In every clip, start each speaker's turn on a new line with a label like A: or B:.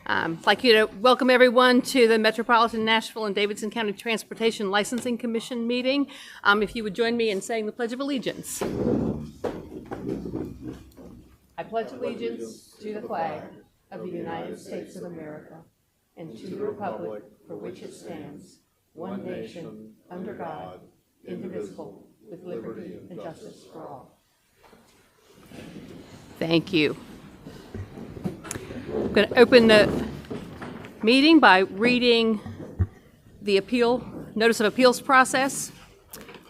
A: I'd like you to welcome everyone to the Metropolitan Nashville and Davidson County Transportation Licensing Commission meeting. If you would join me in saying the Pledge of Allegiance. I pledge allegiance to the flag of the United States of America and to the republic for which it stands, one nation, under God, indivisible, with liberty and justice for all. Thank you. I'm going to open the meeting by reading the notice of appeals process.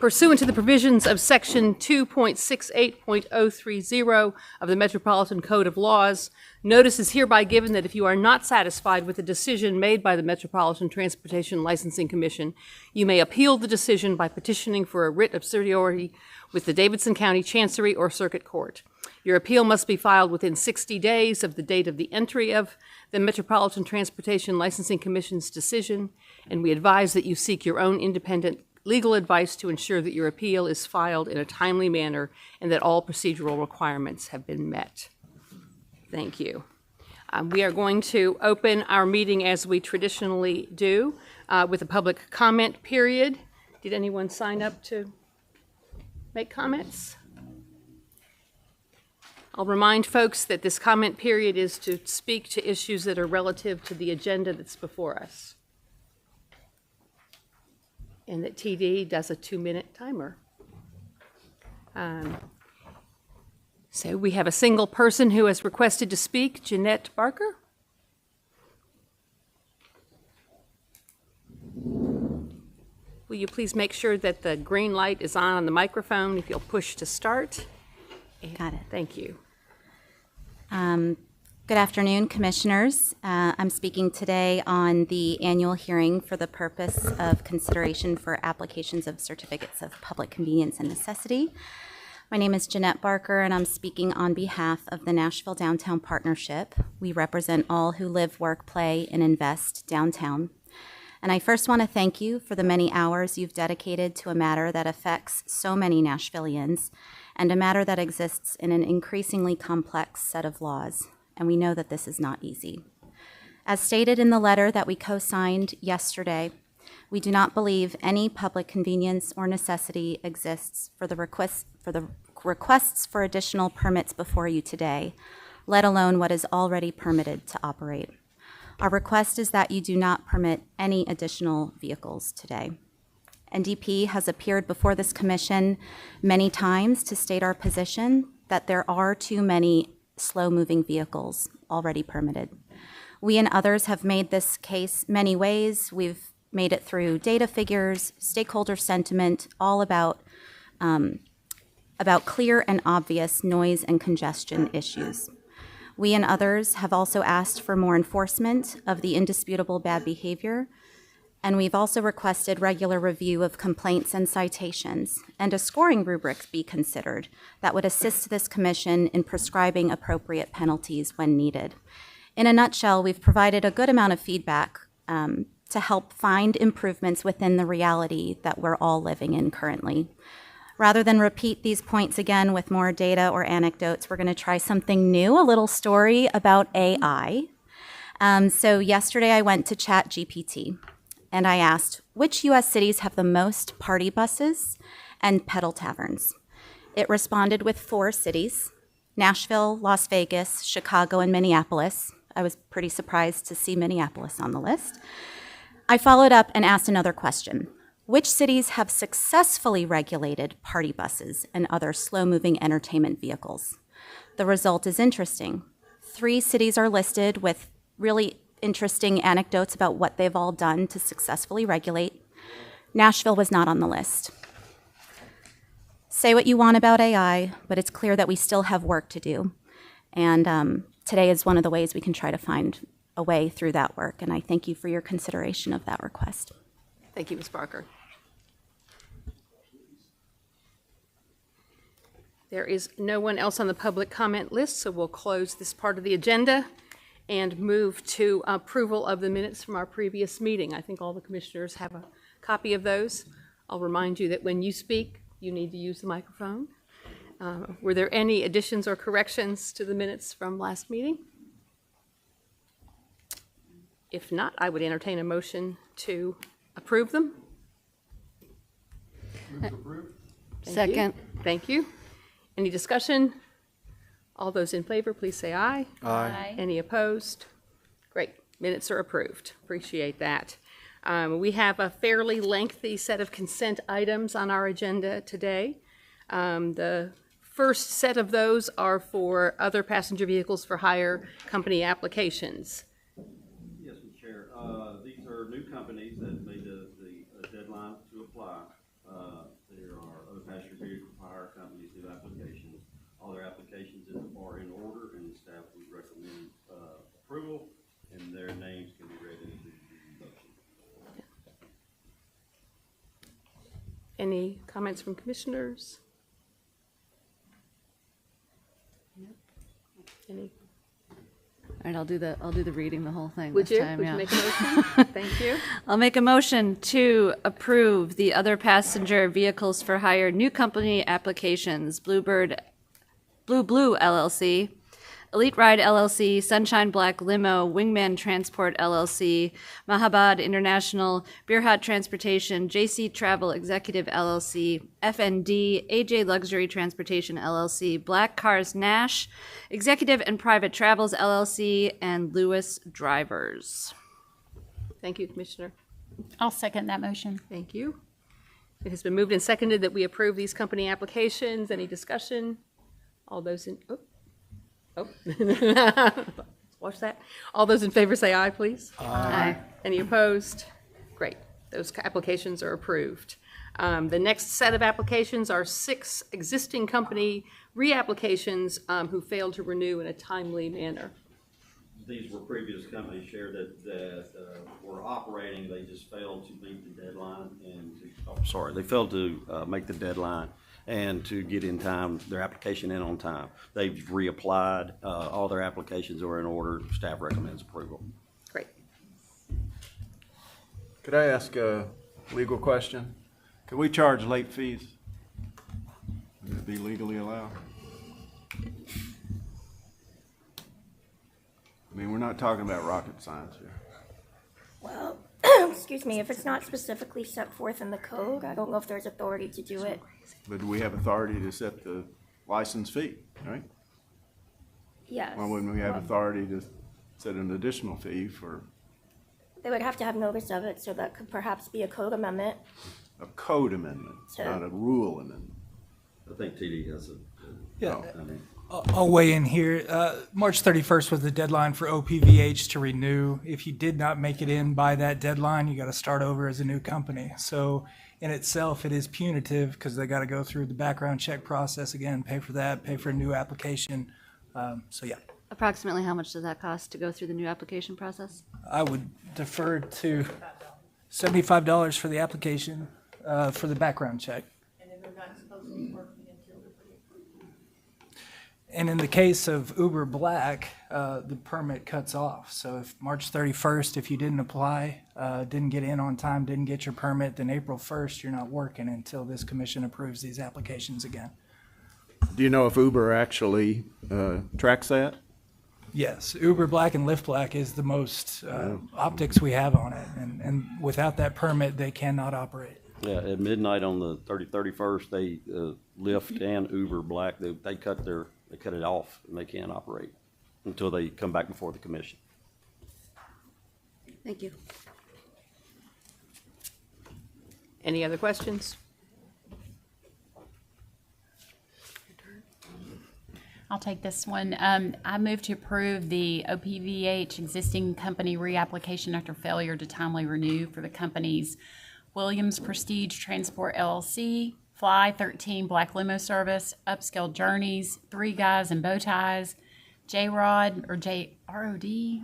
A: Pursuant to the provisions of Section 2.68.030 of the Metropolitan Code of Laws, notice is hereby given that if you are not satisfied with the decision made by the Metropolitan Transportation Licensing Commission, you may appeal the decision by petitioning for a writ of certiorari with the Davidson County Chancery or Circuit Court. Your appeal must be filed within 60 days of the date of the entry of the Metropolitan Transportation Licensing Commission's decision, and we advise that you seek your own independent legal advice to ensure that your appeal is filed in a timely manner and that all procedural requirements have been met. Thank you. We are going to open our meeting as we traditionally do with a public comment period. Did anyone sign up to make comments? I'll remind folks that this comment period is to speak to issues that are relative to the agenda that's before us, and that TD does a 2-minute timer. So we have a single person who has requested to speak, Jeanette Barker. Will you please make sure that the green light is on the microphone if you'll push to start?
B: Got it.
A: Thank you.
B: Good afternoon, Commissioners. I'm speaking today on the annual hearing for the purpose of consideration for applications of certificates of public convenience and necessity. My name is Jeanette Barker, and I'm speaking on behalf of the Nashville Downtown Partnership. We represent all who live, work, play, and invest downtown. And I first want to thank you for the many hours you've dedicated to a matter that affects so many Nashvillians, and a matter that exists in an increasingly complex set of laws. And we know that this is not easy. As stated in the letter that we co-signed yesterday, we do not believe any public convenience or necessity exists for the requests for additional permits before you today, let alone what is already permitted to operate. Our request is that you do not permit any additional vehicles today. NDP has appeared before this commission many times to state our position that there are too many slow-moving vehicles already permitted. We and others have made this case many ways. We've made it through data figures, stakeholder sentiment, all about clear and obvious noise and congestion issues. We and others have also asked for more enforcement of the indisputable bad behavior, and we've also requested regular review of complaints and citations, and a scoring rubric be considered that would assist this commission in prescribing appropriate penalties when needed. In a nutshell, we've provided a good amount of feedback to help find improvements within the reality that we're all living in currently. Rather than repeat these points again with more data or anecdotes, we're going to try something new, a little story about AI. So yesterday I went to ChatGPT, and I asked, which U.S. cities have the most party buses and pedal taverns? It responded with 4 cities: Nashville, Las Vegas, Chicago, and Minneapolis. I was pretty surprised to see Minneapolis on the list. I followed up and asked another question. Which cities have successfully regulated party buses and other slow-moving entertainment vehicles? The result is interesting. 3 cities are listed with really interesting anecdotes about what they've all done to successfully regulate. Nashville was not on the list. Say what you want about AI, but it's clear that we still have work to do. And today is one of the ways we can try to find a way through that work. And I thank you for your consideration of that request.
A: Thank you, Ms. Barker. There is no one else on the public comment list, so we'll close this part of the agenda and move to approval of the minutes from our previous meeting. I think all the commissioners have a copy of those. I'll remind you that when you speak, you need to use the microphone. Were there any additions or corrections to the minutes from last meeting? If not, I would entertain a motion to approve them. Thank
C: Second.
A: you. Thank you. Any discussion? All those in favor, please say aye.
C: Aye.
A: Any opposed? Great. Minutes are approved. Appreciate that. We have a fairly lengthy set of consent items on our agenda today. The first set of those are for other passenger vehicles for hire company applications.
D: Yes, Mr. Chair. These are new companies that made the deadline to apply. There are other passenger vehicle for hire companies, new applications. All their applications are in order, and the staff would recommend approval, and their names can be read into the motion.
A: Any comments from commissioners? Any?
C: All right, I'll do the reading, the whole thing
A: Would
C: this
A: you?
C: time.
A: Would
C: yeah.
A: you make a motion? Thank you.
C: I'll make a motion to approve the other passenger vehicles for hire new company applications: Blue LLC, Elite Ride LLC, Sunshine Black Limo, Wingman Transport LLC, Mahabad International, Beer Hut Transportation, JC Travel Executive LLC, FND, AJ Luxury Transportation LLC, Black Cars Nash, Executive and Private Travels LLC, and Lewis Drivers.
A: Thank you, Commissioner.
E: I'll second that motion.
A: Thank you. It has been moved and seconded that we approve these company applications. Any discussion? All those in, watch that. All those in favor say aye, please.
C: Aye.
A: Any opposed? Great. Those applications are approved. The next set of applications are 6 existing company reapplications who failed to renew in a timely manner.
D: These were previous companies, Chair, that were operating. They just failed to meet the deadline they failed to make the deadline and to get in time, their application in on time. They've reapplied. All their applications are in order. Staff recommends approval.
A: Great.
F: Could I ask a legal question? Can we charge late fees? Would it be legally allowed? I mean, we're not talking about rocket science here.
G: Well, excuse me, if it's not specifically set forth in the code, I don't know if there's authority to do it.
F: But do we have authority to set the license fee, right?
G: Yes.
F: Why wouldn't we have authority to set an additional fee for
G: They would have to have notice of it, so that could perhaps be a code amendment.
F: a code amendment,
G: So-
F: not a rule amendment?
D: I think TD has a,
H: Yeah,
D: I mean,
H: I'll weigh in here. March 31st was the deadline for OPVH to renew. If you did not make it in by that deadline, you got to start over as a new company. So in itself, it is punitive because they got to go through the background check process again, pay for that, pay for a new application. So yeah,
C: Approximately how much does that cost to go through the new application process?
H: I would defer to $75 for the application for the background check. And in the case of Uber Black, the permit cuts off. So if March 31st, if you didn't apply, didn't get in on time, didn't get your permit, then April 1st, you're not working until this commission approves these applications again.
F: Do you know if Uber actually tracks that?
H: Yes, Uber Black and Lyft Black is the most optics we have on it. And without that permit, they cannot operate.
D: yeah, at midnight on the 31st, they, Lyft and Uber Black, they cut it off and they can't operate until they come back before the commission.
C: Thank you.
A: Any other questions?
E: I'll take this one. I move to approve the OPVH existing company reapplication after failure to timely renew for the companies Williams Prestige Transport LLC, Fly 13 Black Limo Service, Upscale Journeys, Three Guys and Bow Ties, J-Rod or J-R-O-D,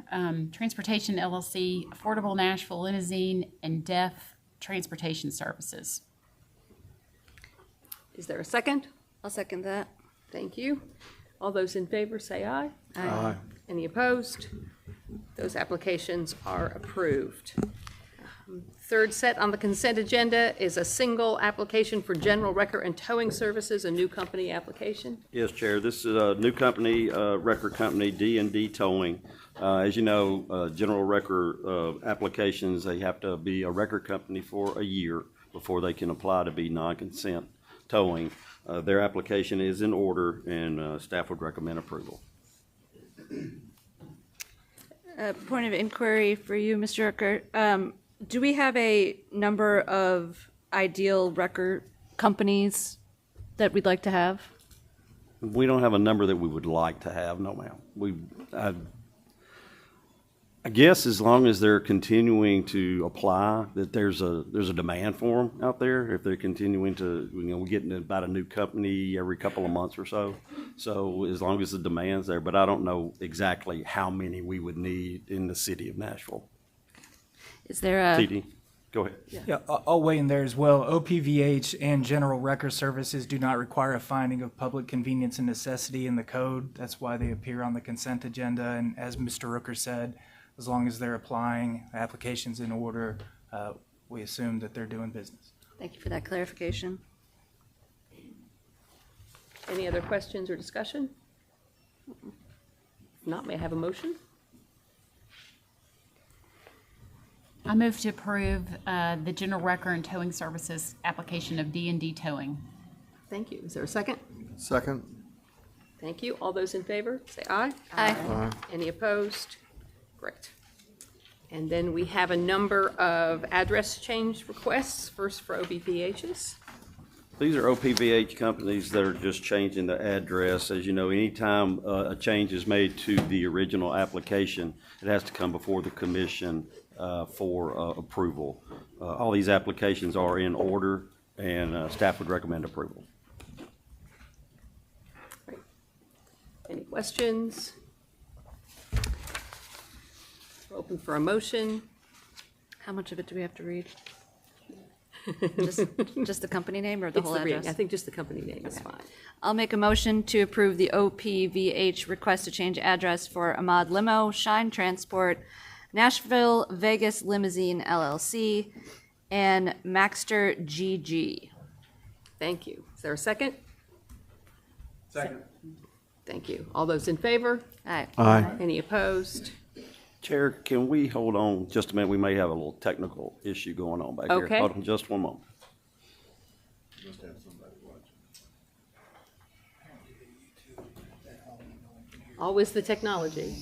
E: Transportation LLC, Affordable Nashville Limousine, and Deaf Transportation Services.
A: Is there a second?
C: I'll second that.
A: Thank you. All those in favor say aye.
F: Aye.
A: Any opposed? Those applications are approved. Third set on the consent agenda is a single application for general record and towing services, a new company application.
D: Yes, Chair, this is a new company, record company, D&D Towing. As you know, general record applications, they have to be a record company for a year before they can apply to be non-consent towing. Their application is in order, and staff would recommend approval.
C: Point of inquiry for you, Mr. Rooker. Do we have a number of ideal record companies that we'd like to have?
D: We don't have a number that we would like to have, no ma'am. I guess as long as they're continuing to apply, that there's a demand for them out there. If they're continuing to, we're getting about a new company every couple of months or so. So as long as the demand's there, but I don't know exactly how many we would need in the city of Nashville.
C: Is there a,
D: TD, go ahead.
H: Yeah, I'll weigh in there as well. OPVH and general record services do not require a finding of public convenience and necessity in the code. That's why they appear on the consent agenda. And as Mr. Rooker said, as long as they're applying, applications in order, we assume that they're doing business.
C: thank you for that clarification.
A: Any other questions or discussion? If not, may I have a motion?
E: I move to approve the general record and towing services application of D&D Towing.
A: Thank you. Is there a second?
I: Second.
A: Thank you. All those in favor, say aye.
C: Aye.
A: Any opposed? Great. And then we have a number of address change requests, first for OBPHs.
D: These are OPVH companies that are just changing the address. As you know, anytime a change is made to the original application, it has to come before the commission for approval. All these applications are in order, and staff would recommend approval.
A: Any questions? We're open for a motion.
C: How much of it do we have to read? Just the company name or the
A: It's
C: whole
A: the reading.
C: address?
A: I think just the company name is fine.
C: I'll make a motion to approve the OPVH request to change address for Ahmad Limo, Shine Transport, Nashville Vegas Limousine LLC, and Maxter GG.
A: Thank you. Is there a second?
F: Second.
A: Thank you. All those in favor?
C: Aye.
I: Aye.
A: Any opposed?
D: Chair, can we hold on just a minute? We may have a little technical issue going on back here.
A: Okay.
D: Hold on just one moment.
A: Always the technology.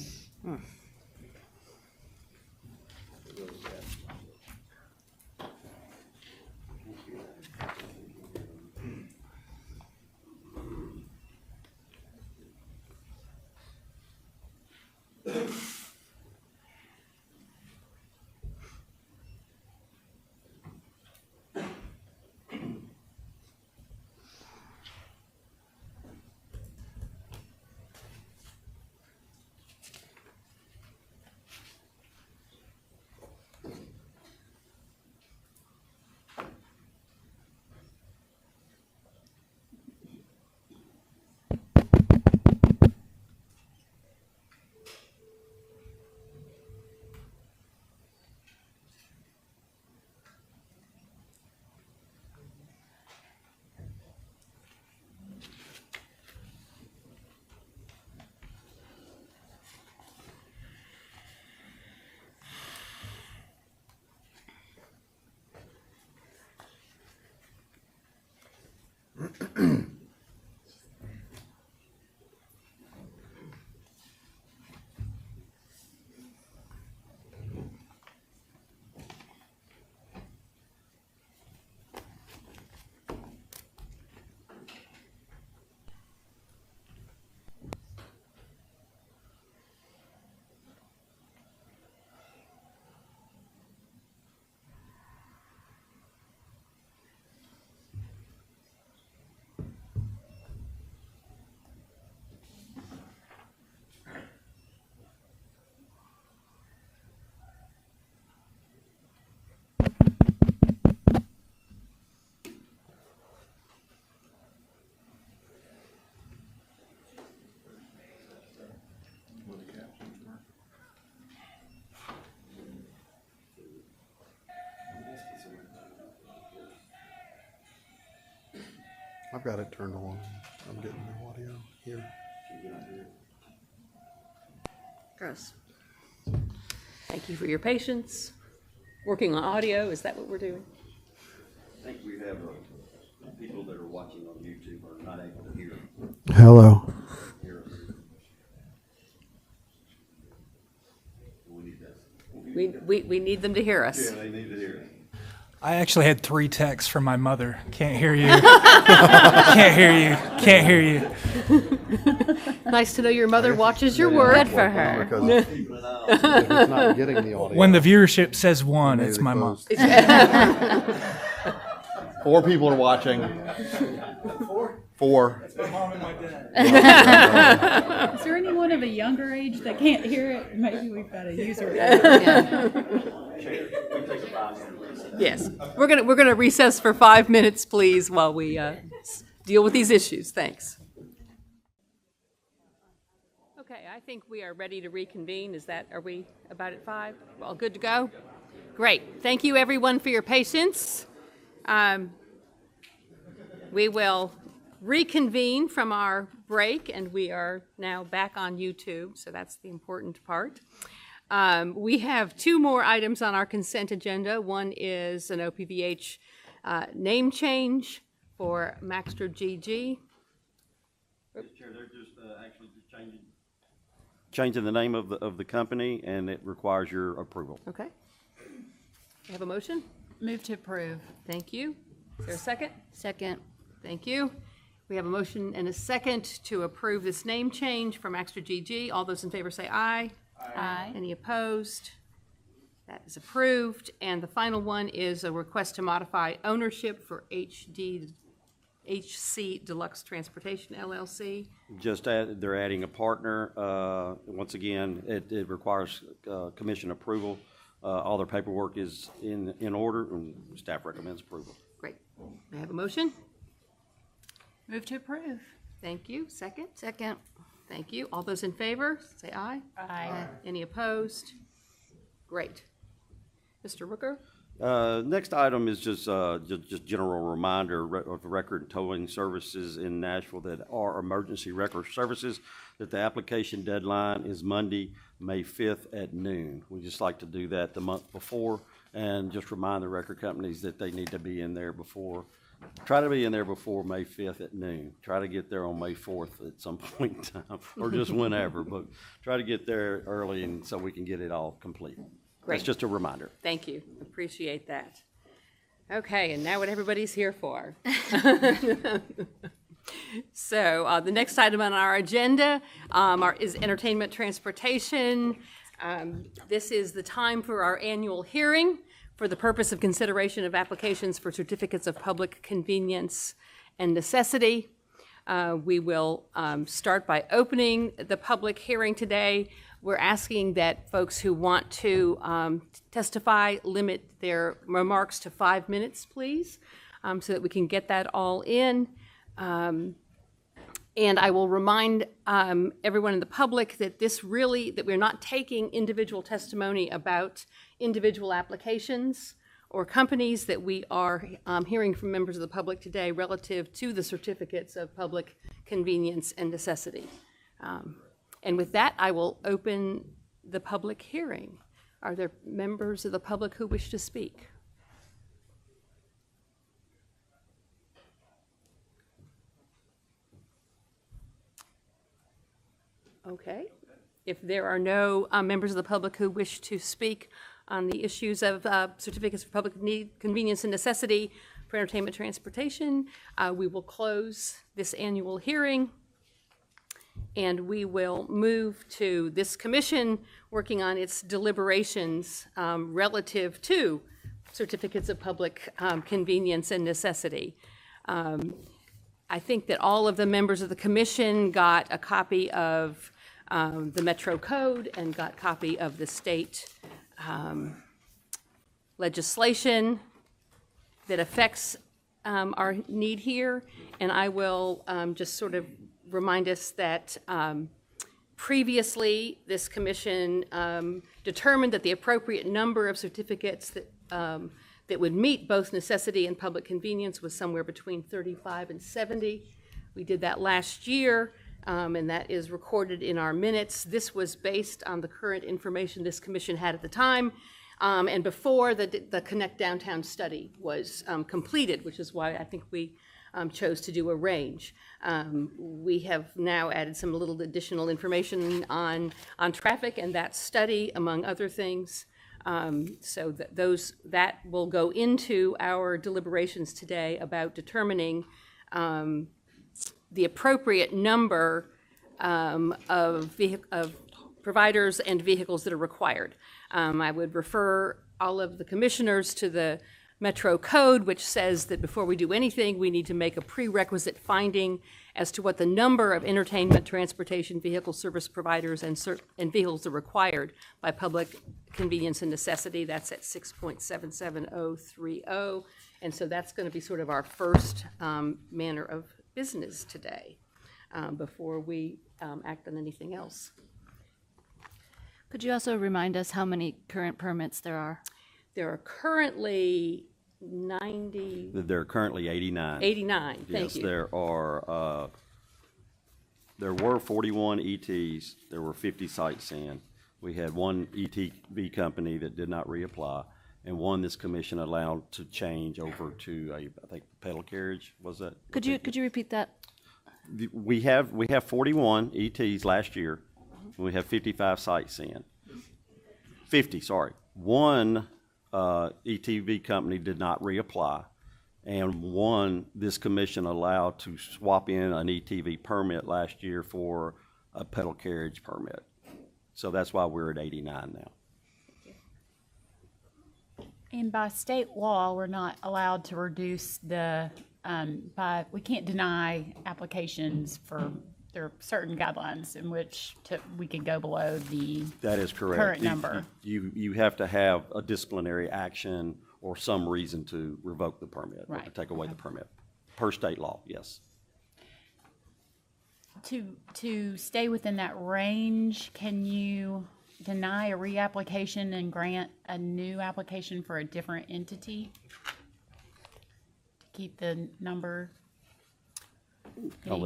I: I've got it turned on. I'm getting the audio here.
A: Gross. Thank you for your patience. Working on audio, is that what we're doing?
D: I think we have people that are watching on YouTube are not able to hear
I: Hello.
D: us. We need that.
A: We need them to hear us.
D: Yeah, they need to hear us.
H: I actually had 3 texts from my mother. Can't hear you. Can't hear you. Can't hear you.
A: Nice to know your mother watches your work.
C: Good for her.
I: Because if it's not getting the audio.
H: When the viewership says 1,
I: maybe
H: it's
I: they
H: my mom.
I: closed. 4 people are watching. 4.
H: Mom and my dad.
E: Is there anyone of a younger age that can't hear it? Maybe we've got a user.
A: Yes, we're gonna recess for 5 minutes, please, while we deal with these issues. Thanks. Okay, I think we are ready to reconvene. Are we about at 5? All good to go? Great. Thank you, everyone, for your patience. We will reconvene from our break, and we are now back on YouTube, so that's the important part. We have 2 more items on our consent agenda. One is an OPVH name change for Maxter GG.
D: Mr. Chair, they're just actually just changing the name of the company, and it requires your approval.
A: Okay. You have a motion?
E: Move to approve.
A: Thank you. Is there a second?
C: Second.
A: Thank you. We have a motion and a second to approve this name change for Maxter GG. All those in favor say aye.
E: Aye.
A: Any opposed? That is approved. And the final one is a request to modify ownership for HC Deluxe Transportation LLC.
D: They're adding a partner. Once again, it requires commission approval. All their paperwork is in order, and staff recommends approval.
A: Great. May I have a motion?
E: Move to approve.
A: Thank you. Second?
C: Second.
A: Thank you. All those in favor, say aye.
E: Aye.
A: Any opposed? Great. Mr. Rooker?
D: Next item is just general reminder of the record and towing services in Nashville that are emergency record services, that the application deadline is Monday, May 5th at noon. We just like to do that the month before and just remind the record companies that they need to be in there before. Try to be in there before May 5th at noon. Try to get there on May 4th at some point in time, or just whenever, but try to get there early and so we can get it all complete.
A: Great.
D: That's just a reminder.
A: Thank you. Appreciate that. Okay, and now what everybody's here for. So the next item on our agenda is entertainment transportation. This is the time for our annual hearing for the purpose of consideration of applications for certificates of public convenience and necessity. We will start by opening the public hearing today. We're asking that folks who want to testify limit their remarks to 5 minutes, please, so that we can get that all in. And I will remind everyone in the public that that we're not taking individual testimony about individual applications or companies, that we are hearing from members of the public today relative to the certificates of public convenience and necessity. And with that, I will open the public hearing. Are there members of the public who wish to speak? Okay. If there are no members of the public who wish to speak on the issues of certificates of public convenience and necessity for entertainment transportation, we will close this annual hearing, and we will move to this commission working on its deliberations relative to certificates of public convenience and necessity. I think that all of the members of the commission got a copy of the Metro Code and got a copy of the state legislation that affects our need here. And I will just sort of remind us that previously this commission determined that the appropriate number of certificates that that would meet both necessity and public convenience was somewhere between 35 and 70. We did that last year, and that is recorded in our minutes. This was based on the current information this commission had at the time, and before the Connect Downtown study was completed, which is why I think we chose to do a range. We have now added some little additional information on traffic and that study, among other things. So that will go into our deliberations today about determining the appropriate number of providers and vehicles that are required. I would refer all of the commissioners to the Metro Code, which says that before we do anything, we need to make a prerequisite finding as to what the number of entertainment, transportation, vehicle service providers, and vehicles are required by public convenience and necessity. That's at 6.77030. And so that's going to be sort of our first manner of business today before we act on anything else.
C: Could you also remind us how many current permits there are?
A: There are currently 90,
D: There are currently 89.
A: 89, thank you.
D: Yes, there were 41 ETs, there were 50 sites in. We had one ETV company that did not reapply, and one this commission allowed to change over to I think pedal carriage, was that?
C: Could you repeat that?
D: We have 41 ETs last year, and we have 55 sites in. 50, sorry. One ETV company did not reapply, and one this commission allowed to swap in an ETV permit last year for a pedal carriage permit. So that's why we're at 89 now.
E: And by state law, we're not allowed to reduce the, we can't deny applications for, there are certain guidelines in which we can go below the
D: That is correct.
E: current number.
D: You have to have a disciplinary action or some reason to revoke the permit or to
E: Right.
D: take away the permit, per state law, yes.
E: To stay within that range, can you deny a reapplication and grant a new application for a different entity? To keep the number? I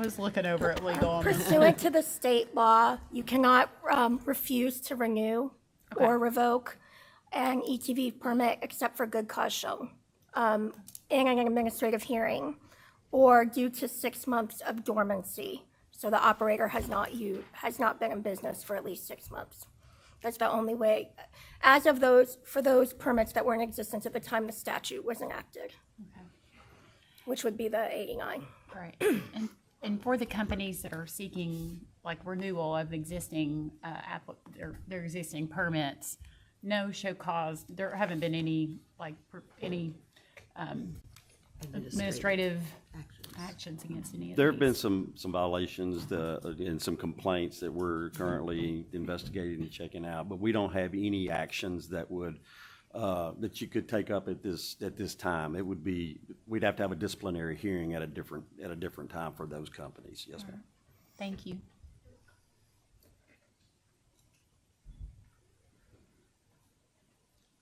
E: was looking over at legal on this.
G: Pursuant to the state law, you cannot refuse to renew or revoke an ETV permit except for good cause shown in an administrative hearing or due to 6 months of dormancy. So the operator has not been in business for at least 6 months. That's the only way, as of for those permits that were in existence at the time the statute was enacted, which would be the 89.
E: Right. And for the companies that are seeking like renewal of existing, their existing permits, no show cause, there haven't been any, administrative actions against any of
D: There have been
E: these.
D: some violations and some complaints that we're currently investigating and checking out, but we don't have any actions that would, that you could take up at this time. It would be, we'd have to have a disciplinary hearing at a different time for those companies. Yes, ma'am.
E: Thank you.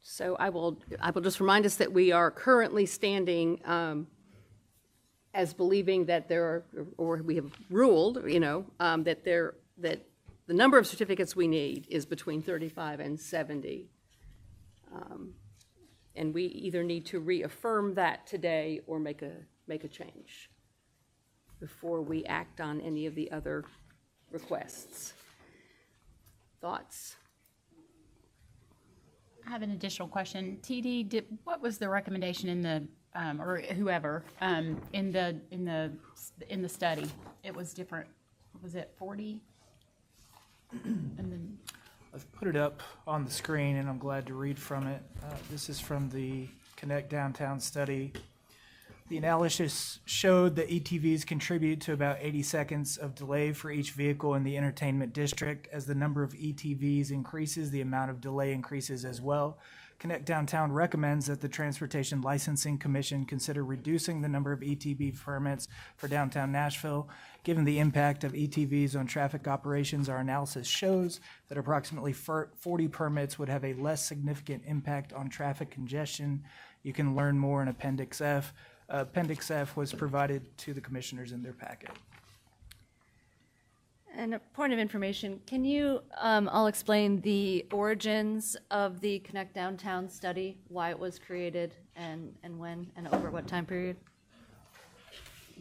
A: So I will just remind us that we are currently standing as believing that there are, or we have ruled, that the number of certificates we need is between 35 and 70. And we either need to reaffirm that today or make a change before we act on any of the other requests. Thoughts?
E: I have an additional question. TD, what was the recommendation in the, or whoever, in the study? It was different. Was it 40? And then,
H: I've put it up on the screen, and I'm glad to read from it. This is from the Connect Downtown study. The analysis showed that ETVs contribute to about 80 seconds of delay for each vehicle in the entertainment district. As the number of ETVs increases, the amount of delay increases as well. Connect Downtown recommends that the Transportation Licensing Commission consider reducing the number of ETB permits for downtown Nashville. Given the impact of ETVs on traffic operations, our analysis shows that approximately 40 permits would have a less significant impact on traffic congestion. You can learn more in Appendix F. Appendix F was provided to the commissioners in their packet.
C: And a point of information, can you all explain the origins of the Connect Downtown study, why it was created and when and over what time period?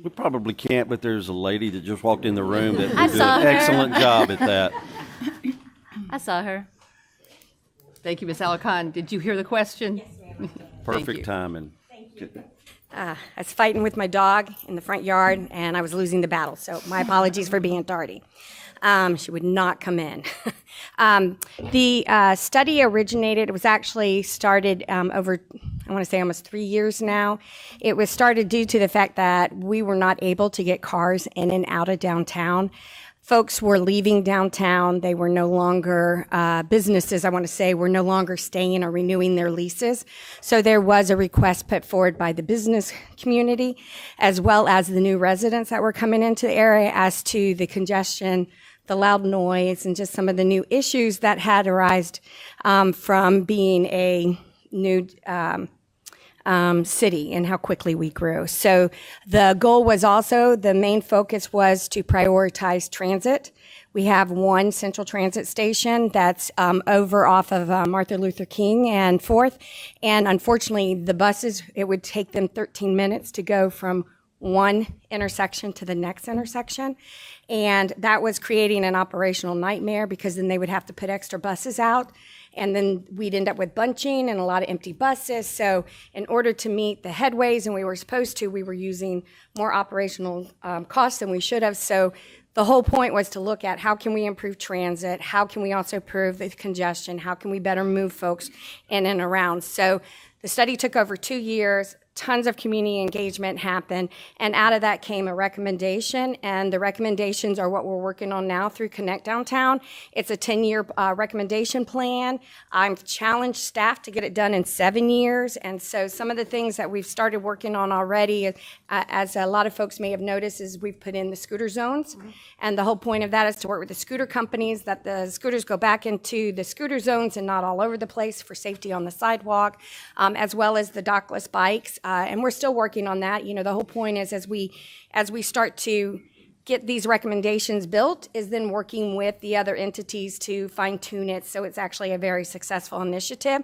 D: We probably can't, but there's a lady that just walked in the room that
C: I
D: did
C: saw
D: an
C: her.
D: excellent job at that.
C: I saw her.
A: Thank you, Ms. Alarcon. Did you hear the question? Yes, ma'am.
D: Perfect timing.
J: I was fighting with my dog in the front yard, and I was losing the battle, so my apologies for being tardy. She would not come in. The study originated, it was actually started over, I want to say almost 3 years now. It was started due to the fact that we were not able to get cars in and out of downtown. Folks were leaving downtown. They were no longer, businesses, I want to say, were no longer staying or renewing their leases. So there was a request put forward by the business community, as well as the new residents that were coming into the area, as to the congestion, the loud noise, and just some of the new issues that had arisen from being a new city and how quickly we grew. So the goal was also, the main focus was to prioritize transit. We have one central transit station that's over off of Martin Luther King and 4th. And unfortunately, the buses, it would take them 13 minutes to go from one intersection to the next intersection. And that was creating an operational nightmare, because then they would have to put extra buses out. And then we'd end up with bunching and a lot of empty buses. So in order to meet the headways, and we were supposed to, we were using more operational costs than we should have. So the whole point was to look at how can we improve transit, how can we also improve the congestion, how can we better move folks in and around. So the study took over 2 years. Tons of community engagement happened, and out of that came a recommendation, and the recommendations are what we're working on now through Connect Downtown. It's a 10-year recommendation plan. I've challenged staff to get it done in 7 years, and so some of the things that we've started working on already, as a lot of folks may have noticed, is we've put in the scooter zones, and the whole point of that is to work with the scooter companies, that the scooters go back into the scooter zones and not all over the place for safety on the sidewalk, as well as the dockless bikes. And we're still working on that. You know, the whole point is as we start to get these recommendations built, is then working with the other entities to fine tune it. So it's actually a very successful initiative.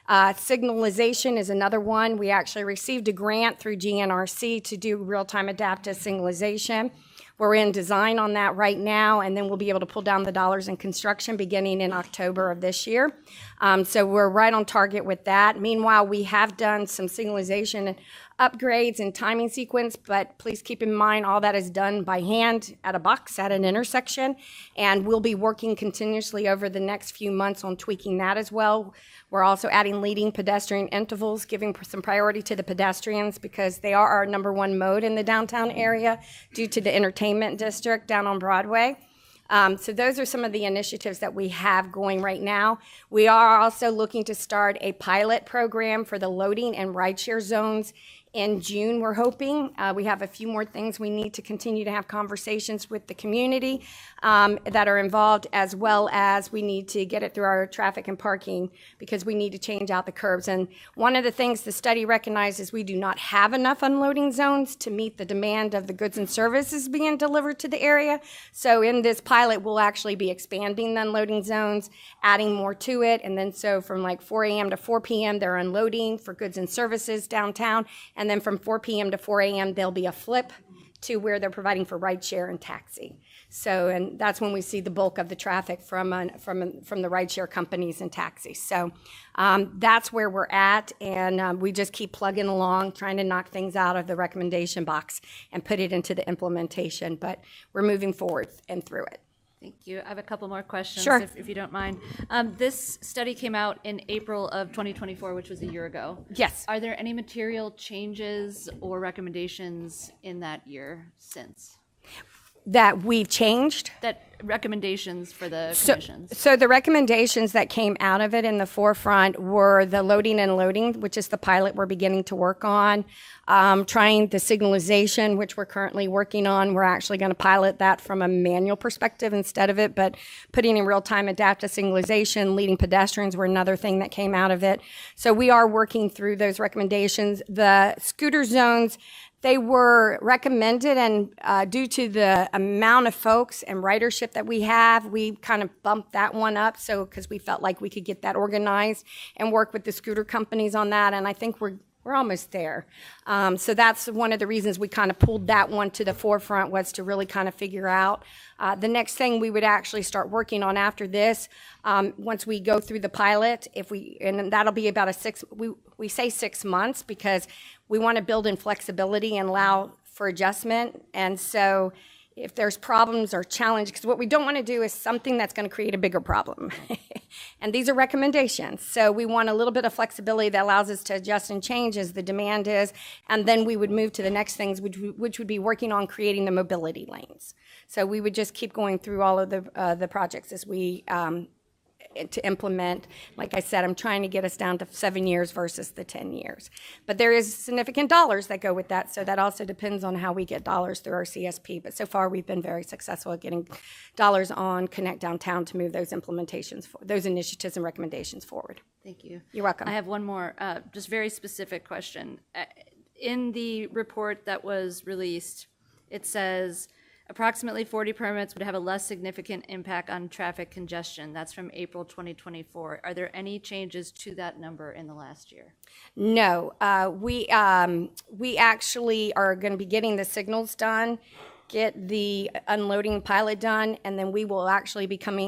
J: Signalization is another one. We actually received a grant through GNRC to do real-time adaptive signalization. We're in design on that right now, and then we'll be able to pull down the dollars in construction beginning in October of this year. So we're right on target with that. Meanwhile, we have done some signalization upgrades and timing sequence, but please keep in mind all that is done by hand at a box at an intersection, and we'll be working continuously over the next few months on tweaking that as well. We're also adding leading pedestrian intervals, giving some priority to the pedestrians, because they are our number one mode in the downtown area due to the entertainment district down on Broadway. So those are some of the initiatives that we have going right now. We are also looking to start a pilot program for the loading and rideshare zones in June, we're hoping. We have a few more things we need to continue to have conversations with the community that are involved, as well as we need to get it through our traffic and parking, because we need to change out the curbs. And one of the things the study recognizes, we do not have enough unloading zones to meet the demand of the goods and services being delivered to the area. So in this pilot, we'll actually be expanding the unloading zones, adding more to it. And then so from like 4 a.m. to 4 p.m., they're unloading for goods and services downtown. And then from 4 p.m. to 4 a.m., there'll be a flip to where they're providing for rideshare and taxi. So, and that's when we see the bulk of the traffic from the rideshare companies and taxis. So that's where we're at, and we just keep plugging along, trying to knock things out of the recommendation box and put it into the implementation. But we're moving forward and through it.
C: Thank you. I have a couple more questions,
J: Sure.
C: if you don't mind. This study came out in April of 2024, which was a year ago.
J: Yes.
C: Are there any material changes or recommendations in that year since?
J: that we've changed.
C: That recommendations for the
J: So,
C: commissions.
J: so the recommendations that came out of it in the forefront were the loading and unloading, which is the pilot we're beginning to work on. Trying the signalization, which we're currently working on. We're actually going to pilot that from a manual perspective instead of it, but putting in real-time adaptive signalization, leading pedestrians were another thing that came out of it. So we are working through those recommendations. The scooter zones, they were recommended, and due to the amount of folks and ridership that we have, we kind of bumped that one up. So because we felt like we could get that organized and work with the scooter companies on that, and I think we're almost there. So that's one of the reasons we kind of pulled that one to the forefront, was to really kind of figure out. The next thing we would actually start working on after this, once we go through the pilot, and that'll be about we say 6 months because we want to build in flexibility and allow for adjustment. And so if there's problems or challenges, because what we don't want to do is something that's going to create a bigger problem. And these are recommendations. So we want a little bit of flexibility that allows us to adjust and change as the demand is. And then we would move to the next things, which would be working on creating the mobility lanes. So we would just keep going through all of the projects as we to implement. Like I said, I'm trying to get us down to 7 years versus the 10 years. But there is significant dollars that go with that, so that also depends on how we get dollars through our CSP. But so far, we've been very successful at getting dollars on Connect Downtown to move those implementations, those initiatives and recommendations forward.
C: Thank you.
J: You're welcome.
C: I have one more, just very specific question. In the report that was released, it says approximately 40 permits would have a less significant impact on traffic congestion. That's from April 2024. Are there any changes to that number in the last year?
J: No, we actually are going to be getting the signals done, get the unloading pilot done, and then we will actually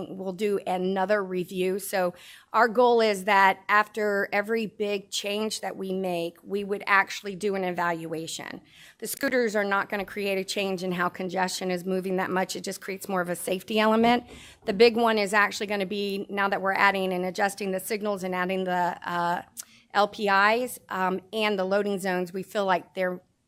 J: we'll do another review. So our goal is that after every big change that we make, we would actually do an evaluation. The scooters are not going to create a change in how congestion is moving that much. It just creates more of a safety element. The big one is actually going to be, now that we're adding and adjusting the signals and adding the LPIs and the loading zones, we feel like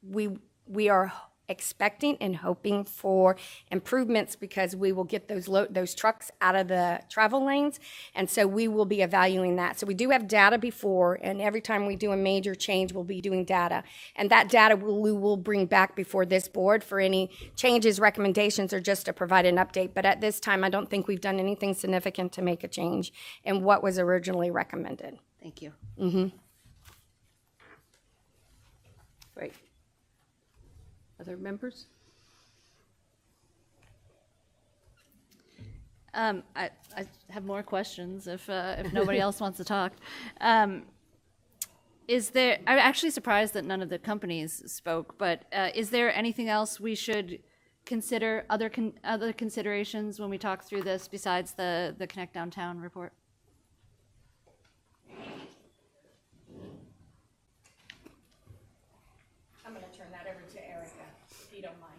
J: we are expecting and hoping for improvements because we will get those trucks out of the travel lanes, and so we will be evaluating that. So we do have data before, and every time we do a major change, we'll be doing data, and that data we will bring back before this board for any changes, recommendations, or just to provide an update. But at this time, I don't think we've done anything significant to make a change in what was originally recommended.
C: Thank you.
A: Great. Other members?
C: I have more questions if nobody else wants to talk. Is there? I'm actually surprised that none of the companies spoke. But is there anything else we should consider? Other considerations when we talk through this besides the Connect Downtown report?
J: I'm going to turn that over to Erica, if you don't mind.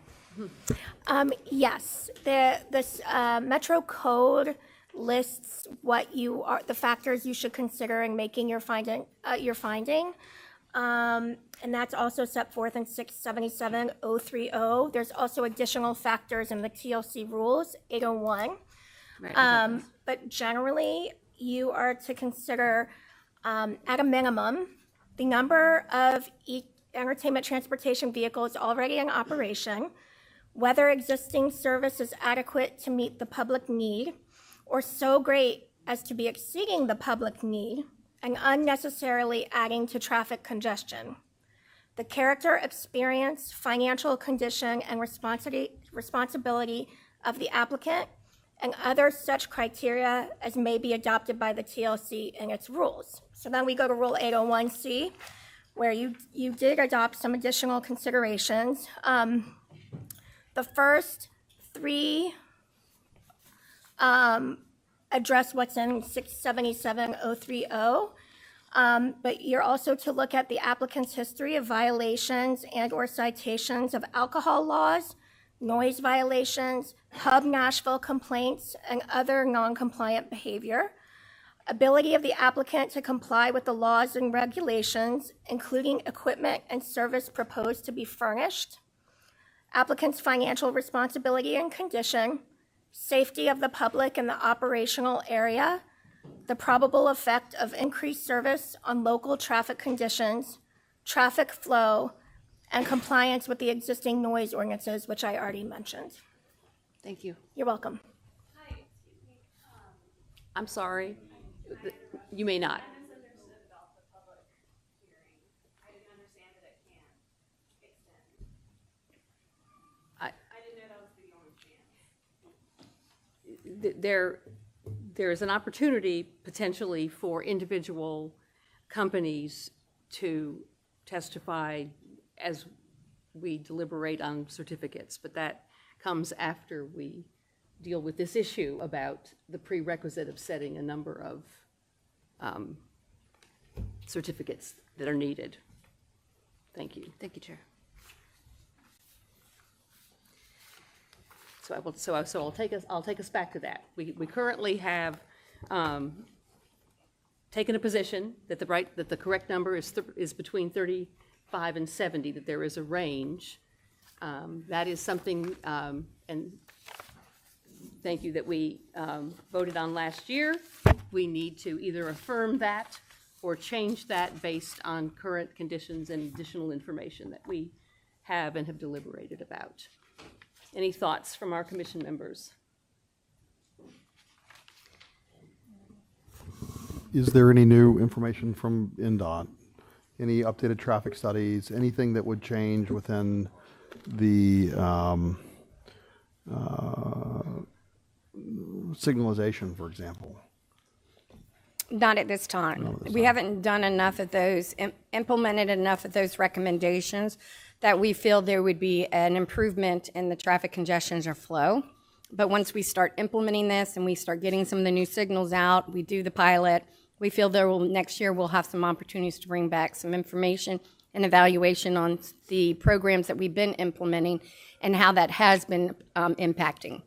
G: Yes, this Metro Code lists the factors you should consider in making your finding. And that's also set forth in 677-030. There's also additional factors in the TLC rules, 801.
C: Right.
G: But generally, you are to consider, at a minimum, the number of entertainment transportation vehicles already in operation, whether existing service is adequate to meet the public need, or so great as to be exceeding the public need and unnecessarily adding to traffic congestion. The character, experience, financial condition, and responsibility of the applicant, and other such criteria as may be adopted by the TLC and its rules. So then we go to Rule 801C, where you did adopt some additional considerations. The first three address what's in 677-030, but you're also to look at the applicant's history of violations and or citations of alcohol laws, noise violations, Hub Nashville complaints, and other non-compliant behavior. Ability of the applicant to comply with the laws and regulations, including equipment and service proposed to be furnished. applicant's financial responsibility and condition, safety of the public in the operational area, the probable effect of increased service on local traffic conditions, traffic flow, and compliance with the existing noise ordinances, which I already mentioned.
A: Thank you.
G: You're welcome.
A: I'm sorry. You may not. There is an opportunity potentially for individual companies to testify as we deliberate on certificates, but that comes after we deal with this issue about the prerequisite of setting a number of certificates that are needed. Thank you.
C: Thank you, Chair.
A: So I'll take us back to that. We currently have taken a position that the correct number is between 35 and 70, that there is a range. That is something, and thank you, that we voted on last year. We need to either affirm that or change that based on current conditions and additional information that we have and have deliberated about. Any thoughts from our commission members?
I: Is there any new information from NDOT? Any updated traffic studies? Anything that would change within the signalization, for example?
J: Not at this time. We haven't done enough of those, implemented enough of those recommendations that we feel there would be an improvement in the traffic congestions or flow. But once we start implementing this and we start getting some of the new signals out, we do the pilot, we feel next year we'll have some opportunities to bring back some information and evaluation on the programs that we've been implementing and how that has been impacting.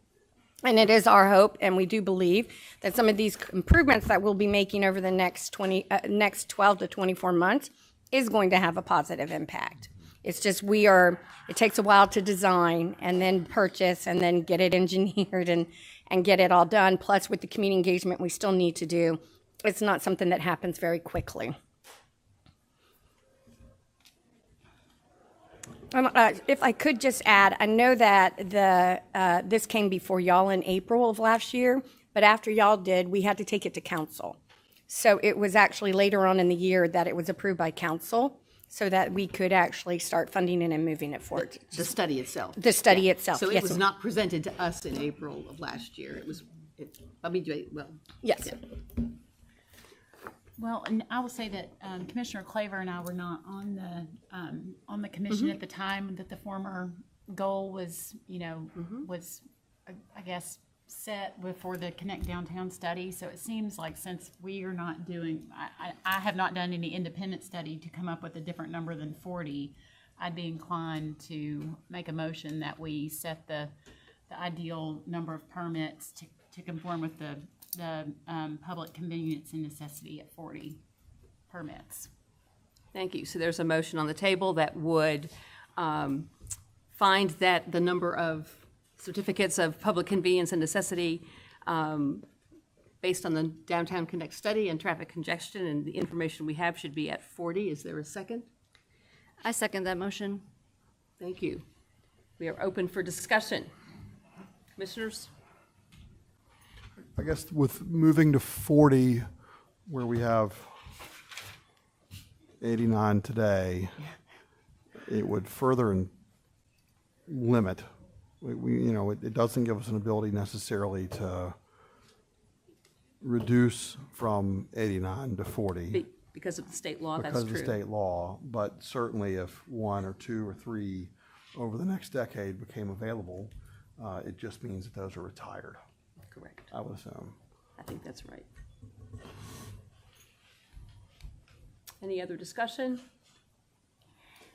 J: And it is our hope, and we do believe, that some of these improvements that we'll be making over the next 12 to 24 months is going to have a positive impact. It's just it takes a while to design and then purchase and then get it engineered and get it all done. Plus, with the community engagement we still need to do, it's not something that happens very quickly. If I could just add, I know that this came before y'all in April of last year, but after y'all did, we had to take it to council. So it was actually later on in the year that it was approved by council so that we could actually start funding it and moving it forward.
A: The study itself.
J: The study itself,
A: So it
J: yes,
A: was
J: ma'am.
A: not presented to us in April of last year.
J: Yes.
A: Yeah.
E: Well, and I will say that Commissioner Claver and I were not on the commission at the time that the former goal was, was, I guess, set before the Connect Downtown study. So it seems like since we are not doing, I have not done any independent study to come up with a different number than 40, I'd be inclined to make a motion that we set the ideal number of permits to conform with the public convenience and necessity at 40 permits.
A: Thank you. So there's a motion on the table that would find that the number of certificates of public convenience and necessity based on the Downtown Connect study and traffic congestion and the information we have should be at 40. Is there a second?
C: I second that motion.
A: Thank you. We are open for discussion. Commissioners?
I: I guess with moving to 40, where we have 89 today, it would further limit. It doesn't give us an ability necessarily to reduce from 89 to 40
A: Because of the state law, that's
I: because
A: true.
I: of the state law. But certainly if one or two or three over the next decade became available, it just means that those are retired,
A: Correct.
I: I would assume.
A: I think that's right. Any other discussion?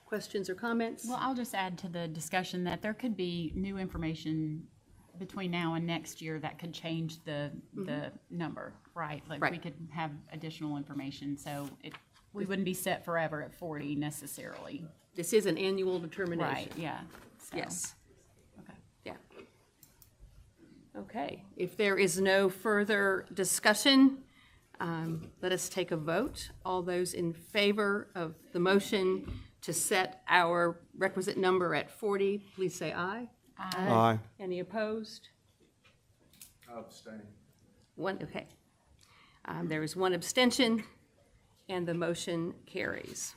A: Questions or comments?
E: Well, I'll just add to the discussion that there could be new information between now and next year that could change the number, right? Like we
A: Right.
E: could have additional information, so we wouldn't be set forever at 40 necessarily.
A: This is an annual determination.
E: Right, yeah. So-
A: Yes. Okay, if there is no further discussion, let us take a vote. All those in favor of the motion to set our requisite number at 40, please say aye.
I: Aye.
A: Any opposed?
F: Abstain.
A: One, okay. There is one abstention, and the motion carries.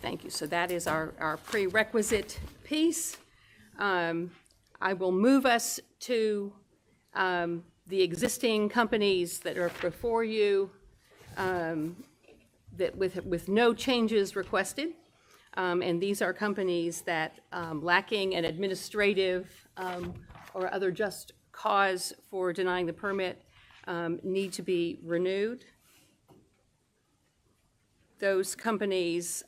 A: Thank you. So that is our prerequisite piece. I will move us to the existing companies that are before you, that with no changes requested. And these are companies that, lacking an administrative or other just cause for denying the permit, need to be renewed. Those companies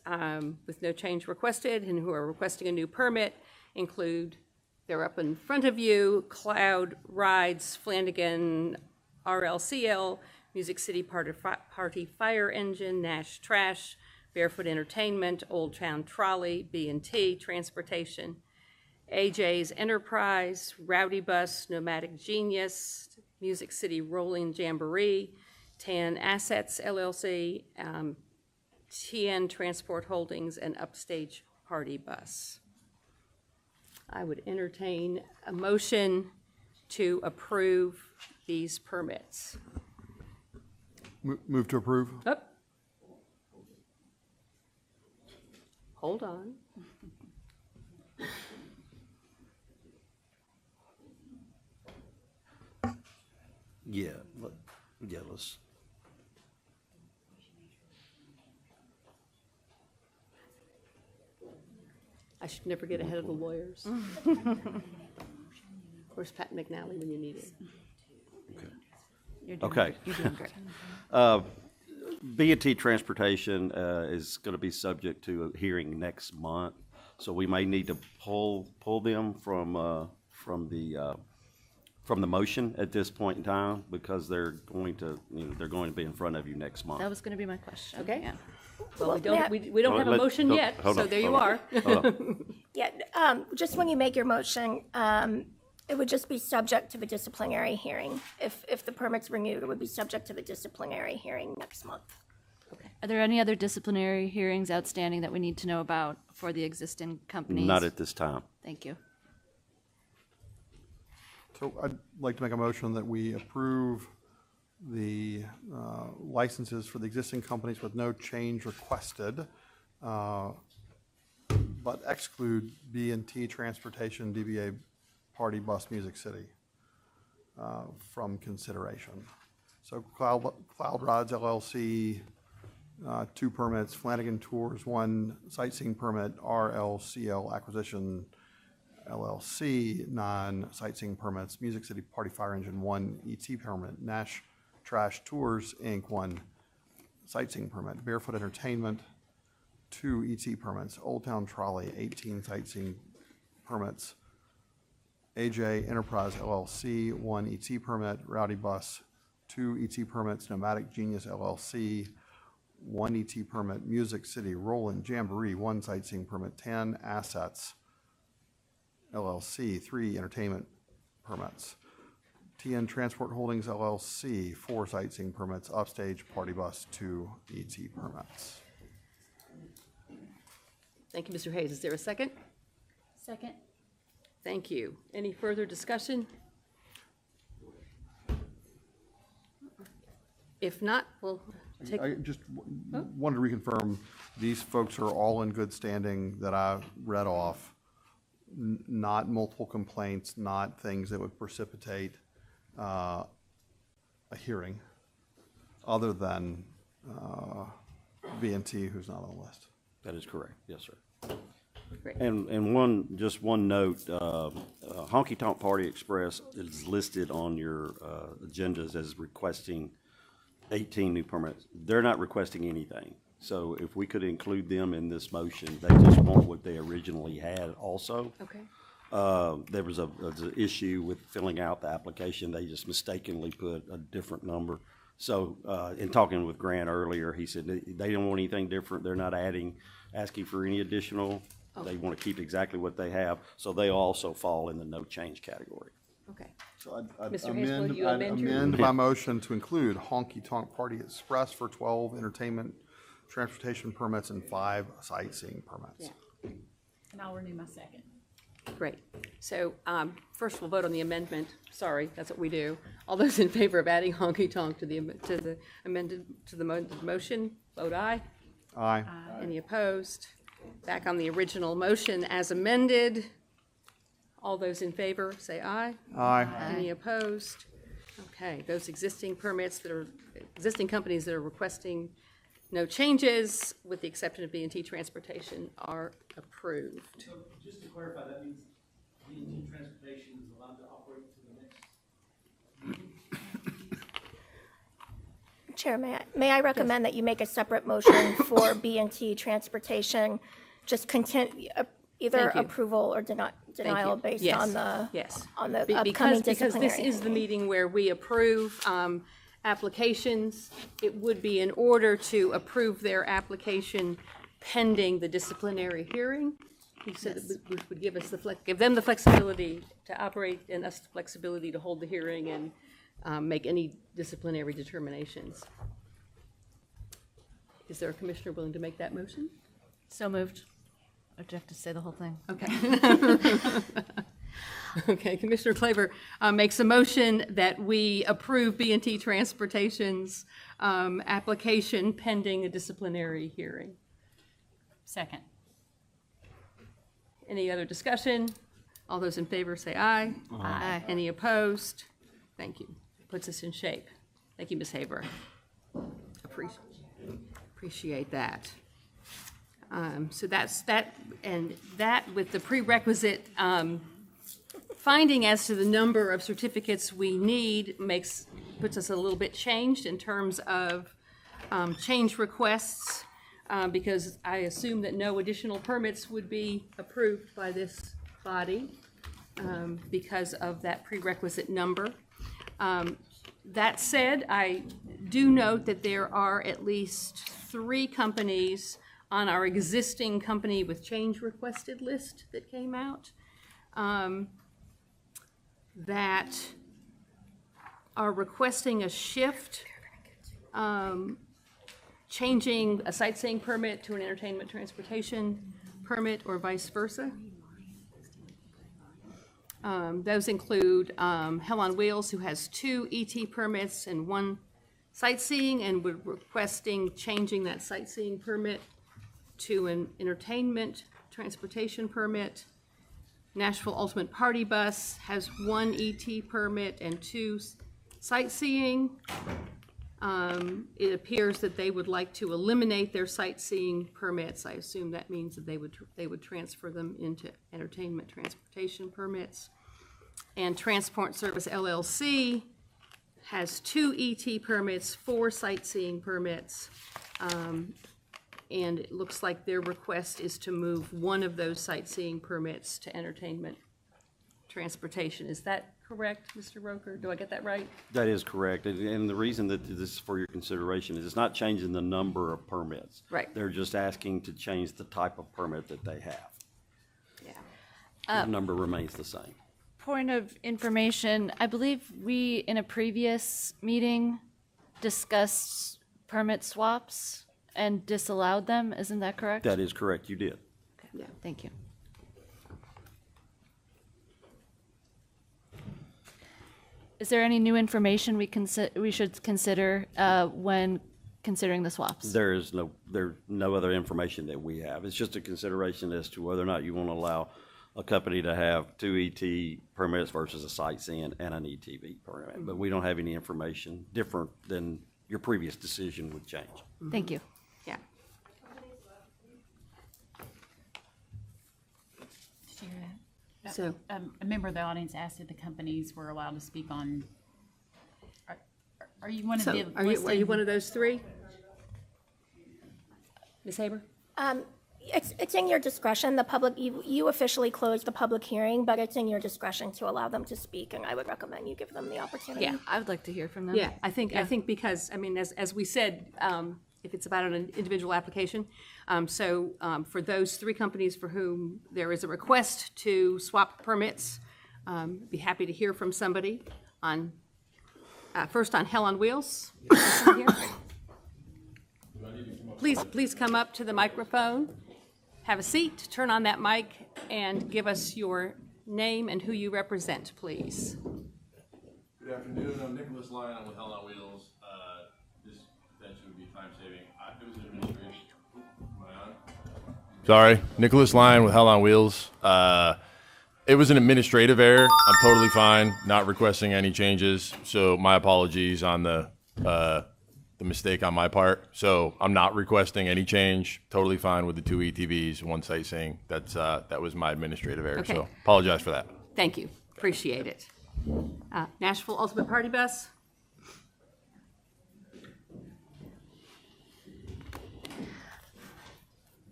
A: with no change requested and who are requesting a new permit include, they're up in front of you, Cloud Rides, Flanagan, RLCL, Music City Party Fire Engine, Nash Trash, Barefoot Entertainment, Old Town Trolley, B&T Transportation, AJ's Enterprise, Rowdy Bus, Nomadic Genius, Music City Rolling Jamboree, TAN Assets LLC, TN Transport Holdings, and Upstage Party Bus. I would entertain a motion to approve these permits.
I: Move to approve?
A: Oh. Hold on.
D: Let's.
A: I should never get ahead of the lawyers. Where's Pat McNally when you need him?
D: Okay.
C: You're doing great.
D: B&T Transportation is going to be subject to a hearing next month, so we may need to pull them from the motion at this point in time because they're going to be in front of you next month.
C: That was going to be my question.
A: Okay.
C: Yeah.
A: Well, we don't have a motion yet, so there you are.
G: Yeah, just when you make your motion, it would just be subject to the disciplinary hearing. If the permit's renewed, it would be subject to the disciplinary hearing next month.
C: Are there any other disciplinary hearings outstanding that we need to know about for the existing companies?
D: Not at this time.
C: Thank you.
I: So I'd like to make a motion that we approve the licenses for the existing companies with no change requested, but exclude B&T Transportation, DBA Party Bus, Music City from consideration. So Cloud Rides LLC, 2 permits, Flanagan Tours, 1 sightseeing permit, RLCL Acquisition LLC, 9 sightseeing permits, Music City Party Fire Engine, 1 ET permit, Nash Trash Tours, Inc., 1 sightseeing permit, Barefoot Entertainment, 2 ET permits, Old Town Trolley, 18 sightseeing permits, AJ Enterprise LLC, 1 ET permit, Rowdy Bus, 2 ET permits, Nomadic Genius LLC, 1 ET permit, Music City Roland Jamboree, 1 sightseeing permit, TAN Assets LLC, 3 entertainment permits, TN Transport Holdings LLC, 4 sightseeing permits, Upstage Party Bus, 2 ET permits.
A: Thank you, Mr. Hayes. Is there a second?
E: Second.
A: Thank you. Any further discussion? If not, we'll take,
I: I just wanted to reconfirm, these folks are all in good standing that I read off, not multiple complaints, not things that would precipitate a hearing, other than B&T, who's not on the list.
D: That is correct. Yes, sir.
A: great.
D: And one note, Honky Tonk Party Express is listed on your agendas as requesting 18 new permits. They're not requesting anything. So if we could include them in this motion, they just want what they originally had also.
A: Okay.
D: There was an issue with filling out the application. They just mistakenly put a different number. So in talking with Grant earlier, he said they don't want anything different. They're not asking for any additional They want to keep exactly what they have, so they also fall in the no change category.
A: Okay.
I: So I'd
A: Mr. Hazel, you
I: I'd
A: amend your-
I: amend my motion to include Honky Tonk Party Express for 12 entertainment transportation permits and 5 sightseeing permits.
A: Yeah.
E: And I'll renew my second.
A: Great. So first we'll vote on the amendment. Sorry, that's what we do. All those in favor of adding honky tonk to the amended, to the motion, vote aye.
I: Aye.
A: Any opposed? Back on the original motion as amended. All those in favor, say aye.
I: Aye.
A: Any opposed? Okay, those existing permits that are, existing companies that are requesting no changes, with the exception of B&T Transportation, are approved.
K: So just to clarify, that means B&T Transportation is allowed to operate to the next.
G: Chair, may I recommend that you make a separate motion for B&T Transportation, just either
A: Thank you.
G: approval or denial
A: you.
G: based
A: Yes.
G: on the,
A: Yes.
G: on the
A: Be-
G: upcoming
A: Because this
G: disciplinary.
A: is the meeting where we approve applications. It would be in order to approve their application pending the disciplinary hearing. He said it would give us give them the flexibility to operate and us the flexibility to hold the hearing and make any disciplinary determinations. Is there a commissioner willing to make that motion?
C: So moved. Or do you have to say the whole thing?
A: Okay. Okay, Commissioner Claver makes a motion that we approve B&T Transportation's application pending a disciplinary hearing.
E: Second.
A: Any other discussion? All those in favor say aye.
C: Aye.
A: Any opposed? Thank you. Puts us in shape. Thank you, Ms. Haber. Appreciate that. So that's that, and that with the prerequisite finding as to the number of certificates we need puts us a little bit changed in terms of change requests, because I assume that no additional permits would be approved by this body because of that prerequisite number. That said, I do note that there are at least 3 companies on our existing company with change requested list that came out that are requesting a shift, changing a sightseeing permit to an entertainment transportation permit or vice versa. Those include Hell on Wheels, who has 2 ET permits and 1 sightseeing, and would requesting changing that sightseeing permit to an entertainment transportation permit. Nashville Ultimate Party Bus has 1 ET permit and 2 sightseeing. It appears that they would like to eliminate their sightseeing permits. I assume that means that they would transfer them into entertainment transportation permits. And Transport Service LLC has 2 ET permits, 4 sightseeing permits. And it looks like their request is to move 1 of those sightseeing permits to entertainment transportation. Is that correct, Mr. Roker? Do I get that right?
D: That is correct, and the reason that this is for your consideration is it's not changing the number of permits.
A: Right.
D: They're just asking to change the type of permit that they have.
A: Yeah.
D: The number remains the same.
C: Point of information, I believe we, in a previous meeting, discussed permit swaps and disallowed them. Isn't that correct?
D: That is correct, you did.
A: Yeah.
C: Thank you. Is there any new information we should consider when considering the swaps?
D: There's no other information that we have. It's just a consideration as to whether or not you want to allow a company to have 2 ET permits versus a sightseeing and an ETV permit. But we don't have any information different than your previous decision would change.
C: Thank you.
A: Yeah.
E: Did you hear that?
A: So,
E: A member of the audience asked if the companies were allowed to speak on, are you one of
A: so
E: the
A: are you
E: listed?
A: one of those 3? Ms. Haber?
G: It's in your discretion. The public, you officially closed the public hearing, but it's in your discretion to allow them to speak, and I would recommend you give them the opportunity.
A: Yeah.
C: I would like to hear from them.
A: Yeah, I think because, I mean, as we said, if it's about an individual application. For those 3 companies for whom there is a request to swap permits, be happy to hear from somebody on, first on Hell on Wheels. Here. Please come up to the microphone, have a seat, turn on that mic, and give us your name and who you represent, please.
L: Good afternoon. I'm Nicholas Lyon. I'm with Hell on Wheels. This potentially would be time saving. It was an administrative. Am I on? Sorry, Nicholas Lyon with Hell on Wheels. It was an administrative error. I'm totally fine, not requesting any changes. So my apologies on the mistake on my part. So I'm not requesting any change. Totally fine with the 2 ETVs, 1 sightseeing. That was my administrative error.
A: Okay.
L: So apologize for that.
A: Thank you. Appreciate it. Nashville Ultimate Party Bus.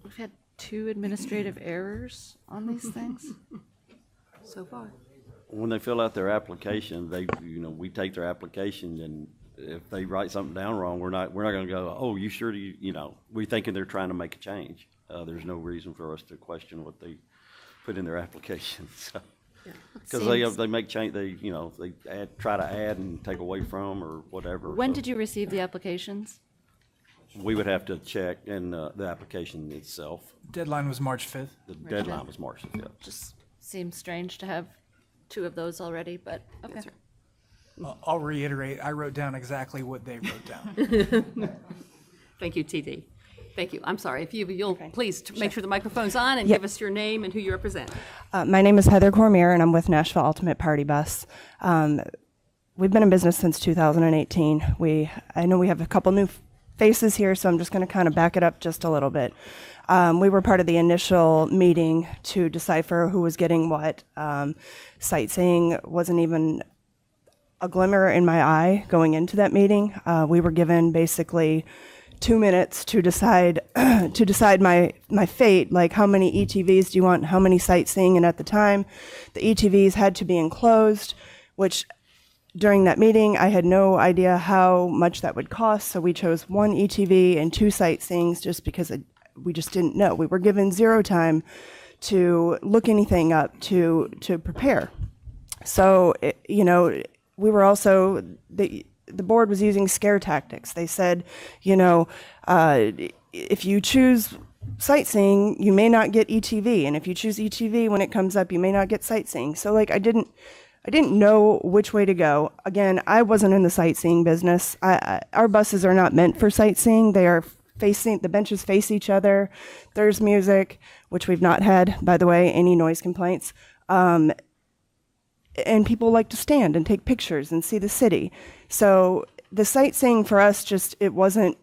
C: We've had 2 administrative errors on these things.
A: So far.
D: When they fill out their application, we take their application, and if they write something down wrong, we're not going to go, oh, you sure do, we're thinking they're trying to make a change. There's no reason for us to question what they put in their application, so. Because they make change, they try to add and take away from or whatever.
C: When
D: so
C: did you receive the applications?
D: we would have to check in the application itself.
H: Deadline was March 5th.
D: The deadline was March 5th.
C: Just seems strange to have 2 of those already, but okay.
H: I'll reiterate, I wrote down exactly what they wrote down.
A: Thank you, TD. Thank you. I'm sorry. If you'll please make sure the microphone's on and give us your name and who you represent.
M: My name is Heather Cormier, and I'm with Nashville Ultimate Party Bus. We've been in business since 2018. I know we have a couple new faces here, so I'm just going to kind of back it up just a little bit. We were part of the initial meeting to decipher who was getting what. Sightseeing wasn't even a glimmer in my eye going into that meeting. We were given basically 2 minutes to decide my fate, like how many ETVs do you want, how many sightseeing, and at the time, the ETVs had to be enclosed, which during that meeting, I had no idea how much that would cost, so we chose 1 ETV and 2 sightseeings just because we just didn't know. We were given 0 time to look anything up, to prepare. So, we were also, the board was using scare tactics. They said, if you choose sightseeing, you may not get ETV, and if you choose ETV when it comes up, you may not get sightseeing. So I didn't know which way to go. Again, I wasn't in the sightseeing business. Our buses are not meant for sightseeing. They are the benches face each other. There's music, which we've not had, by the way, any noise complaints. And people like to stand and take pictures and see the city. So the sightseeing for us it wasn't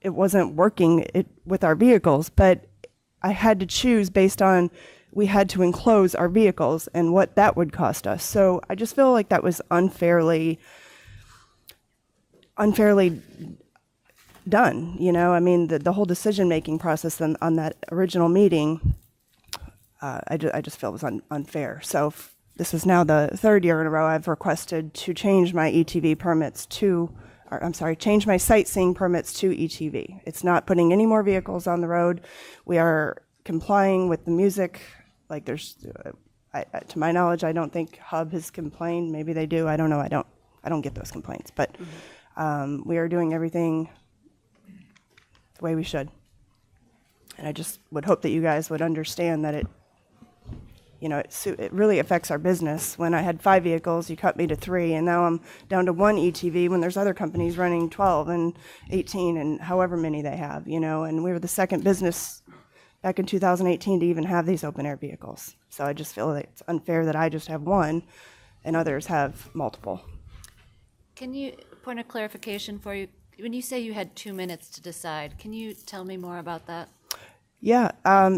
M: working with our vehicles, but I had to choose based on we had to enclose our vehicles and what that would cost us. So I just feel like that was unfairly done. The whole decision-making process on that original meeting, I just feel was unfair. So this is now the 3rd year in a row I've requested to change my ETV permits change my sightseeing permits to ETV. It's not putting any more vehicles on the road. We are complying with the music. Like to my knowledge, I don't think Hub has complained. Maybe they do. I don't know. I don't get those complaints. But we are doing everything the way we should. And I just would hope that you guys would understand that it really affects our business. When I had 5 vehicles, you cut me to 3, and now I'm down to 1 ETV when there's other companies running 12 and 18 and however many they have, and we were the second business back in 2018 to even have these open air vehicles. So I just feel that it's unfair that I just have 1 and others have multiple.
C: Can you, point of clarification for you, when you say you had 2 minutes to decide, can you tell me more about that?
M: Yeah,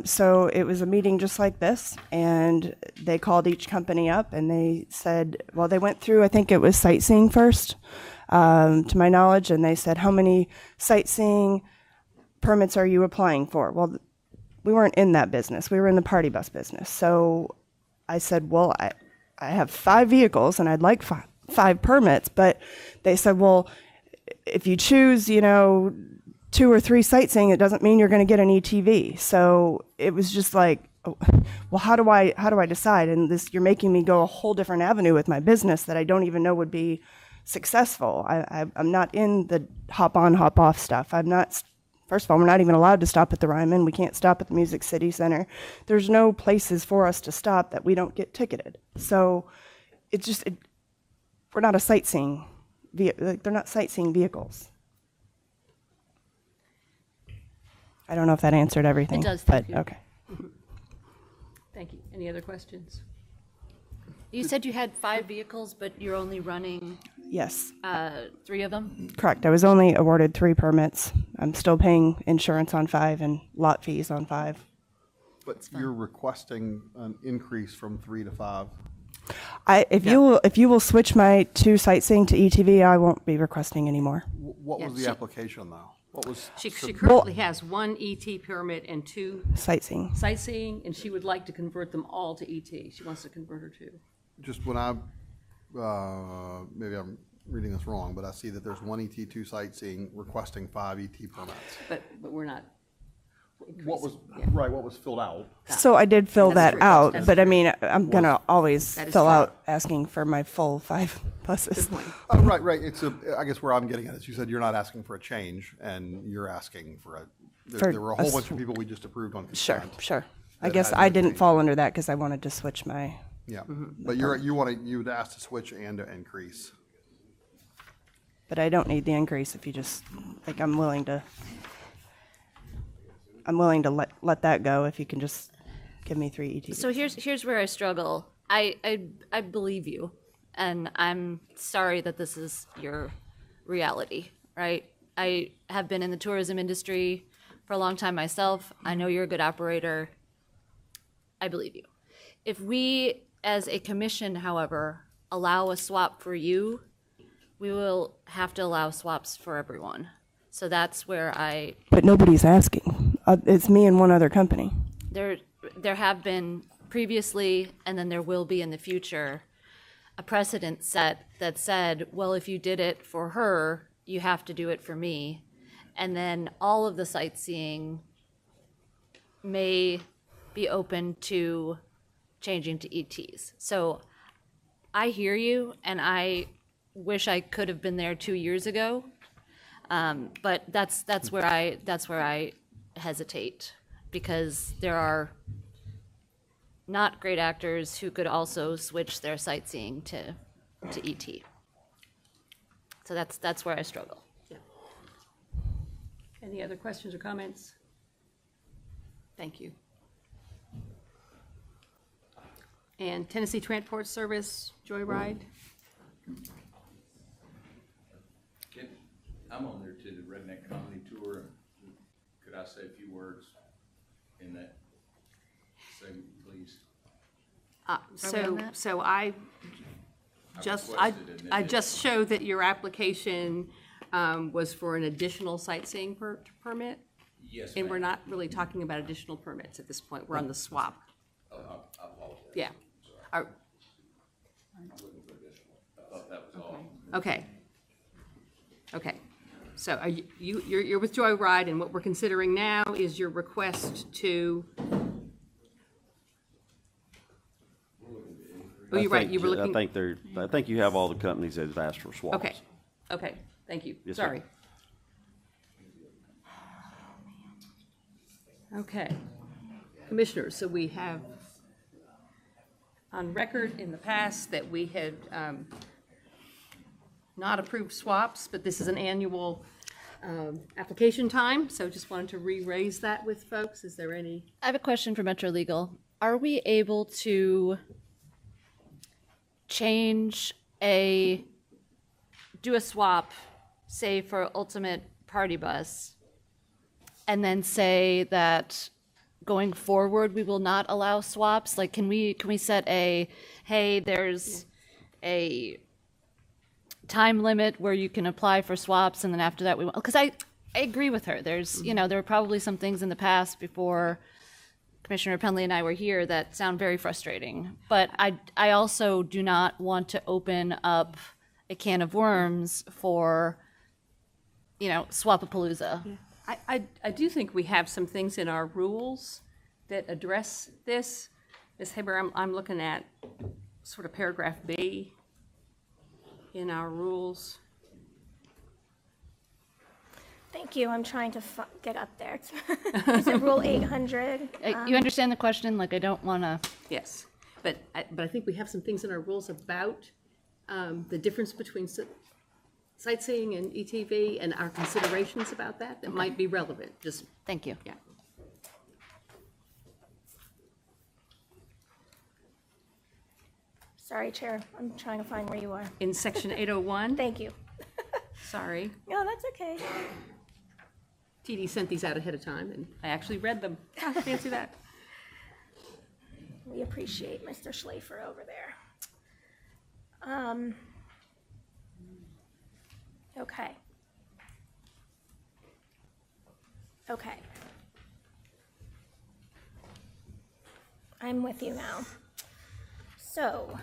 M: so it was a meeting just like this, and they called each company up, and they said, they went through, I think it was sightseeing first, to my knowledge, and they said, how many sightseeing permits are you applying for? Well, we weren't in that business. We were in the party bus business. So I said, I have 5 vehicles, and I'd like 5 permits, but they said, if you choose, 2 or 3 sightseeing, it doesn't mean you're going to get an ETV. So it was just like, oh, well, how do I decide? And this, you're making me go a whole different avenue with my business that I don't even know would be successful. I'm not in the hop on, hop off stuff. I'm not. First of all, we're not even allowed to stop at the Ryman. We can't stop at the Music City Center. There's no places for us to stop that we don't get ticketed. So it's just, we're not a sightseeing, they're not sightseeing vehicles. I don't know if that answered everything.
C: It does,
M: but
C: thank you.
M: okay.
A: Thank you. Any other questions?
C: You said you had 5 vehicles, but you're only running
M: Yes,
C: 3 of them?
M: correct. I was only awarded 3 permits. I'm still paying insurance on 5 and lot fees on 5.
I: But you're requesting an increase from 3 to 5?
M: If you will switch my 2 sightseeing to ETV, I won't be requesting anymore.
I: What was the application, though? What was?
A: She currently has 1 ET permit and 2
M: Sightseeing.
A: sightseeing, and she would like to convert them all to ET. She wants to convert her to.
I: Just when maybe I'm reading this wrong, but I see that there's 1 ET, 2 sightseeing, requesting 5 ET permits.
A: But we're not.
I: What was,
A: Yeah.
I: right, what was filled out?
M: So I did fill
A: That's
M: that
A: true.
M: out,
A: That's
M: but I mean, I'm going to always
A: That is
M: fill
A: true.
M: out asking for my full 5 buses.
I: Right, it's I guess where I'm getting at is you said you're not asking for a change, and you're asking for there were a whole bunch of people we just approved on
M: Sure,
I: consent.
M: sure. I
I: that
M: guess
I: had
M: I
I: no
M: didn't
I: change.
M: fall under that because I wanted to switch my,
I: Yeah, but you'd ask to switch and to increase.
M: but I don't need the increase if you just, like, I'm willing to let that go if you can just give me 3 ETVs.
C: So here's where I struggle. I believe you, and I'm sorry that this is your reality, right? I have been in the tourism industry for a long time myself. I know you're a good operator. I believe you. If we, as a commission, however, allow a swap for you, we will have to allow swaps for everyone. So that's where
M: But nobody's asking. It's me and one other company.
C: there have been previously, and then there will be in the future, a precedent set that said, well, if you did it for her, you have to do it for me. And then all of the sightseeing may be open to changing to ETs. So I hear you, and I wish I could have been there 2 years ago. But that's where I hesitate, because there are not great actors who could also switch their sightseeing to ET. So that's where I struggle.
A: Any other questions or comments? Thank you. And Tennessee Transport Service, Joyride?
N: I'm on there to the Redneck Comedy Tour. Could I say a few words in that segment, please?
A: So I
N: requested it.
A: just showed that your application was for an additional sightseeing permit?
N: Yes,
A: And we're
N: ma'am.
A: not really talking about additional permits at this point. We're on the swap.
N: Oh, I apologize.
A: Yeah. Are-
N: I'm looking for additional. I thought that was all.
A: Okay. Okay. So are you're with Joyride, and what we're considering now is your request to. Oh, you're right, you were looking.
D: I think you have all the companies that have asked for swaps.
A: Okay, okay, thank you,
D: Yes, sir.
A: sorry. Okay. Commissioners, so we have on record in the past that we had not approved swaps, but this is an annual application time, so just wanted to re-raise that with folks. Is there any?
C: I have a question for Metro Legal. Are we able to do a swap, say for Ultimate Party Bus, and then say that going forward, we will not allow swaps? Like, can we set hey, there's a time limit where you can apply for swaps, and then after that we won't? Because I agree with her. There's, there were probably some things in the past before Commissioner Penley and I were here that sound very frustrating. But I also do not want to open up a can of worms for, swap-a-palooza.
A: I do think we have some things in our rules that address this. Ms. Haber, I'm looking at sort of paragraph B in our rules.
G: Thank you. I'm trying to get up there. Is it Rule 800?
C: You understand the question? Like, I don't want to.
A: Yes, but I think we have some things in our rules about the difference between sightseeing and ETV and our considerations about that might be relevant. Just
C: Thank you.
A: yeah.
G: Sorry, Chair. I'm trying to find where you are.
A: In section 801.
G: Thank you.
A: Sorry.
G: No, that's okay.
A: TD sent these out ahead of time, and I actually read them. Fancy that.
G: We appreciate Mr. Schlafer over there. Okay. Okay. I'm with you now. So,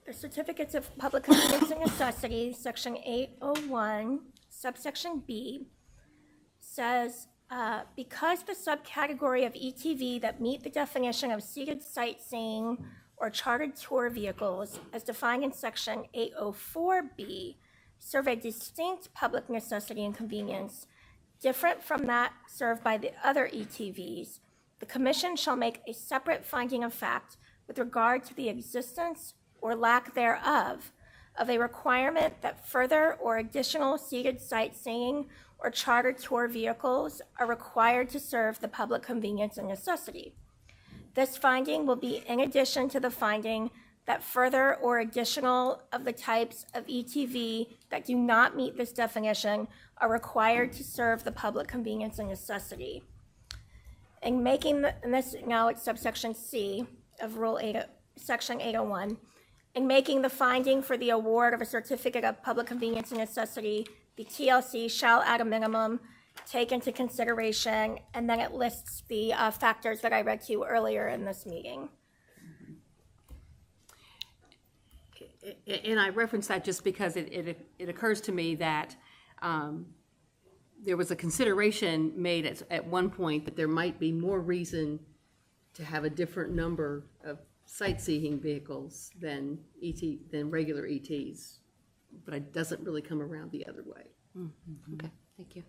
G: the certificates of public convenience and necessity, section 801, subsection B, says, because the subcategory of ETV that meet the definition of seated sightseeing or chartered tour vehicles as defined in section 804B serve a distinct public necessity and convenience different from that served by the other ETVs, the Commission shall make a separate finding of fact with regard to the existence or lack thereof of a requirement that further or additional seated sightseeing or chartered tour vehicles are required to serve the public convenience and necessity. This finding will be in addition to the finding that further or additional of the types of ETV that do not meet this definition are required to serve the public convenience and necessity. In making and this now it's subsection C of Rule 8, Section 801. In making the finding for the award of a certificate of public convenience and necessity, the TLC shall at a minimum take into consideration, and then it lists the factors that I read to you earlier in this meeting.
A: And I reference that just because it occurs to me that there was a consideration made at one point that there might be more reason to have a different number of sightseeing vehicles than regular ETs, but it doesn't really come around the other way.
C: Mm-hmm.
A: Okay, thank you.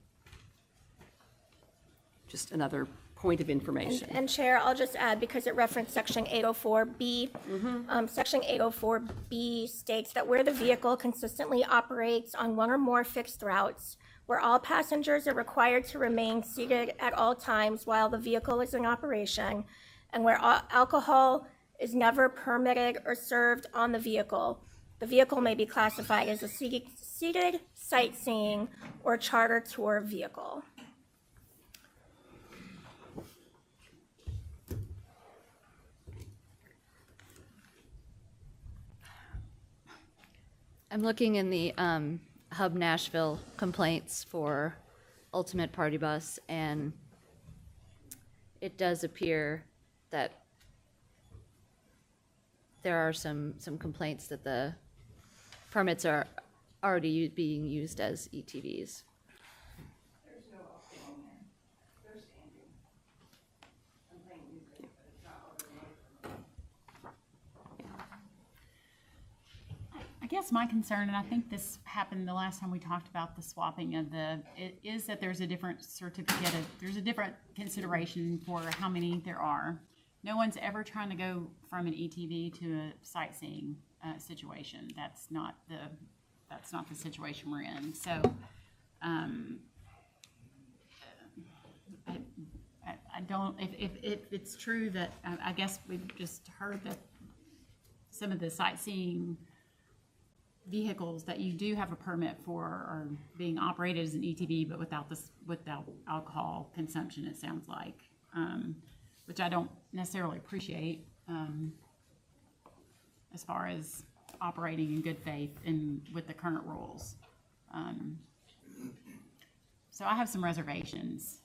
A: Just another point of information.
G: And Chair, I'll just add, because it referenced Section 804B, Section 804B states that where the vehicle consistently operates on one or more fixed routes, where all passengers are required to remain seated at all times while the vehicle is in operation, and where alcohol is never permitted or served on the vehicle may be classified as a seated sightseeing or charter tour vehicle.
C: I'm looking in the Hub Nashville complaints for Ultimate Party Bus, and it does appear that there are some complaints that the permits are already being used as ETVs.
O: There's no alcohol in there. They're standing. I'm playing music, but it's not
E: I guess my concern, and I think this happened the last time we talked about the swapping of is that there's a different certificate, there's a different consideration for how many there are. No one's ever trying to go from an ETV to a sightseeing situation. That's not the situation we're in. So I don't, if it's true that, I guess we've just heard that some of the sightseeing vehicles that you do have a permit for are being operated as an ETV, but without alcohol consumption, it sounds like, which I don't necessarily appreciate as far as operating in good faith and with the current rules. So I have some reservations.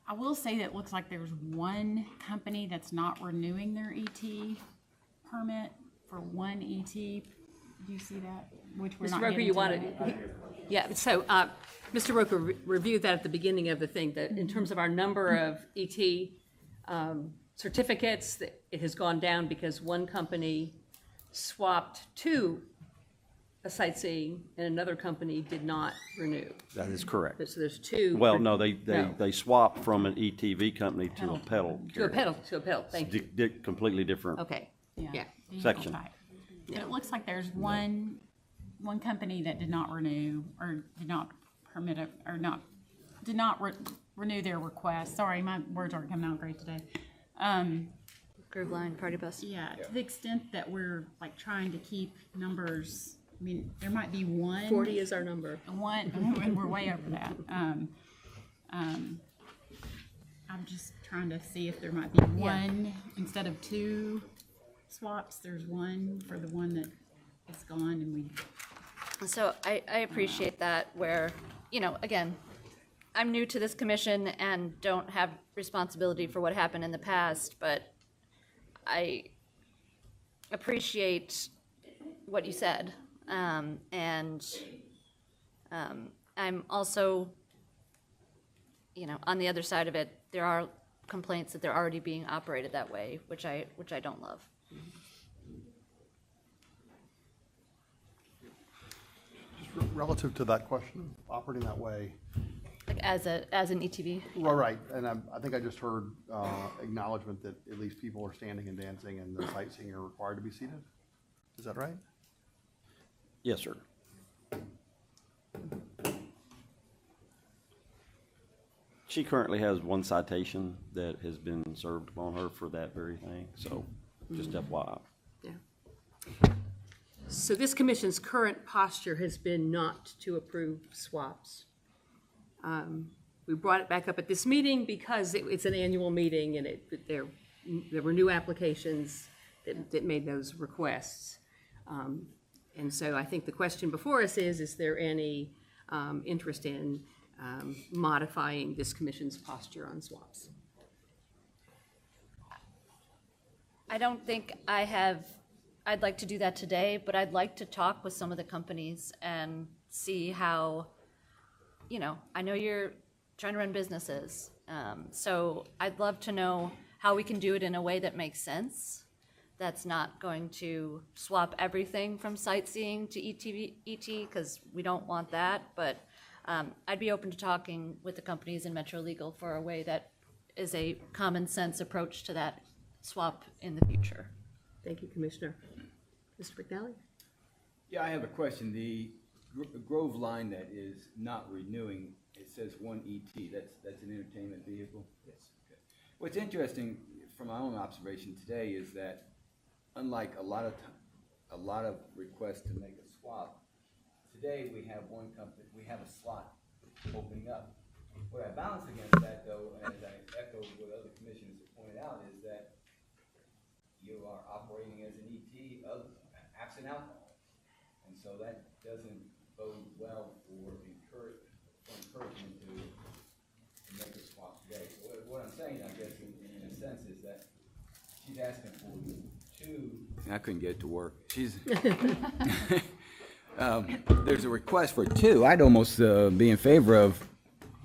E: I will say that it looks like there's one company that's not renewing their ET permit for one ET. Do you see that? Which we're
A: Mr.
E: not
A: Roker,
E: getting
A: you
E: to
A: wanted,
E: that.
A: Yeah, so Mr. Roker reviewed that at the beginning of the thing, that in terms of our number of ET certificates, that it has gone down because one company swapped to a sightseeing and another company did not renew.
D: That is correct.
A: So there's two.
D: Well, no, they
A: No.
D: swapped from an ETV company to a pedal
A: To a
D: carrier.
A: pedal, thank you.
D: Completely different.
A: Okay, yeah.
D: Section.
E: Type. But it looks like there's one company that did not renew or did not permit it, or did not renew their request. Sorry, my words aren't coming out great today.
C: Groove Line Party Bus.
E: Yeah, to the extent that we're like trying to keep numbers, I mean, there might be one.
A: 40 is our number.
E: One, and we're way over that. I'm just trying to see if there might be one, instead of two swaps, there's one for the one that is gone and we.
C: So I appreciate that where, again, I'm new to this commission and don't have responsibility for what happened in the past, but I appreciate what you said. And I'm also, on the other side of it, there are complaints that they're already being operated that way, which I don't love.
I: Just relative to that question, operating that way,
C: Like as an ETV.
I: right, and I think I just heard acknowledgement that at least people are standing and dancing and the sightseeing are required to be seated. Is that right?
D: Yes, sir. She currently has one citation that has been served upon her for that very thing, so just FYI.
A: Yeah. So this commission's current posture has been not to approve swaps. We brought it back up at this meeting because it's an annual meeting and there were new applications that made those requests. And so I think the question before us is there any interest in modifying this commission's posture on swaps?
C: I don't think I'd like to do that today, but I'd like to talk with some of the companies and see how, I know you're trying to run businesses. So I'd love to know how we can do it in a way that makes sense. That's not going to swap everything from sightseeing to ET, because we don't want that. But I'd be open to talking with the companies in Metro Legal for a way that is a common sense approach to that swap in the future.
A: Thank you, Commissioner. Mr. McNally?
N: Yeah, I have a question. The Grove line that is not renewing, it says one ET, that's an entertainment vehicle? Yes. Okay. What's interesting from my own observation today is that unlike a lot of requests to make a swap, today we have one company, we have a slot opening up. What I balance against that though, as I echo what other commissioners have pointed out, is that you are operating as an ET of absent alcohol. And so that doesn't bode well for encouragement to make a swap today. So what I'm saying, I guess, in a sense, is that she's asking for two. I couldn't get it to work. There's a request for two. I'd almost be in favor of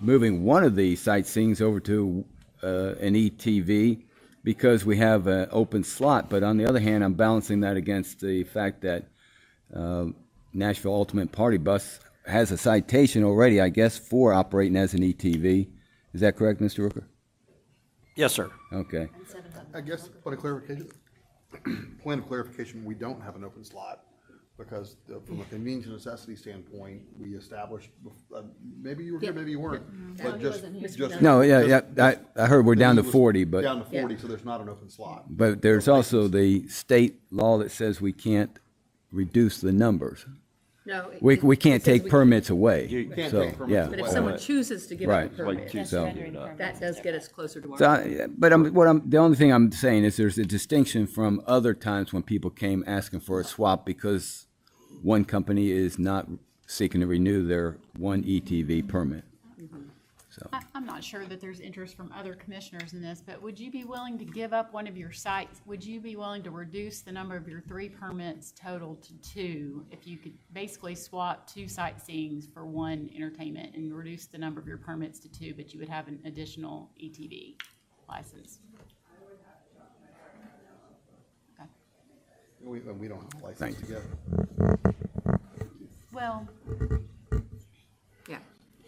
N: moving one of the sightseeings over to an ETV because we have an open slot. But on the other hand, I'm balancing that against the fact that Nashville Ultimate Party Bus has a citation already, I guess, for operating as an ETV. Is that correct, Mr. Rooker?
D: Yes, sir.
N: Okay.
I: I guess, point of clarification, we don't have an open slot because from a convenience and necessity standpoint, we established, maybe you were here, maybe you weren't. But just
N: No, I heard we're down to 40, but.
I: Down to 40, so there's not an open slot.
N: But there's also the state law that says we can't reduce the numbers.
A: No.
N: We can't
A: it says
N: take
A: we
N: permits away.
I: You can't
N: So,
I: take permits
N: yeah.
A: But if someone chooses to give
N: Right.
A: up a permit,
N: So,
A: that does get us closer to our.
N: so the only thing I'm saying is there's a distinction from other times when people came asking for a swap because one company is not seeking to renew their one ETV permit. So
E: I'm not sure that there's interest from other commissioners in this, but would you be willing to give up one of your sites? Would you be willing to reduce the number of your 3 permits total to 2 if you could basically swap 2 sightseeings for 1 entertainment and reduce the number of your permits to 2, but you would have an additional ETV license? Okay.
I: We don't have a license together.
E: Well,
A: Yeah.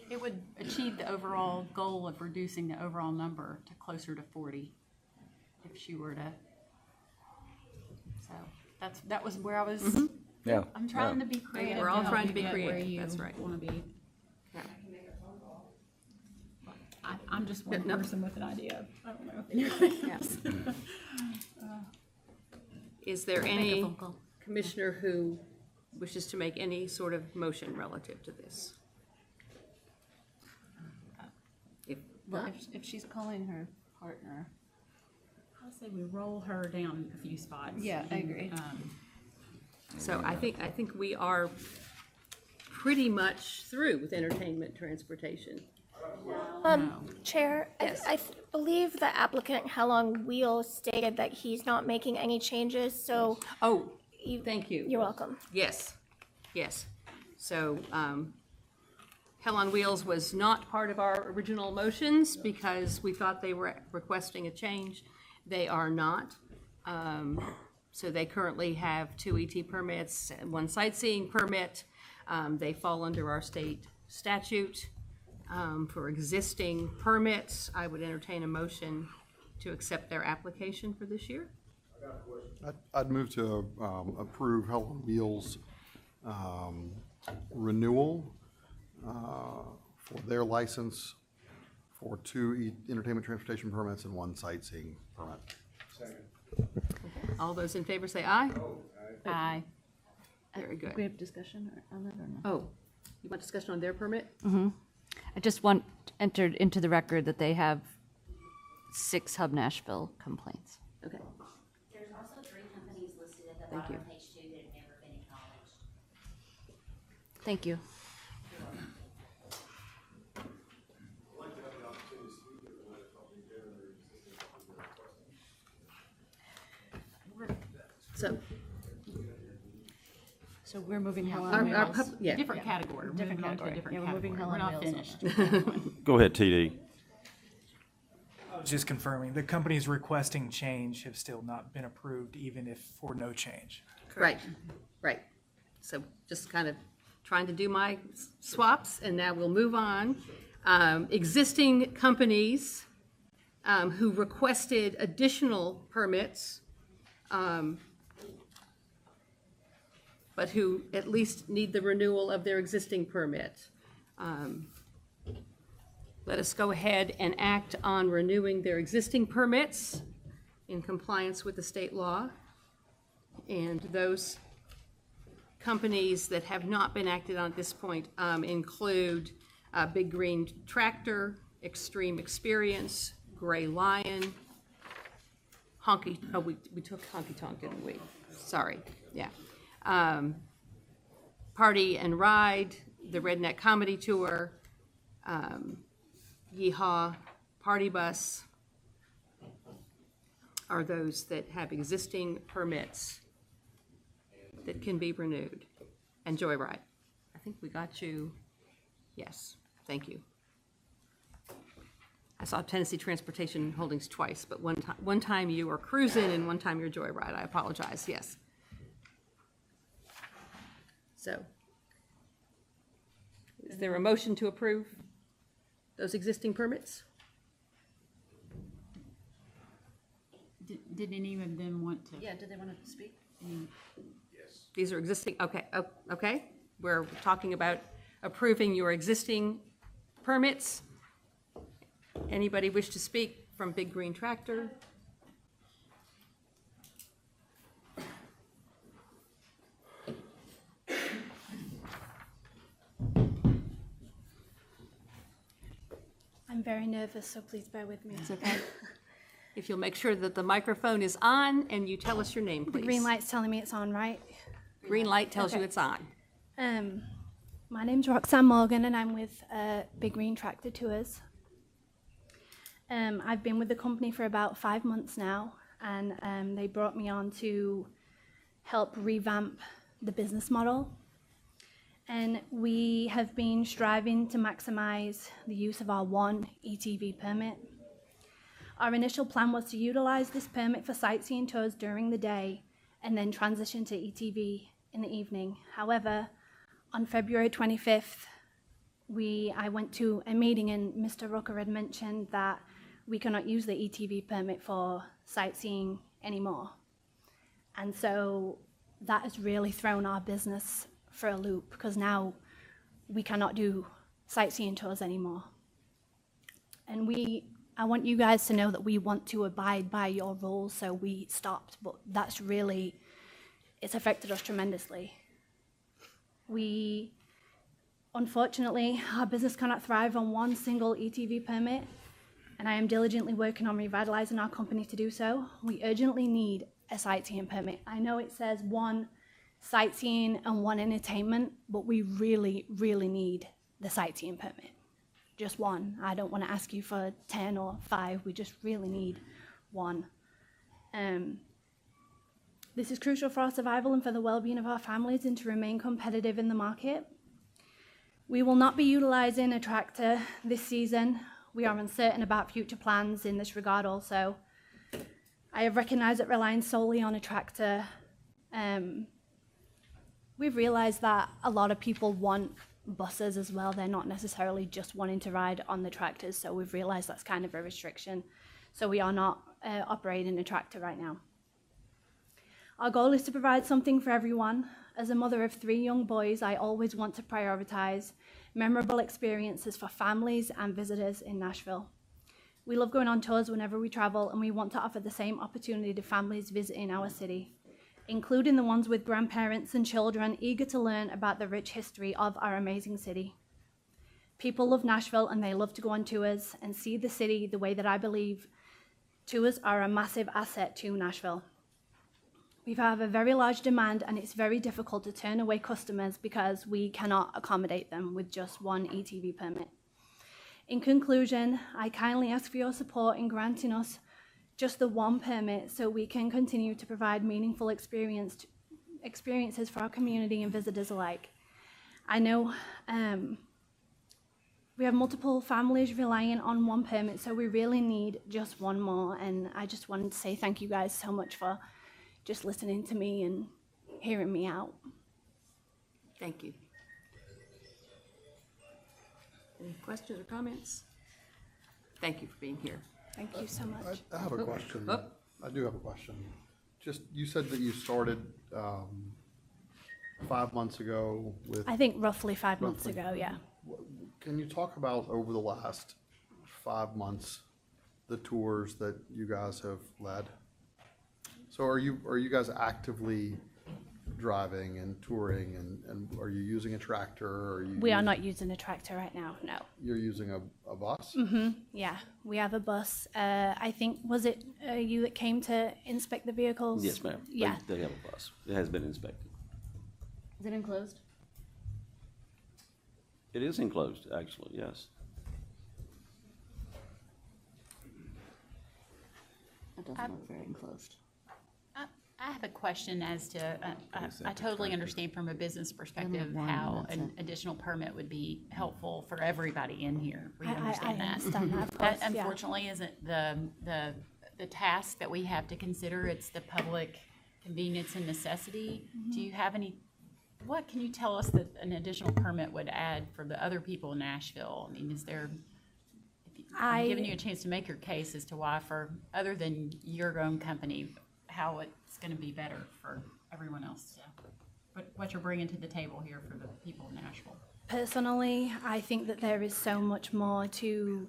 E: it would achieve the overall goal of reducing the overall number to closer to 40 if she were to. So that was where I was.
N: yeah,
E: I'm trying to be creative.
A: We're all
E: help
A: trying
E: you
A: to be
E: get where
A: creative.
E: you
A: That's right.
E: Want to be.
A: Yeah.
E: I'm just one
A: No.
E: person with an idea. I don't know if anybody else.
A: Is there
E: Make a
A: any
E: phone call.
A: commissioner who wishes to make any sort of motion relative to this? If
C: Well,
A: not,
C: if she's calling her partner.
E: I'll say we roll her down a few spots.
C: Yeah, I agree.
A: so I think we are pretty much through with entertainment transportation.
G: Chair,
A: Yes.
G: I believe the applicant, Hell on Wheels, stated that he's not making any changes, so
A: Oh, thank you.
G: you're welcome.
A: Yes, yes. So, Hell on Wheels was not part of our original motions because we thought they were requesting a change. They are not. So they currently have 2 ET permits and 1 sightseeing permit. They fall under our state statute. For existing permits, I would entertain a motion to accept their application for this year.
I: I'd move to approve Hell on Wheels renewal for their license for 2 entertainment transportation permits and 1 sightseeing permit.
A: All those in favor say aye.
E: Aye.
A: Very good.
C: We have discussion on that or no?
A: Oh, you want discussion on their permit?
C: I just want entered into the record that they have 6 Hub Nashville complaints.
A: Okay.
B: There's also 3 companies listed at the
A: Thank
B: bottom
A: you.
B: of page 2 that have never been acknowledged.
C: Thank you.
A: So,
C: So we're moving Hell
A: Our-
C: on
A: our
C: Wheels.
A: pub- yeah.
E: Different category. We're
C: Different
E: moving on to a
C: category.
E: different
C: Yeah, we're moving
E: category.
C: Hell
E: We're
C: on
E: not
C: Wheels.
E: finished.
P: Go ahead, TD.
H: Just confirming, the companies requesting change have still not been approved, even if for no change.
A: right, right. So just kind of trying to do my swaps, and now we'll move on. Existing companies who requested additional permits, but who at least need the renewal of their existing permit. Let us go ahead and act on renewing their existing permits in compliance with the state law. And those companies that have not been acted on at this point include Big Green Tractor, Extreme Experience, Gray Lion, we took Honky Tonk, didn't we? Sorry, yeah. Party and Ride, the Redneck Comedy Tour, Yeehaw, Party Bus are those that have existing permits that can be renewed. And Joyride. I think we got you. Yes, thank you. I saw Tennessee Transportation Holdings twice, but one time you were cruising and one time you're Joyride. I apologize, yes. So, is there a motion to approve those existing permits?
E: Did any of them want to?
C: Yeah, do they want to speak?
A: These are existing, okay, okay. We're talking about approving your existing permits. Anybody wish to speak from Big Green Tractor?
Q: I'm very nervous, so please bear with me.
A: It's okay. If you'll make sure that the microphone is on and you tell us your name,
Q: The
A: please.
Q: green light's telling me it's on, right?
A: Green light tells you
Q: Okay.
A: it's on.
Q: My name's Roxanne Morgan, and I'm with Big Green Tractor Tours. I've been with the company for about 5 months now, and they brought me on to help revamp the business model. And we have been striving to maximize the use of our one ETV permit. Our initial plan was to utilize this permit for sightseeing tours during the day and then transition to ETV in the evening. However, on February 25th, I went to a meeting and Mr. Rucker had mentioned that we cannot use the ETV permit for sightseeing anymore. And so that has really thrown our business for a loop, because now we cannot do sightseeing tours anymore. And I want you guys to know that we want to abide by your rules, so we stopped, but that's really, it's affected us tremendously. Unfortunately, our business cannot thrive on one single ETV permit, and I am diligently working on revitalizing our company to do so. We urgently need a sightseeing permit. I know it says one sightseeing and one entertainment, but we really, really need the sightseeing permit. Just one. I don't want to ask you for 10 or 5. We just really need one. This is crucial for our survival and for the well-being of our families and to remain competitive in the market. We will not be utilizing a tractor this season. We are uncertain about future plans in this regard also. I have recognized that relying solely on a tractor, we've realized that a lot of people want buses as well. They're not necessarily just wanting to ride on the tractors, so we've realized that's kind of a restriction. So we are not operating a tractor right now. Our goal is to provide something for everyone. As a mother of 3 young boys, I always want to prioritize memorable experiences for families and visitors in Nashville. We love going on tours whenever we travel, and we want to offer the same opportunity to families visiting our city, including the ones with grandparents and children eager to learn about the rich history of our amazing city. People love Nashville, and they love to go on tours and see the city the way that I believe tours are a massive asset to Nashville. We have a very large demand, and it's very difficult to turn away customers because we cannot accommodate them with just one ETV permit. In conclusion, I kindly ask for your support in granting us just the one permit so we can continue to provide meaningful experiences for our community and visitors alike. I know we have multiple families relying on one permit, so we really need just one more, and I just wanted to say thank you guys so much for just listening to me and hearing me out.
A: Thank you. Any questions or comments? Thank you for being here.
Q: Thank you so much.
I: I have a question.
A: Oh.
I: I do have a question. Just, you said that you started 5 months ago with.
Q: I think roughly 5 months ago, yeah.
I: Can you talk about over the last 5 months, the tours that you guys have led? So are you guys actively driving and touring, and are you using a tractor, or
Q: We are not using a tractor right now, no.
I: You're using a bus?
Q: Yeah, we have a bus. I think, was it you that came to inspect the vehicles?
P: Yes, ma'am.
Q: Yeah.
P: They have a bus. It has been inspected.
C: Is it enclosed?
P: It is enclosed, actually, yes.
C: It doesn't look very enclosed.
E: I have a question as to, I totally understand from a business perspective how an additional permit would be helpful for everybody in here. We understand
Q: I
E: that.
Q: understand that, of
E: That
Q: course, yeah.
E: unfortunately isn't the task that we have to consider. It's the public convenience and necessity. Do you have what can you tell us that an additional permit would add for the other people in Nashville? I mean, I'm giving you a chance to make your case as to why, for other than your own company, how it's going to be better for everyone else. What you're bringing to the table here for the people in Nashville.
Q: Personally, I think that there is so much more to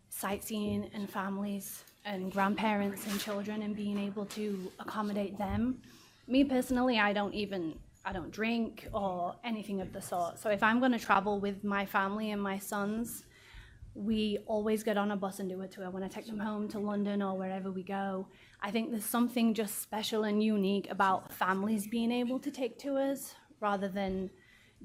Q: sightseeing and families and grandparents and children and being able to accommodate them. Me personally, I don't drink or anything of the sort. So if I'm going to travel with my family and my sons, we always get on a bus and do a tour. When I take them home to London or wherever we go, I think there's something just special and unique about families being able to take tours rather than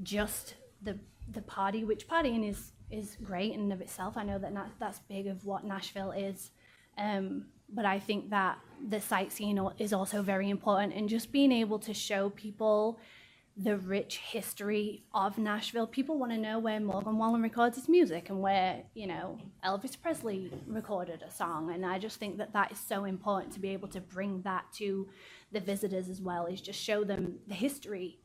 Q: just the party, which partying is is great in and of itself. I know that that's big of what Nashville is. But I think that the sightseeing is also very important, and just being able to show people the rich history of Nashville. People want to know where Morgan Wallen records his music and where, you know, Elvis Presley recorded a song. And I just think that that is so important to be able to bring that to the visitors as well, is just show them the history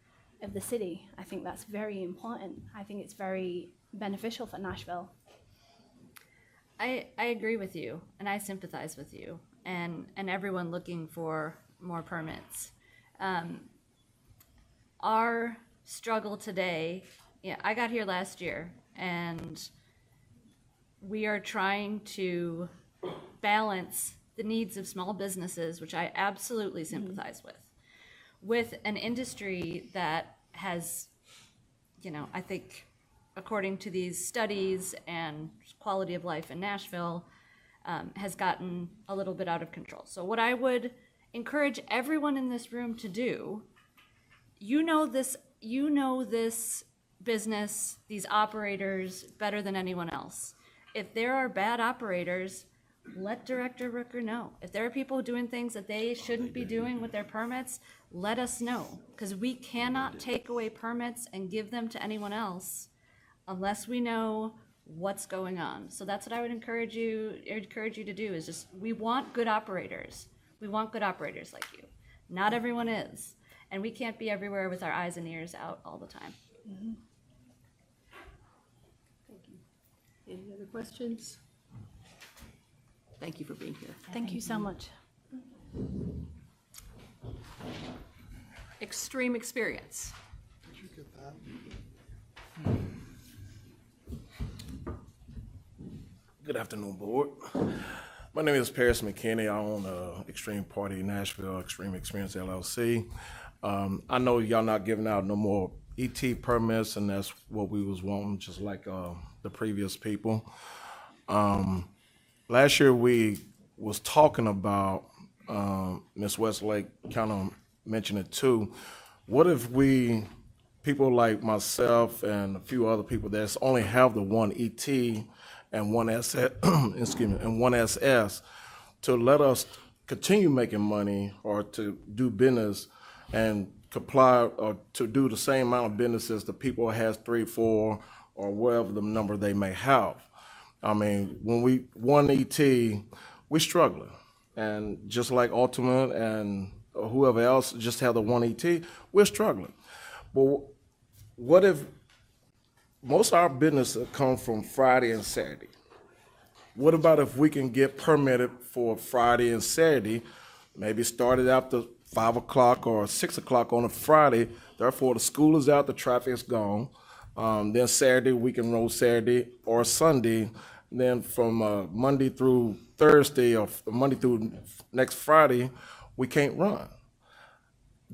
Q: of the city. I think that's very important. I think it's very beneficial for Nashville.
C: I agree with you, and I sympathize with you, and everyone looking for more permits. Our struggle today, I got here last year, and we are trying to balance the needs of small businesses, which I absolutely sympathize with an industry that has, I think, according to these studies and quality of life in Nashville, has gotten a little bit out of control. So what I would encourage everyone in this room to do, you know this business, these operators better than anyone else. If there are bad operators, let Director Rooker know. If there are people doing things that they shouldn't be doing with their permits, let us know, because we cannot take away permits and give them to anyone else unless we know what's going on. So that's what I would encourage you to do, is just, we want good operators. We want good operators like you. Not everyone is. And we can't be everywhere with our eyes and ears out all the time.
A: Mm-hmm. Thank you. Any other questions? Thank you for being here.
Q: Thank you so much.
A: Extreme experience.
I: Did you get that?
L: Good afternoon, board. My name is Paris McKinney. I own Extreme Party Nashville, Extreme Experience LLC. I know y'all not giving out no more ET permits, and that's what we was wanting, just like the previous people. Last year we was talking about, Ms. Westlake kind of mentioned it too. What if people like myself and a few other people that only have the one ET and one SS, and one SS, to let us continue making money or to do business and comply or to do the same amount of business as the people has 3, 4, or whatever the number they may have. I mean, when we one ET, we're struggling, and just like Ultimate and whoever else just have the one ET, we're struggling. But what if most of our business come from Friday and Saturday? What about if we can get permitted for Friday and Saturday, maybe started after 5 o'clock or 6 o'clock on a Friday, therefore the school is out, the traffic is gone. Then Saturday, we can roll Saturday or Sunday. Then from Monday through Thursday or Monday through next Friday, we can't run.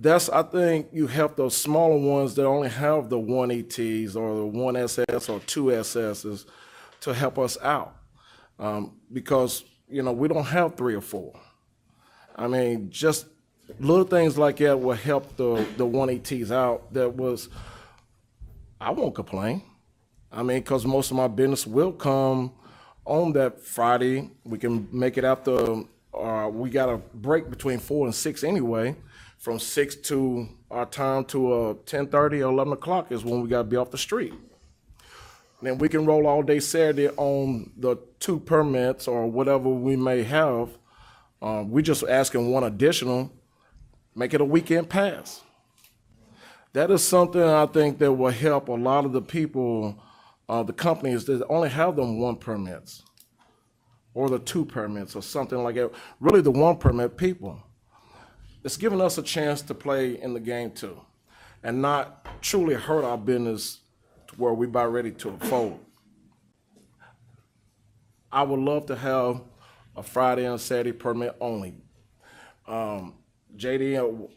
L: I think you help those smaller ones that only have the one ETs or the one SS or two SSs to help us out. Because, we don't have 3 or 4. I mean, just little things like that will help the one ETs out. I won't complain. I mean, because most of my business will come on that Friday. We can make it after, we got a break between 4 and 6 anyway. From 6 to our time to 10:30 or 11 o'clock is when we got to be off the street. Then we can roll all day Saturday on the 2 permits or whatever we may have. We're just asking one additional, make it a weekend pass. That is something I think that will help a lot of the people, the companies that only have them 1 permits or the 2 permits or something like that. Really the 1 permit people. It's giving us a chance to play in the game too and not truly hurt our business to where we're about ready to fold. I would love to have a Friday and Saturday permit only. JD and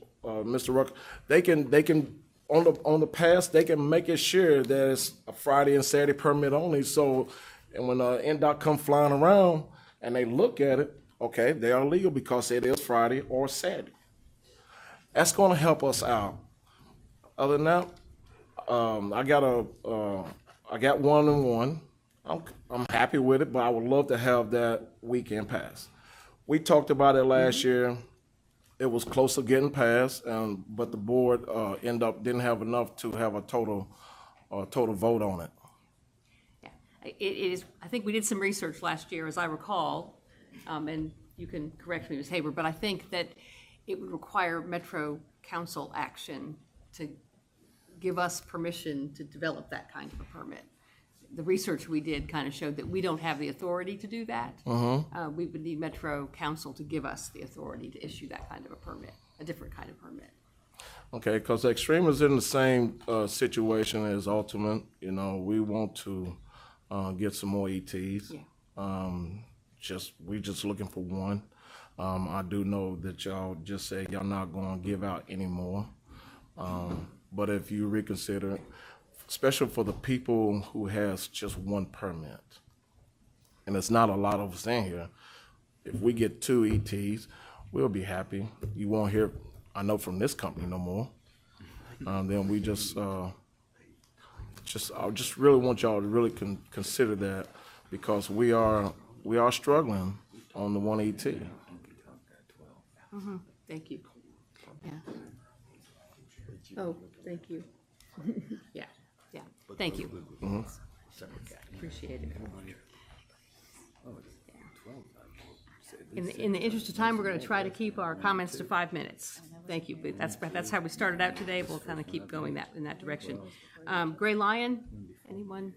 L: Mr. Ruck, they can on the pass, they can make it sure that it's a Friday and Saturday permit only. So, and when NDOT come flying around and they look at it, okay, they are legal because it is Friday or Saturday. That's going to help us out. Other than that, I got 1 and 1.
R: I'm happy with it, but I would love to have that weekend pass. We talked about it last year. It was close to getting passed, but the board didn't have enough to have a total vote on it.
A: Yeah, it is, I think we did some research last year, as I recall, and you can correct me, Ms. Haber, but I think that it would require Metro Council action to give us permission to develop that kind of a permit. The research we did kind of showed that we don't have the authority to do that. We would need Metro Council to give us the authority to issue that kind of a permit, a different kind of permit.
R: Okay, because Extreme is in the same situation as Ultimate. You know, we want to get some more ETs.
A: Yeah.
R: We just looking for one. I do know that y'all just said y'all not going to give out any more. But if you reconsider, especially for the people who has just one permit, and it's not a lot of us in here, if we get 2 ETs, we'll be happy. You won't hear, I know, from this company no more. Then we I just really want y'all to really consider that, because we are struggling on the 1 ET.
A: Thank you. Yeah. Oh, thank you. Yeah, yeah, thank you. Appreciate it. In the interest of time, we're going to try to keep our comments to 5 minutes. Thank you. But that's how we started out today. We'll kind of keep going in that direction. Gray Lion, anyone?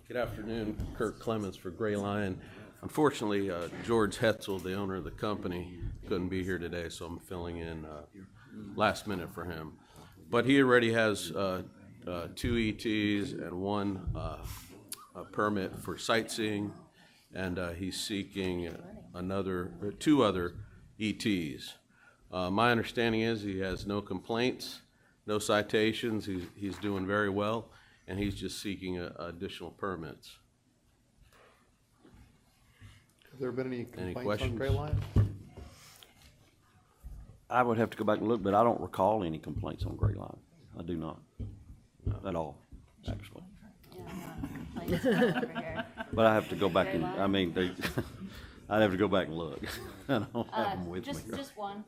D: Good afternoon, Kirk Clements for Gray Lion. Unfortunately, George Hetzel, the owner of the company, couldn't be here today, so I'm filling in last minute for him. But he already has 2 ETs and 1 permit for sightseeing, and he's seeking 2 other ETs. My understanding is he has no complaints, no citations. He's doing very well, and he's just seeking additional permits.
I: Have there been any complaints on
D: questions?
I: Gray Lion?
P: I would have to go back and look, but I don't recall any complaints on Gray Line. I do not, at all, actually. But I have to go back and, I'd have to go back and look. I don't have them with me.
C: Just one.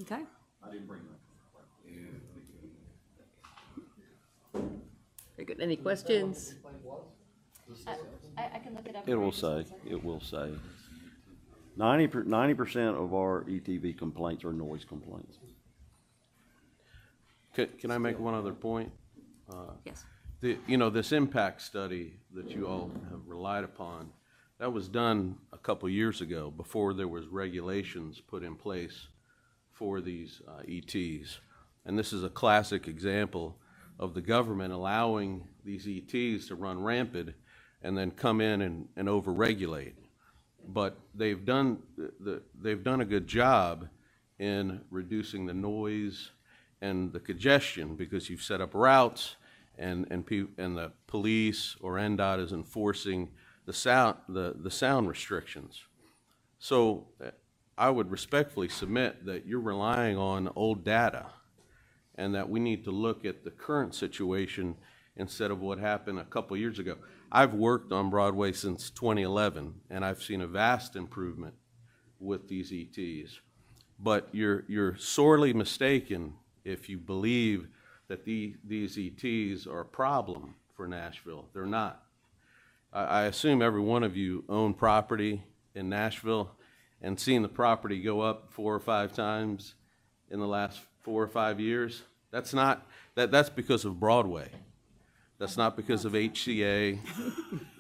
A: Okay.
D: I didn't bring them.
A: Very good. Any questions?
C: I can look it up.
P: It will say 90% of our ETV complaints are noise complaints.
D: Can I make one other point?
A: Yes.
D: This impact study that you all have relied upon, that was done a couple years ago before there was regulations put in place for these ETs. And this is a classic example of the government allowing these ETs to run rampant and then come in and over-regulate. But they've done a good job in reducing the noise and the congestion, because you've set up routes and the police or NDOT is enforcing the sound restrictions. So I would respectfully submit that you're relying on old data, and that we need to look at the current situation instead of what happened a couple years ago. I've worked on Broadway since 2011, and I've seen a vast improvement with these ETs. But you're sorely mistaken if you believe that these ETs are a problem for Nashville. They're not. I assume every one of you own property in Nashville and seen the property go up 4 or 5 times in the last 4 or 5 years. That's because of Broadway. That's not because of HCA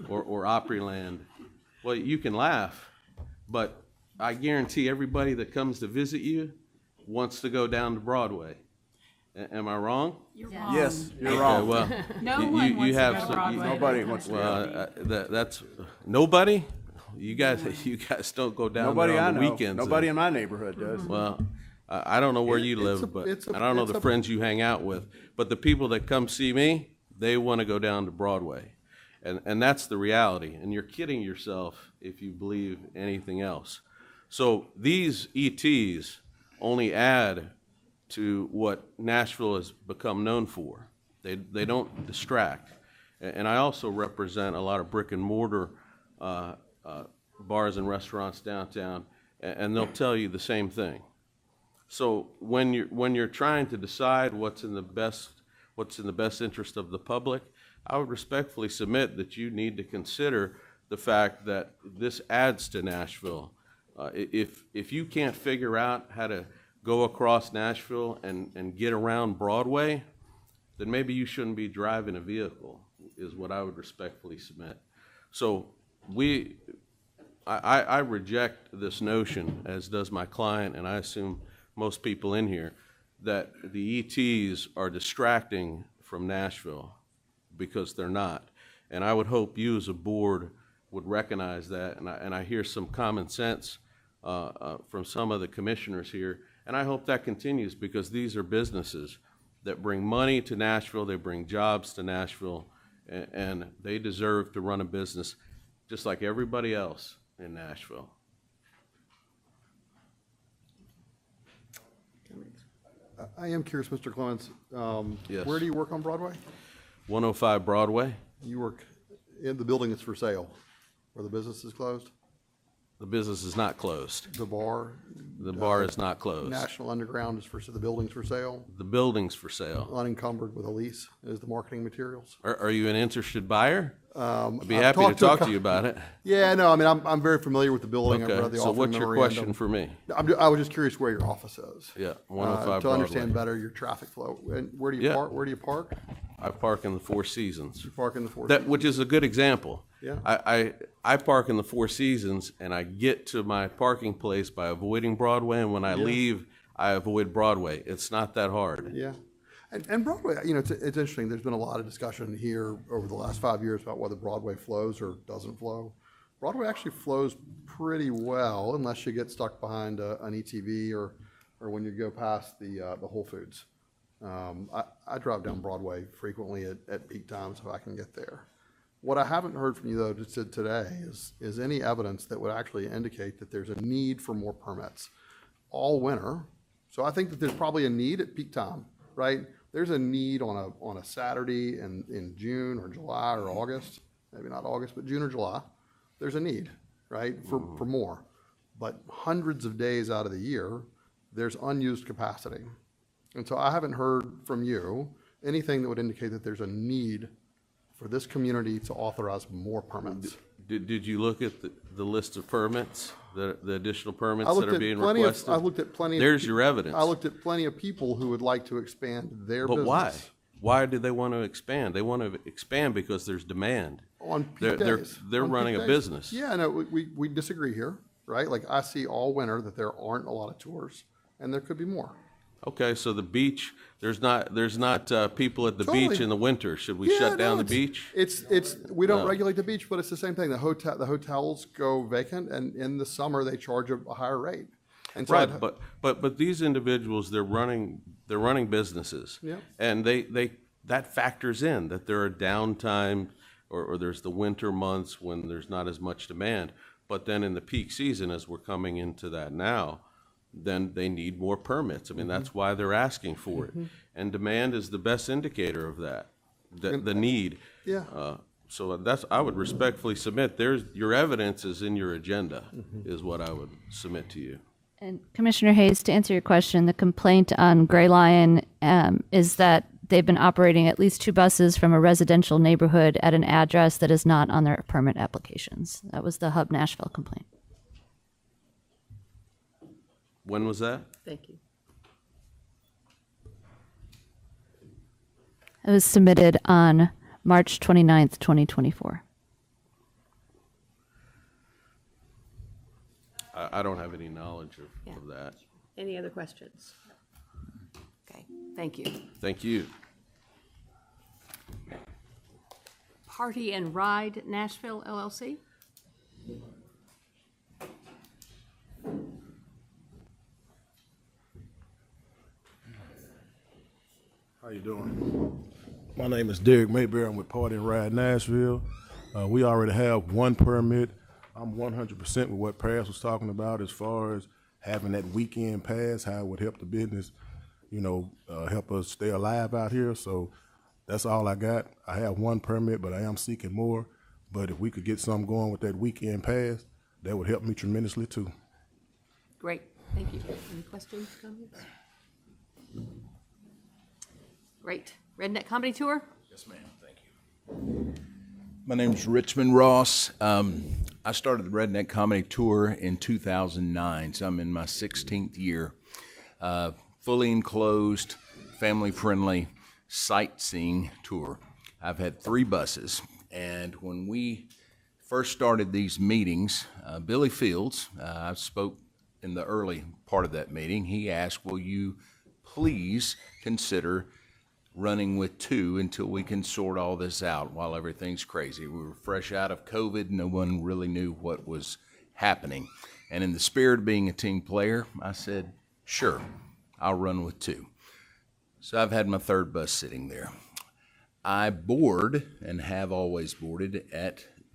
D: or Opryland. Well, you can laugh, but I guarantee everybody that comes to visit you wants to go down to Broadway. Am I wrong?
F: You're wrong. Yes, you're wrong.
D: Well,
E: No one wants to go to Broadway.
F: Nobody wants to go.
D: That's nobody. You guys don't go down
F: Nobody
D: there
F: I
D: on the
F: know.
D: weekends.
F: Nobody in my neighborhood does.
D: Well, I don't know where you live, but I don't know the friends you hang out with. But the people that come see me, they want to go down to Broadway. And that's the reality. And you're kidding yourself if you believe anything else. So these ETs only add to what Nashville has become known for. They don't distract. And I also represent a lot of brick and mortar bars and restaurants downtown, and they'll tell you the same thing. So when you're trying to decide what's in the best interest of the public, I would respectfully submit that you need to consider the fact that this adds to Nashville. If you can't figure out how to go across Nashville and get around Broadway, then maybe you shouldn't be driving a vehicle, is what I would respectfully submit. So I reject this notion, as does my client, and I assume most people in here, that the ETs are distracting from Nashville, because they're not. And I would hope you as a board would recognize that, and I hear some common sense from some of the commissioners here, and I hope that continues, because these are businesses that bring money to Nashville, they bring jobs to Nashville, and they deserve to run a business just like everybody else in Nashville.
I: I am curious, Mr. Clements,
D: Yes.
I: where do you work on Broadway?
D: 105 Broadway.
I: You work in the building that's for sale, where the business is closed?
D: The business is not closed.
I: The bar?
D: The bar is not closed.
I: National Underground is the building's for sale?
D: The building's for sale.
I: Unencumbered with a lease is the marketing materials?
D: Are you an interested buyer? I'd be
I: I've
D: happy to
I: talked to a
D: talk
I: cou-
D: to you about it.
I: Yeah, no, I mean, I'm very familiar with the building. I've
D: Okay,
I: read the
D: so
I: offering
D: what's your
I: memorandum.
D: question for me?
I: I was just curious where your office is.
D: Yeah, 105
I: To understand
D: Broadway.
I: better your traffic flow. And where do you
D: Yeah.
I: park? Where do you park?
D: I park in the Four Seasons.
I: You park in the Four
D: Which is a good example.
I: Yeah.
D: I park in the Four Seasons, and I get to my parking place by avoiding Broadway, and when I leave, I avoid Broadway. It's not that hard.
I: Yeah. And Broadway, it's interesting. There's been a lot of discussion here over the last 5 years about whether Broadway flows or doesn't flow. Broadway actually flows pretty well, unless you get stuck behind an ETV or when you go past the Whole Foods. I drive down Broadway frequently at peak times if I can get there. What I haven't heard from you, though, just today is any evidence that would actually indicate that there's a need for more permits all winter. So I think that there's probably a need at peak time, right? There's a need on a Saturday in June or July or August, maybe not August, but June or July. There's a need, right, for more. But hundreds of days out of the year, there's unused capacity. And so I haven't heard from you anything that would indicate that there's a need for this community to authorize more permits.
D: Did you look at the list of permits, the additional permits
I: I
D: that
I: looked
D: are
I: at
D: being
I: plenty
D: requested?
I: I looked at plenty of.
D: There's your evidence.
I: I looked at plenty of people who would like to expand their
D: But
I: business.
D: why? Why do they want to expand? They want to expand because there's demand.
I: On peak days.
D: They're
I: On
D: running
I: peak
D: a
I: days.
D: business.
I: Yeah, no, we disagree here, right? Like, I see all winter that there aren't a lot of tours, and there could be more.
D: Okay, so the beach, there's not people at the
I: Totally.
D: beach in the winter. Should we
I: Yeah,
D: shut
I: no,
D: down the
I: it's-
D: beach?
I: It's we don't
D: No.
I: regulate the beach, but it's the same thing. The hotels go vacant, and in the summer they charge a higher rate. And so
D: Right,
I: I'd-
D: but these individuals, they're running businesses.
I: Yeah.
D: And that factors in that there are downtime or there's the winter months when there's not as much demand. But then in the peak season, as we're coming into that now, then they need more permits. I mean, that's why they're asking for it. And demand is the best indicator of that, the need.
I: Yeah.
D: So I would respectfully submit, your evidence is in your agenda, is what I would submit to you.
C: And Commissioner Hayes, to answer your question, the complaint on Gray Lion is that they've been operating at least 2 buses from a residential neighborhood at an address that is not on their permit applications. That was the Hub Nashville complaint.
D: When was that?
A: Thank you.
C: It was submitted on March 29th, 2024.
D: I don't have any knowledge of that.
A: Any other questions? Okay, thank you.
D: Thank you.
A: Party and Ride Nashville LLC?
S: How you doing? My name is Derek Mayberry. I'm with Party and Ride Nashville.
R: We already have one permit. I'm 100% with what Paris was talking about as far as having that weekend pass, how it would help the business, help us stay alive out here. So that's all I got. I have one permit, but I am seeking more. But if we could get something going with that weekend pass, that would help me tremendously too.
A: Great, thank you. Any questions, comments? Great. Redneck Comedy Tour?
S: Yes, ma'am. Thank you. My name's Richmond Ross. I started the Redneck Comedy Tour in 2009, so I'm in my 16th year. Fully enclosed, family-friendly sightseeing tour. I've had 3 buses, and when we first started these meetings, Billy Fields, I spoke in the early part of that meeting, he asked, will you please consider running with 2 until we can sort all this out while everything's crazy. We were fresh out of COVID. No one really knew what was happening. And in the spirit of being a team player, I said, sure, I'll run with 2. So I've had my 3rd bus sitting there. I board and have always boarded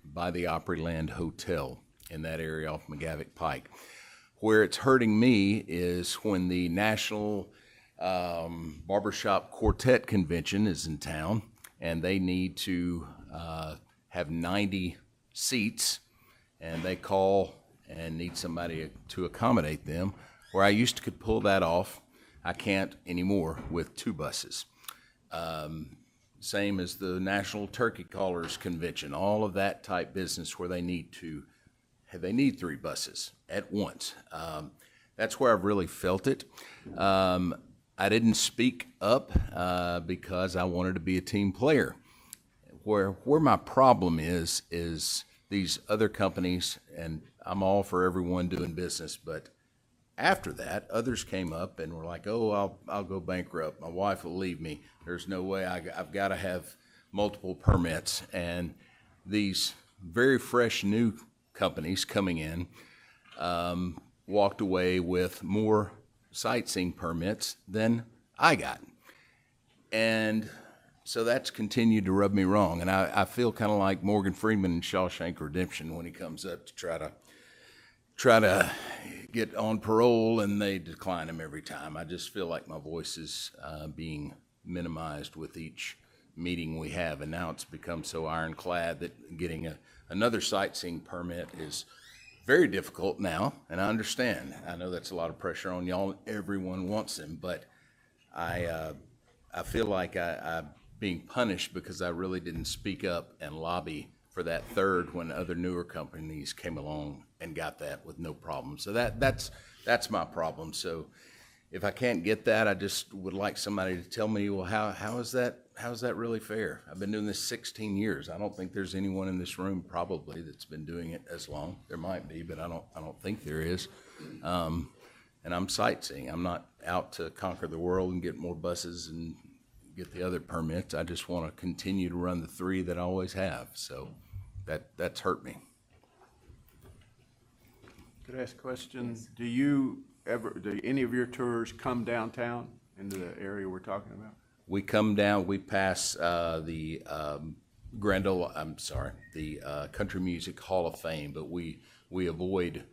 S: by the Opryland Hotel in that area off McGavick Pike. Where it's hurting me is when the National Barbershop Quartet Convention is in town, and they need to have 90 seats, and they call and need somebody to accommodate them. Where I used to could pull that off, I can't anymore with 2 buses. Same as the National Turkey Callers Convention, all of that type business where they need 3 buses at once. That's where I've really felt it. I didn't speak up because I wanted to be a team player. Where my problem is these other companies, and I'm all for everyone doing business, but after that, others came up and were like, oh, I'll go bankrupt. My wife will leave me. There's no way. I've got to have multiple permits. And these very fresh new companies coming in walked away with more sightseeing permits than I got. And so that's continued to rub me wrong. And I feel kind of like Morgan Freeman in Shawshank Redemption when he comes up to try to get on parole and they decline him every time. I just feel like my voice is being minimized with each meeting we have. And now it's become so ironclad that getting another sightseeing permit is very difficult now, and I understand. I know that's a lot of pressure on y'all. Everyone wants them, but I feel like I'm being punished because I really didn't speak up and lobby for that 3rd when other newer companies came along and got that with no problem. So that's my problem. So if I can't get that, I just would like somebody to tell me, well, how is that really fair? I've been doing this 16 years. I don't think there's anyone in this room probably that's been doing it as long. There might be, but I don't think there is. And I'm sightseeing. I'm not out to conquer the world and get more buses and get the other permits. I just want to continue to run the 3 that I always have. So that's hurt me.
F: Could I ask a question? Do any of your tours come downtown into the area we're talking about?
S: We come down, we pass the Country Music Hall of Fame, but we avoid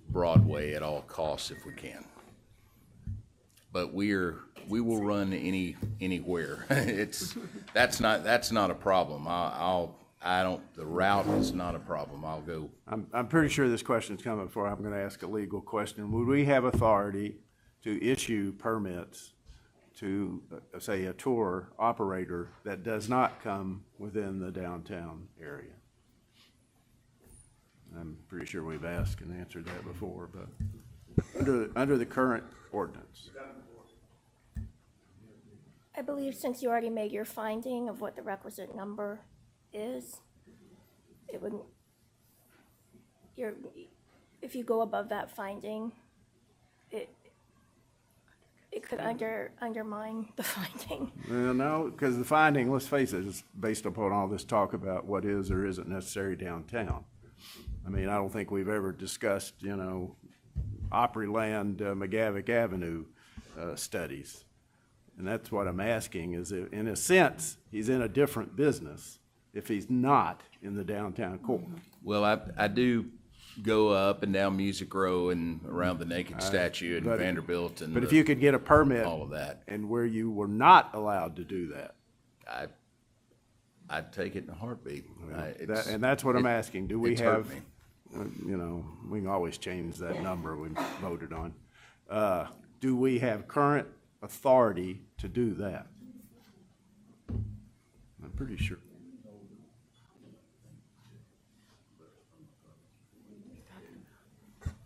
S: Broadway at all costs if we can. But we will run anywhere. That's not a problem. The route is not a problem. I'll go.
F: I'm pretty sure this question's coming before I'm going to ask a legal question. Would we have authority to issue permits to, say, a tour operator that does not come within the downtown area? I'm pretty sure we've asked and answered that before, but under the current ordinance.
G: I believe since you already made your finding of what the requisite number is, it wouldn't, if you go above that finding, it could undermine the finding.
F: Well, no, because the finding, let's face it, is based upon all this talk about what is or isn't necessary downtown. I mean, I don't think we've ever discussed, Opryland, McGavick Avenue studies. And that's what I'm asking is, in a sense, he's in a different business. if he's not in the downtown core?
S: Well, I do go up and down Music Row and around the Naked Statue and
F: But-
S: Vanderbilt and
F: But if you could get a permit.
S: all of that.
F: And where you were not allowed to do that.
S: I'd take it in a heartbeat.
F: And that's what I'm
S: it-
F: asking. Do we
S: it's hurt
F: have,
S: me.
F: you know, we can always change that number we voted on. Do we have current authority to do that? I'm pretty sure.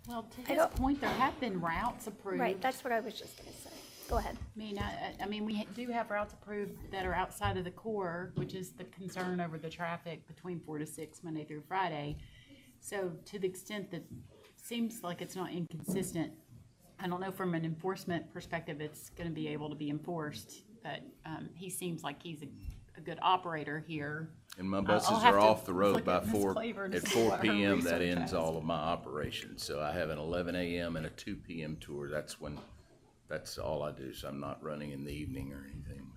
E: Well, to
G: I
E: his
G: don't-
E: point, there have been routes approved.
G: Right, that's what I was just gonna say. Go ahead.
E: I mean, we do have routes approved that are outside of the core, which is the concern over the traffic between 4 to 6, Monday through Friday. So to the extent that seems like it's not inconsistent, I don't know from an enforcement perspective, it's gonna be able to be enforced, but, he seems like he's a good operator here.
S: And my
E: I'll
S: buses
E: have
S: are
E: to
S: off the road
E: look
S: by
E: at Ms.
S: 4,
E: Claiborne to
S: at
E: see
S: 4
E: what her
S: PM, that
E: research
S: ends
E: has.
S: all of my operations. So I have an 11 AM and a 2 PM tour. That's all I do, so I'm not running in the evening or anything.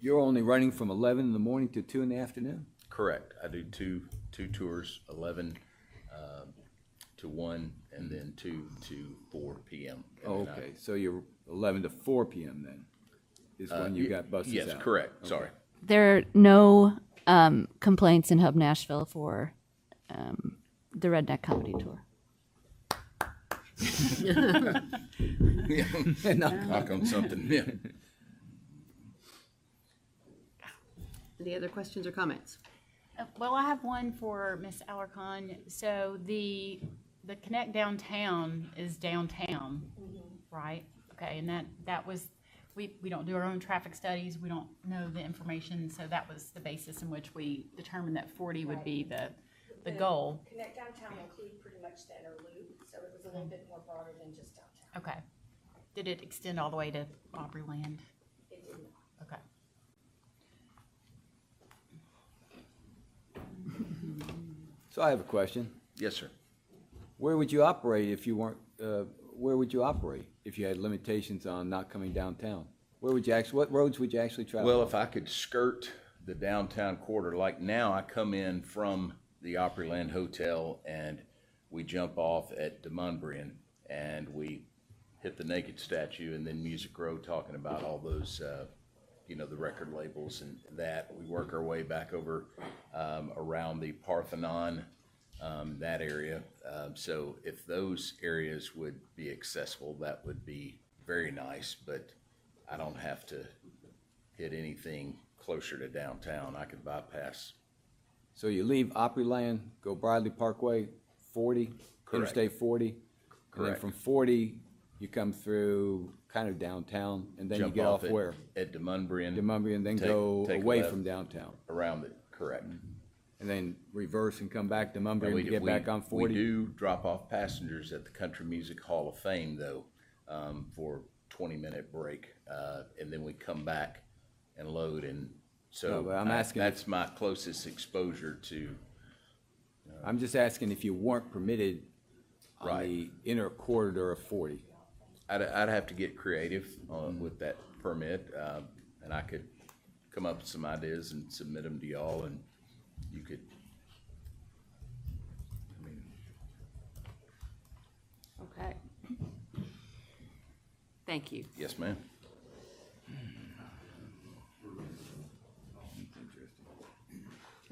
N: You're only running from 11 in the morning to 2 in the afternoon?
S: Correct. I do two tours, 11 to 1, and then 2 to 4 PM. And
N: Oh,
S: then I-
N: okay, so you're 11 to 4 PM then, is when you got buses out?
S: Yes, correct.
N: Okay.
S: Sorry.
C: There are no complaints in Hub Nashville for the Redneck Comedy Tour.
S: Knock on something, yeah.
A: Any other questions or comments?
E: Well, I have one for Ms. Alarcon. So the Connect Downtown is downtown, right? Okay, and that was, we don't do our own traffic studies, we don't know the information, so that was the basis in which we determined that 40 would be the goal.
J: Connect Downtown include pretty much the inner loop, so it was a little bit more broader than just downtown.
E: Okay. Did it extend all the way to Opryland?
J: It did not.
E: Okay.
N: So I have a question.
S: Yes, sir.
N: Where would you operate if you weren't, where would you operate if you had limitations on not coming downtown? Where would you actually, what roads would you actually travel?
S: Well, if I could skirt the downtown quarter, like now I come in from the Opryland Hotel and we jump off at DeMonbrian and we hit the Naked Statue and then Music Row, talking about all those, the record labels and that. We work our way back over around the Parthenon, that area. So if those areas would be accessible, that would be very nice, but I don't have to hit anything closer to downtown. I could bypass.
N: So you leave Opryland, go Bradley Parkway, 40,
S: Correct.
N: Interstate 40. And then
S: Correct.
N: from 40, you come through kind of downtown, and then
S: Jump
N: you get off
S: at-
N: where?
S: At DeMonbrian.
N: DeMonbrian, then
S: Take-
N: go
S: take a
N: away
S: left
N: from downtown.
S: Around it, correct.
N: And then reverse and come back to
S: And
N: DeMonbrian to get back on 40.
S: We do drop off passengers at the Country Music Hall of Fame, though, for 20-minute break, and then we come back and load, and so
N: No, but I'm asking if-
S: that's my closest exposure to.
N: I'm just asking if you weren't permitted on
S: Right.
N: the inner corridor of 40.
S: I'd have to get creative with that permit, and I could come up with some ideas and submit them to y'all, and you could.
A: Okay. Thank you.
S: Yes, ma'am.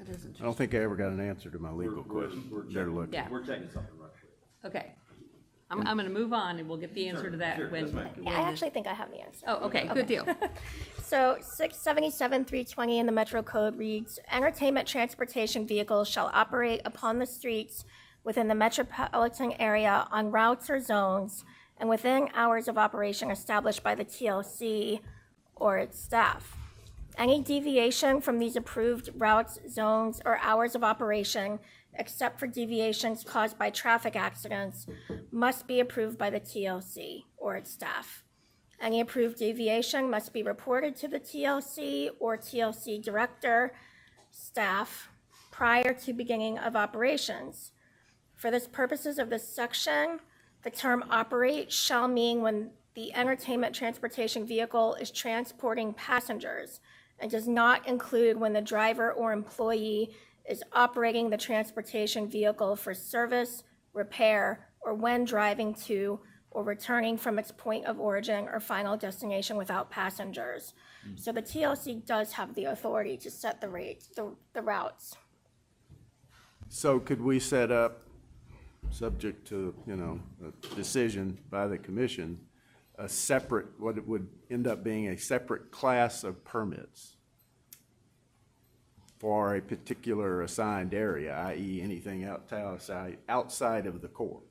F: I don't think I ever got an answer to my legal question. They're looking.
A: Yeah.
D: We're taking something right here.
A: Okay. I'm going to move on and we'll get the answer to that when.
G: Yeah, I actually think I have the answer.
A: Oh, okay, good deal.
G: So 677-320 in the Metro Code reads, entertainment transportation vehicles shall operate upon the streets within the metropolitan area on routes or zones and within hours of operation established by the TLC or its staff. Any deviation from these approved routes, zones, or hours of operation, except for deviations caused by traffic accidents, must be approved by the TLC or its staff. Any approved deviation must be reported to the TLC or TLC director, staff, prior to beginning of operations. For the purposes of this section, the term operate shall mean when the entertainment transportation vehicle is transporting passengers and does not include when the driver or employee is operating the transportation vehicle for service, repair, or when driving to or returning from its point of origin or final destination without passengers. So the TLC does have the authority to set the rates, the routes.
F: So could we set up, subject to, a decision by the commission, a separate, what it would end up being a separate class of permits for a particular assigned area, i.e. anything outside of the core?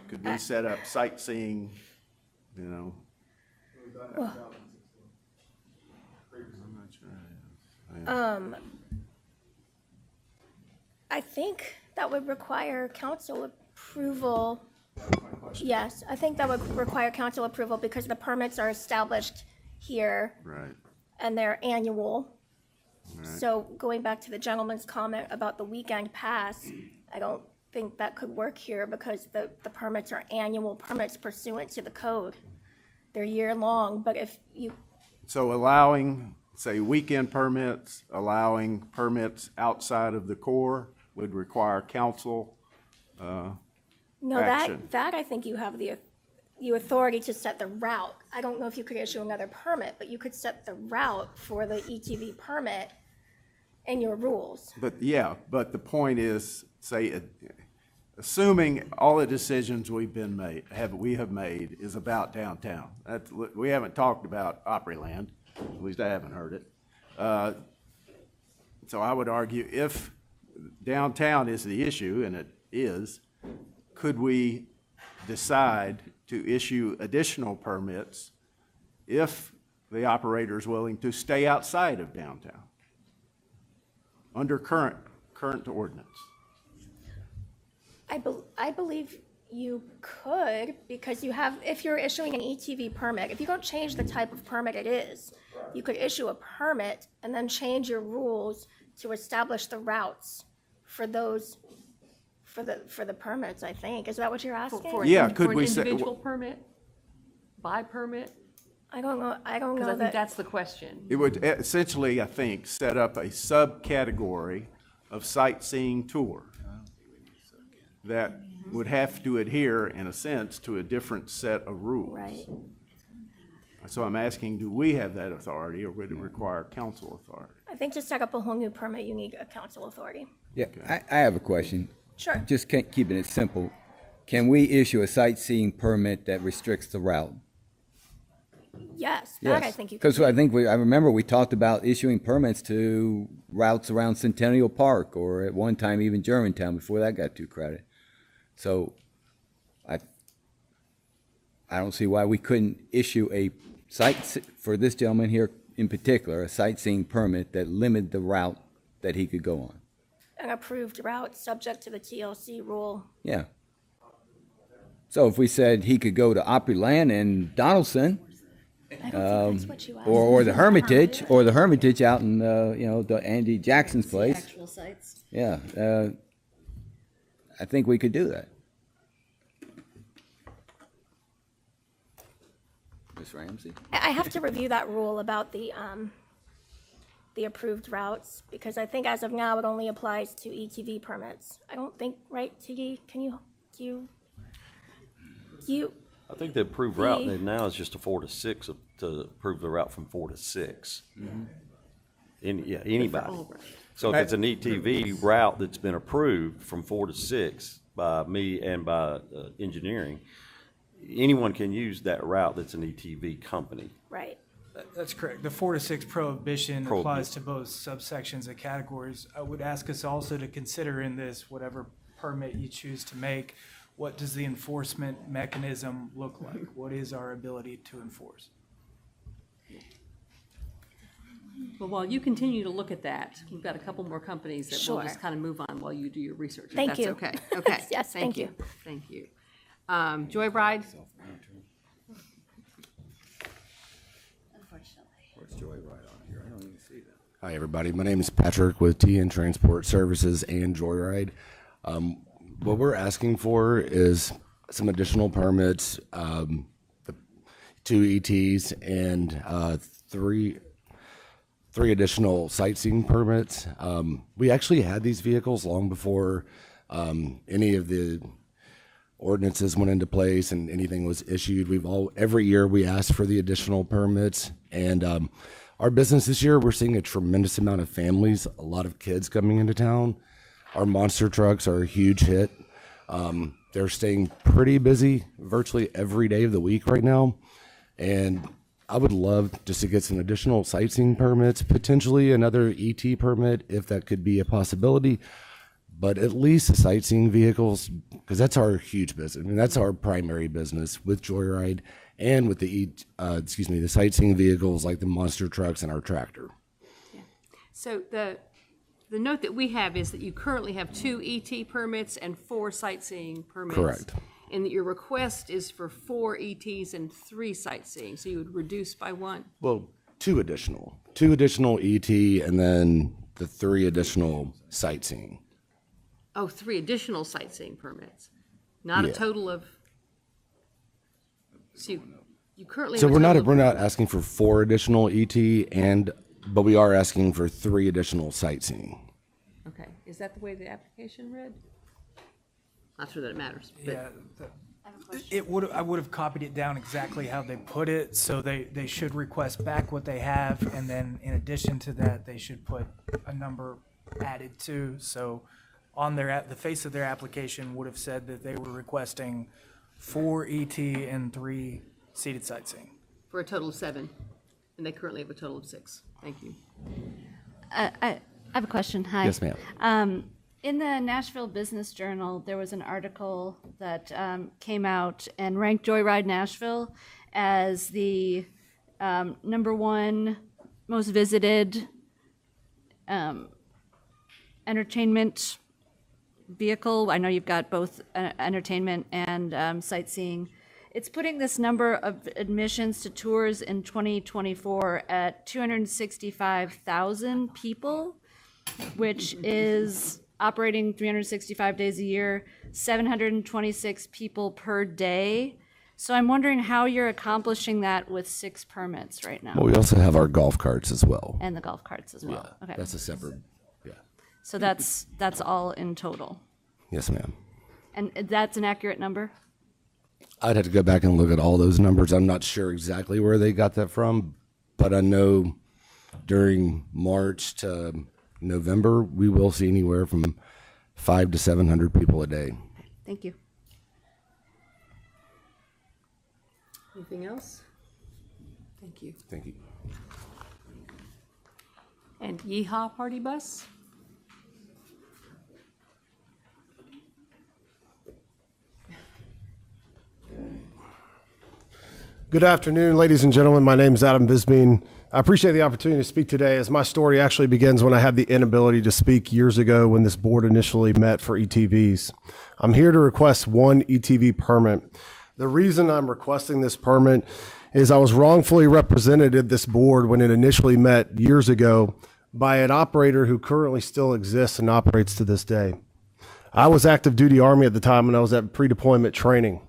F: Could we set up sightseeing, I'm not sure.
G: I think that would require council approval. Yes, I think that would require council approval because the permits are established here.
F: Right.
G: And they're annual.
F: Right.
G: So going back to the gentleman's comment about the weekend pass, I don't think that could work here because the permits are annual permits pursuant to the code. They're year-long, but if you,
F: So allowing, say, weekend permits, allowing permits outside of the core would require council
G: no,
F: action.
G: that I think you have the authority to set the route. I don't know if you could issue another permit, but you could set the route for the ETV permit in your rules.
F: But the point is, say, assuming all the decisions we have made is about downtown. We haven't talked about Opryland, at least I haven't heard it. So I would argue if downtown is the issue, and it is, could we decide to issue additional permits if the operator is willing to stay outside of downtown under current ordinance?
G: I believe you could, because you have, if you're issuing an ETV permit, if you don't change the type of permit it is, you could issue a permit and then change your rules to establish the routes for those, for the permits, I think. Is that what you're asking?
A: For
F: could we
A: an
F: say?
A: individual permit? By permit?
G: I don't know
A: Because I think
G: that.
A: that's the question.
F: It would essentially, I think, set up a subcategory of sightseeing tour that would have to adhere, in a sense, to a different set of rules.
G: Right.
F: So I'm asking, do we have that authority, or would it require council authority?
G: I think to set up a whole new permit, you need a council authority.
T: Yeah, I have a question.
G: Sure.
T: Just keeping it simple. Can we issue a sightseeing permit that restricts the route?
G: Yes, that I think you
T: Because
G: could.
T: I remember we talked about issuing permits to routes around Centennial Park, or at one time even Germantown before that got too crowded. So I don't see why we couldn't issue for this gentleman here in particular, a sightseeing permit that limited the route that he could go on.
G: An approved route subject to the TLC rule.
T: Yeah. So if we said he could go to Opryland and Donaldson, or the Hermitage out in the Andy Jackson's place.
C: Actual sites.
T: Yeah, I think we could do that. Ms. Ramsey?
G: I have to review that rule about the approved routes, because I think as of now, it only applies to ETV permits. I don't think, right, Tiggy, do you,
P: I think the approved route now is just a 4 to 6 to approve the route from 4 to 6. Anybody. So if it's an ETV route that's been approved from 4 to 6 by me and by engineering, anyone can use that route that's an ETV company.
G: right.
H: That's correct. The 4 to 6 prohibition applies to both subsections and categories. I would ask us also to consider in this, whatever permit you choose to make, what does the enforcement mechanism look like? What is our ability to enforce?
A: Well, while you continue to look at that, we've got a couple more companies that we'll
G: Sure.
A: just kind of move on while you do your research. if
G: Thank
A: that's
G: you.
A: Okay, okay.
G: Yes, thank you.
A: Thank you. Joyride?
T: Where's Joyride on here? I don't even see that.
U: Hi, everybody. My name is Patrick with TN Transport Services and Joyride. What we're asking for is some additional permits, the 2 ETs and three additional sightseeing permits. We actually had these vehicles long before any of the ordinances went into place and anything was issued. Every year we ask for the additional permits, and our business this year, we're seeing a tremendous amount of families, a lot of kids coming into town. Our monster trucks are a huge hit. They're staying pretty busy virtually every day of the week right now. And I would love just to get some additional sightseeing permits, potentially another ET permit if that could be a possibility. But at least the sightseeing vehicles, because that's our huge business. I mean, that's our primary business with Joyride and with the sightseeing vehicles like the monster trucks and our tractor.
A: So the note that we have is that you currently have 2 ET permits and 4 sightseeing permits.
U: Correct.
A: And that your request is for 4 ETs and 3 sightseeing, so you would reduce by 1.
U: Well, 2 additional ET, and then the 3 additional sightseeing.
A: Oh, 3 additional sightseeing permits, not a total of. So you currently.
U: So
A: have a
U: we're
A: total
U: not asking for 4 additional ET, but we are asking for 3 additional sightseeing.
A: Okay, is that the way the application read? Not sure that it matters. But
H: Yeah, I would have copied it down exactly how they put it, so they should request back what they have, and then in addition to that, they should put a number added to. So on the face of their application would have said that they were requesting 4 ET and 3 seated sightseeing.
A: For a total of 7, and they currently have a total of 6. Thank you.
C: I have a question. Hi.
U: Yes, ma'am.
C: In the Nashville Business Journal, there was an article that came out and ranked Joyride Nashville as the #1 most visited entertainment vehicle. I know you've got both entertainment and sightseeing. It's putting this number of admissions to tours in 2024 at 265,000 people, which is operating 365 days a year, 726 people per day. So I'm wondering how you're accomplishing that with 6 permits right now.
U: Well, we also have our golf carts as well.
C: And the golf carts as well.
U: Yeah,
C: Okay.
U: that's a separate.
C: So that's all in total.
U: Yes, ma'am.
C: And that's an accurate number?
U: I'd have to go back and look at all those numbers. I'm not sure exactly where they got that from, but I know during March to November, we will see anywhere from 500 to 700 people a day.
C: Thank you.
A: Anything else? Thank you.
U: Thank you.
A: And Yeehaw Party Bus?
K: Good afternoon, ladies and gentlemen. My name is Adam Bisbeen. I appreciate the opportunity to speak today, as my story actually begins when I had the inability to speak years ago when this board initially met for ETVs. I'm here to request 1 ETV permit. The reason I'm requesting this permit is I was wrongfully represented at this board when it initially met years ago by an operator who currently still exists and operates to this day. I was active duty Army at the time and I was at pre-deployment training.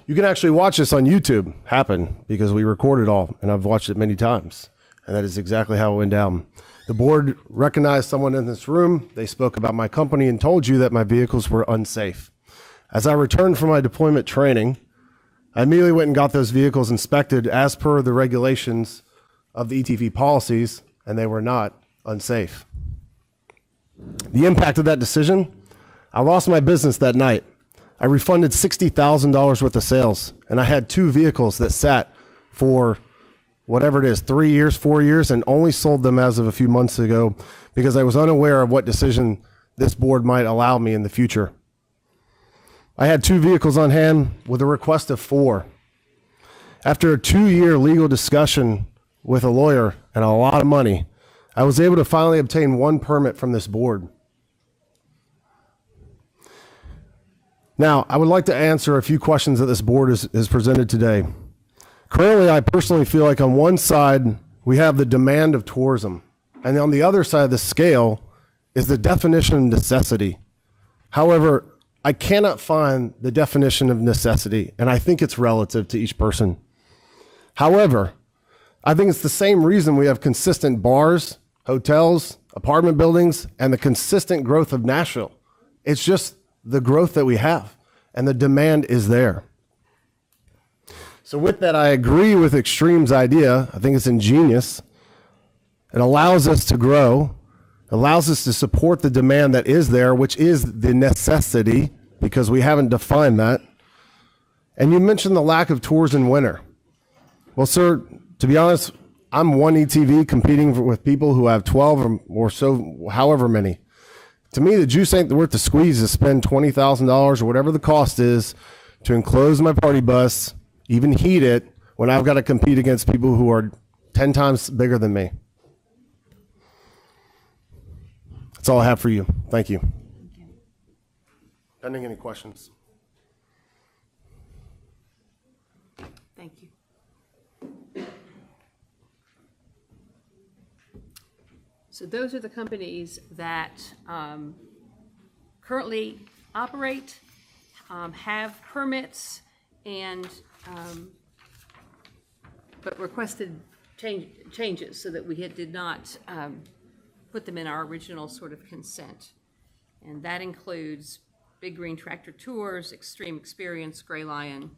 K: You can actually watch this on YouTube happen because we record it all, and I've watched it many times. And that is exactly how it went down. The board recognized someone in this room. They spoke about my company and told you that my vehicles were unsafe. As I returned from my deployment training, I immediately went and got those vehicles inspected as per the regulations of the ETV policies, and they were not unsafe. The impact of that decision, I lost my business that night. I refunded $60,000 worth of sales, and I had 2 vehicles that sat for whatever it is, 3 years, 4 years, and only sold them as of a few months ago because I was unaware of what decision this board might allow me in the future. I had 2 vehicles on hand with a request of 4. After a 2-year legal discussion with a lawyer and a lot of money, I was able to finally obtain 1 permit from this board. Now, I would like to answer a few questions that this board has presented today. Currently, I personally feel like on one side, we have the demand of tourism, and on the other side of the scale is the definition of necessity. However, I cannot find the definition of necessity, and I think it's relative to each person. However, I think it's the same reason we have consistent bars, hotels, apartment buildings, and the consistent growth of Nashville. It's just the growth that we have, and the demand is there. So with that, I agree with Extreme's idea. I think it's ingenious. It allows us to grow, allows us to support the demand that is there, which is the necessity, because we haven't defined that. And you mentioned the lack of tours in winter. Well, sir, to be honest, I'm one ETV competing with people who have 12 or so, however many. To me, the juice ain't worth the squeeze to spend $20,000 or whatever the cost is to enclose my party bus, even heat it, when I've got to compete against people who are 10 times bigger than me. That's all I have for you. Thank you. Pending any questions?
A: Thank you. So those are the companies that currently operate, have permits, and but requested changes so that we did not put them in our original sort of consent. And that includes Big Green Tractor Tours, Extreme Experience, Gray Lion,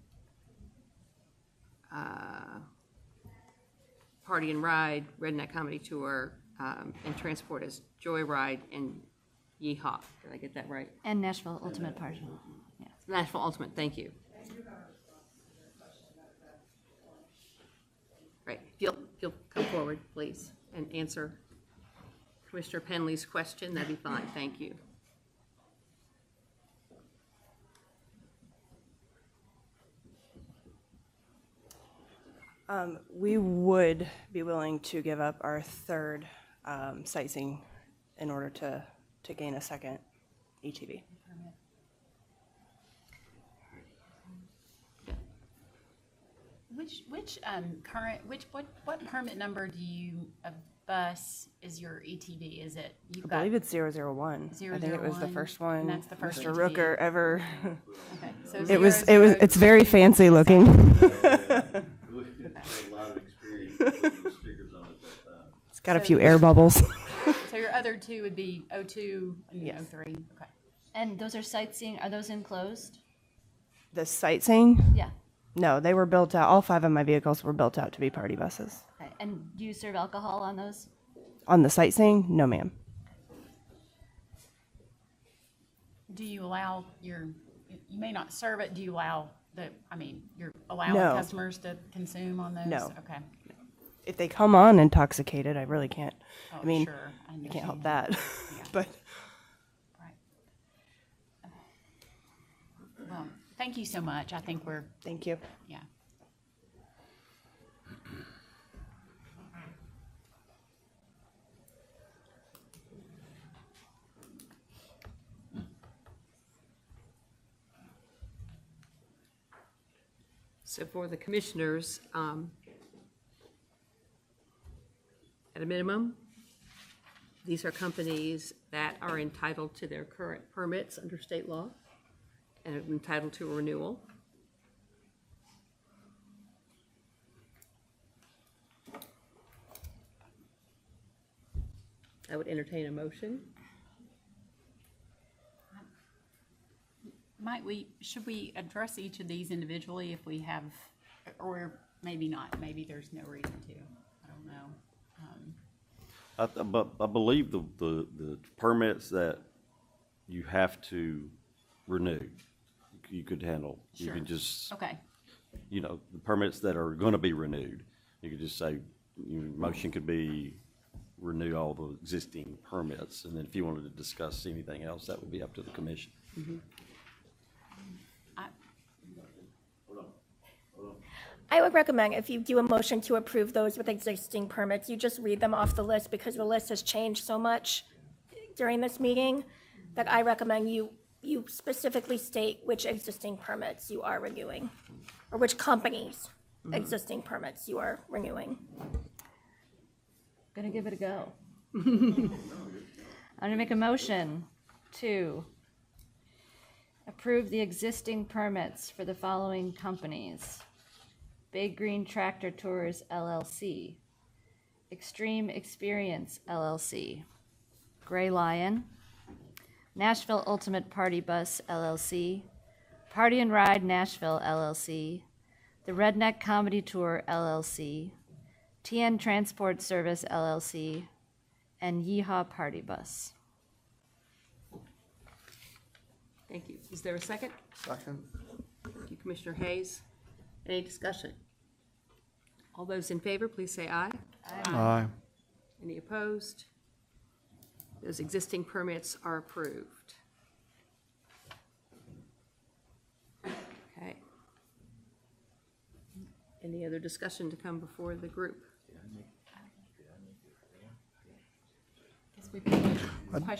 A: Party and Ride, Redneck Comedy Tour, and Transport as Joyride and Yeehaw. Did I get that right?
C: And Nashville Ultimate Party. Yeah.
A: Nashville Ultimate, thank you. Right, if you'll come forward, please, and answer Commissioner Penley's question, that'd be fine, thank you.
M: We would be willing to give up our third sightseeing in order to gain a second ETV.
E: What permit number do you, of bus is your ETV? Is it?
M: I believe it's 001. I think it was the first one.
E: And that's the first
M: Mr.
E: ETV.
M: Rooker ever.
E: Okay, so
M: It's very fancy looking. It's got a few air bubbles.
E: So your other two would be 02 and
M: Yes.
E: 03. Okay.
C: And those are sightseeing, are those enclosed?
M: The sightseeing?
C: Yeah.
M: No, they were built out. All 5 of my vehicles were built out to be party buses.
C: Okay. And do you serve alcohol on those?
M: On the sightseeing? No, ma'am.
E: Do you allow you may not serve it, do you allow you're allowing
M: No.
E: customers to consume on those?
M: No.
E: Okay.
M: If they come on intoxicated, I really can't.
E: Oh,
M: I mean,
E: sure.
M: I can't help that. But
E: Well, thank you so much. I think we're.
M: Thank you.
E: Yeah.
A: So for the commissioners, at a minimum, these are companies that are entitled to their current permits under state law and are entitled to a renewal. I would entertain a motion.
E: Should we address each of these individually if we have, or maybe not, maybe there's no reason to, I don't know.
P: But I believe the permits that you have to renew, you could handle. You
E: Sure.
P: could just,
E: Okay.
P: the permits that are gonna be renewed, you could just say, motion could be renew all the existing permits, and then if you wanted to discuss anything else, that would be up to the commission.
A: Mm-hmm.
G: I would recommend if you do a motion to approve those with existing permits, you just read them off the list because the list has changed so much during this meeting that I recommend you specifically state which existing permits you are renewing or which companies' existing permits you are renewing.
C: Gonna give it a go. I'm gonna make a motion to approve the existing permits for the following companies. Big Green Tractor Tours LLC, Extreme Experience LLC, Gray Lion, Nashville Ultimate Party Bus LLC, Party and Ride Nashville LLC, the Redneck Comedy Tour LLC, TN Transport Service LLC, and Yeehaw Party Bus.
A: Thank you. Is there a second?
I: Second.
A: Thank you, Commissioner Hayes. Any discussion? All those in favor, please say aye.
I: Aye.
A: Any opposed? Those existing permits are approved. Okay. Any other discussion to come before the group?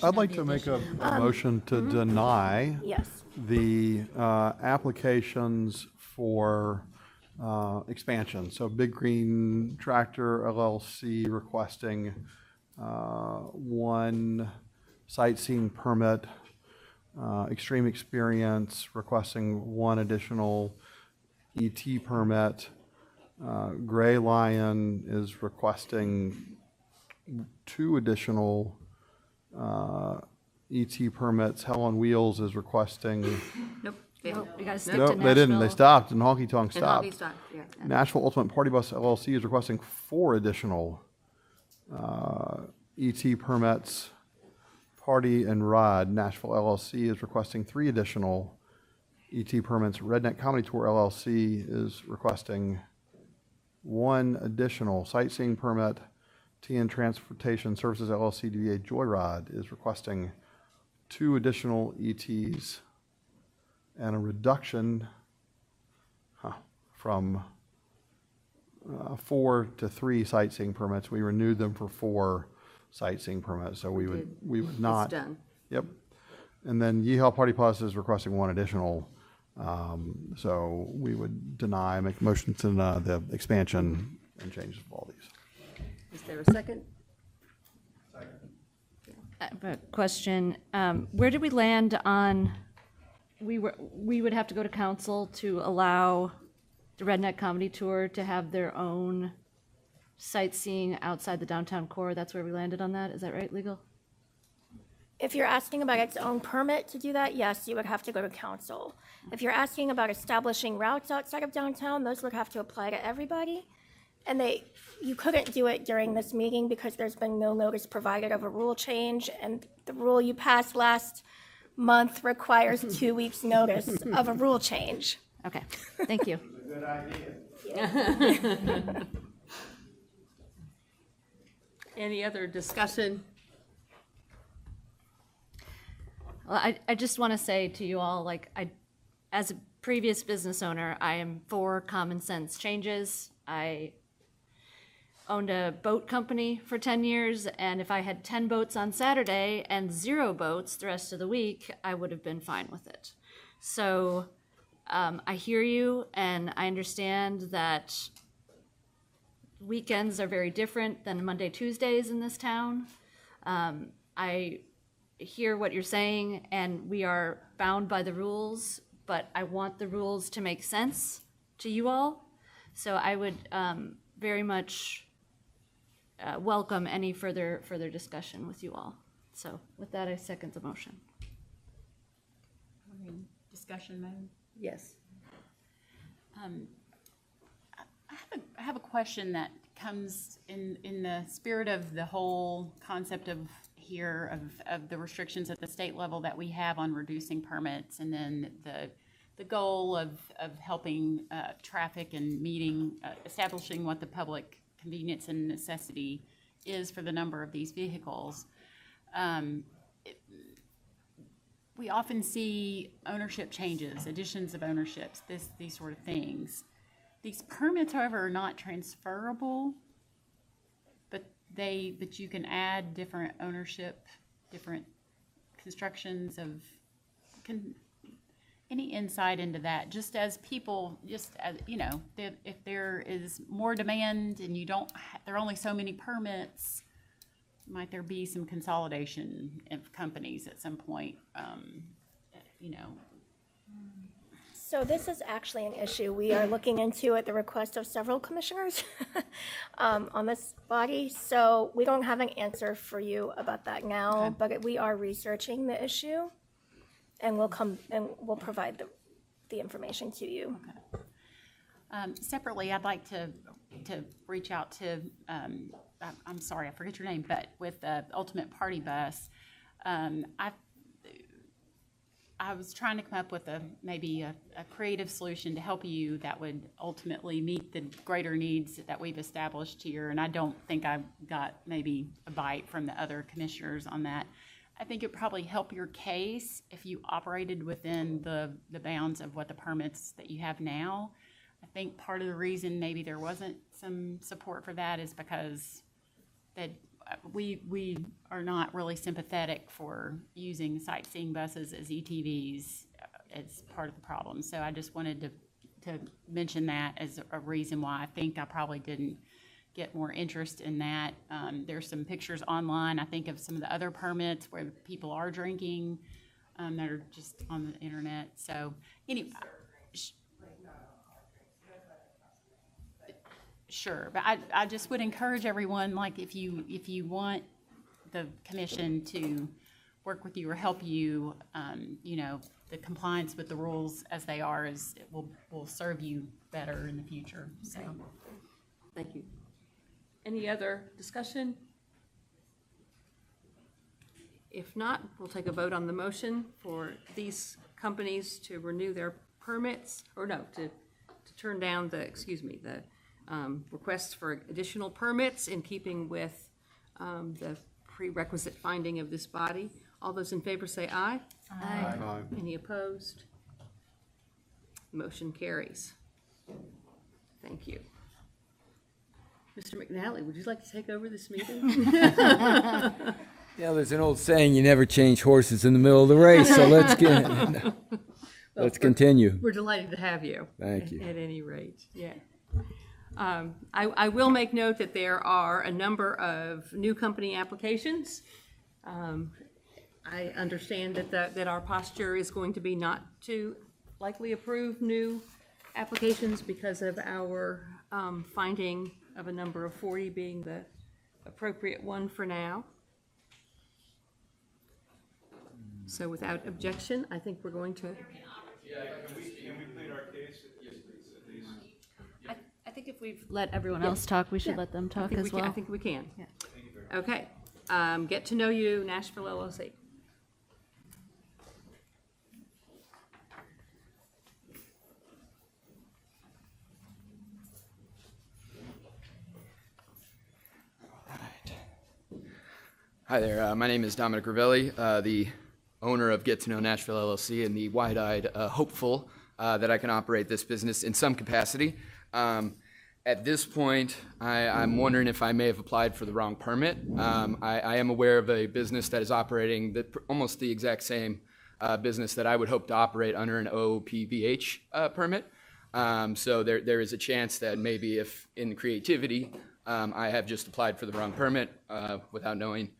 I: I'd like to make a motion to deny
G: Yes.
I: the applications for expansion. So Big Green Tractor LLC requesting one sightseeing permit, Extreme Experience requesting one additional ET permit, Gray Lion is requesting two additional ET permits. Hell on Wheels is requesting.
A: Nope.
C: We gotta stick
I: Nope,
C: to
I: they didn't. They
C: Nashville.
I: stopped, and Honky Tonk
A: And
I: stopped.
A: Honky stopped, yeah.
I: Nashville Ultimate Party Bus LLC is requesting 4 additional ET permits. Party and Ride Nashville LLC is requesting 3 additional ET permits. Redneck Comedy Tour LLC is requesting 1 additional sightseeing permit. TN Transportation Services LLC DBA Joyride is requesting 2 additional ETs and a reduction from 4 to 3 sightseeing permits. We renewed them for 4 sightseeing permits, so we would not.
A: It's done.
I: Yep. And then Yeehaw Party Plus is requesting 1 additional, so we would deny, make motions to deny the expansion and changes of all these.
A: Is there a second?
C: I have a question. Where did we land on, we would have to go to council to allow the Redneck Comedy Tour to have their own sightseeing outside the downtown core? That's where we landed on that? Is that right, legal?
G: If you're asking about its own permit to do that, yes, you would have to go to council. If you're asking about establishing routes outside of downtown, those would have to apply to everybody. And you couldn't do it during this meeting because there's been no notice provided of a rule change, and the rule you passed last month requires 2 weeks' notice of a rule change.
C: Okay, thank you.
F: Good idea.
A: Any other discussion?
C: Well, I just want to say to you all, like, as a previous business owner, I am for common sense changes. I owned a boat company for 10 years, and if I had 10 boats on Saturday and 0 boats the rest of the week, I would have been fine with it. So I hear you, and I understand that weekends are very different than Monday, Tuesdays in this town. I hear what you're saying, and we are bound by the rules, but I want the rules to make sense to you all. So I would very much welcome any further discussion with you all. So with that, I second the motion.
E: We're in discussion mode.
A: Yes.
E: I have a question that comes in the spirit of the whole concept of here of the restrictions at the state level that we have on reducing permits, and then the goal of helping traffic and meeting, establishing what the public convenience and necessity is for the number of these vehicles. We often see ownership changes, additions of ownerships, these sort of things. These permits, however, are not transferable, but you can add different ownership, different constructions of. Any insight into that? Just as people, if there is more demand and there are only so many permits, might there be some consolidation of companies at some point?
G: So this is actually an issue we are looking into at the request of several commissioners on this body. So we don't have an answer for you about that now, but we are researching the issue, and we'll provide the information to you.
E: Separately, I'd like to reach out to, I'm sorry, I forget your name, but with the Ultimate Party Bus, I was trying to come up with maybe a creative solution to help you that would ultimately meet the greater needs that we've established here, and I don't think I got maybe a bite from the other commissioners on that. I think it would probably help your case if you operated within the bounds of what the permits that you have now. I think part of the reason maybe there wasn't some support for that is because that we are not really sympathetic for using sightseeing buses as ETVs as part of the problem. So I just wanted to mention that as a reason why I think I probably didn't get more interest in that. There's some pictures online, I think, of some of the other permits where people are drinking that are just on the internet. So anyway, sure, but I just would encourage everyone, like if you want the commission to work with you or help you, the compliance with the rules as they are will serve you better in the future. So,
A: Thank you. Any other discussion? If not, we'll take a vote on the motion for these companies to renew their permits, or no, to turn down the requests for additional permits in keeping with the prerequisite finding of this body. All those in favor say aye.
C: Aye.
F: Aye.
A: Any opposed? Motion carries. Thank you. Mr. McNally, would you like to take over this meeting?
T: Yeah, there's an old saying, you never change horses in the middle of the race, so let's continue.
A: We're delighted to have you.
T: Thank you.
A: At any rate, yeah. I will make note that there are a number of new company applications. I understand that our posture is going to be not to likely approve new applications because of our finding of a number of 40 being the appropriate one for now. So without objection, I think we're going to.
O: Can we plead our case? Yes, please, at least.
C: I think if we've let everyone else talk, we should let them talk as well.
A: I think we can.
O: Thank you very much.
A: Okay. Get to know you, Nashville LLC.
V: Hi there, my name is Dominic Ravelli, the owner of Get to Know Nashville LLC, and the wide-eyed hopeful that I can operate this business in some capacity. At this point, I'm wondering if I may have applied for the wrong permit. I am aware of a business that is operating almost the exact same business that I would hope to operate under an OPVH permit. So there is a chance that maybe if in creativity, I have just applied for the wrong permit without knowing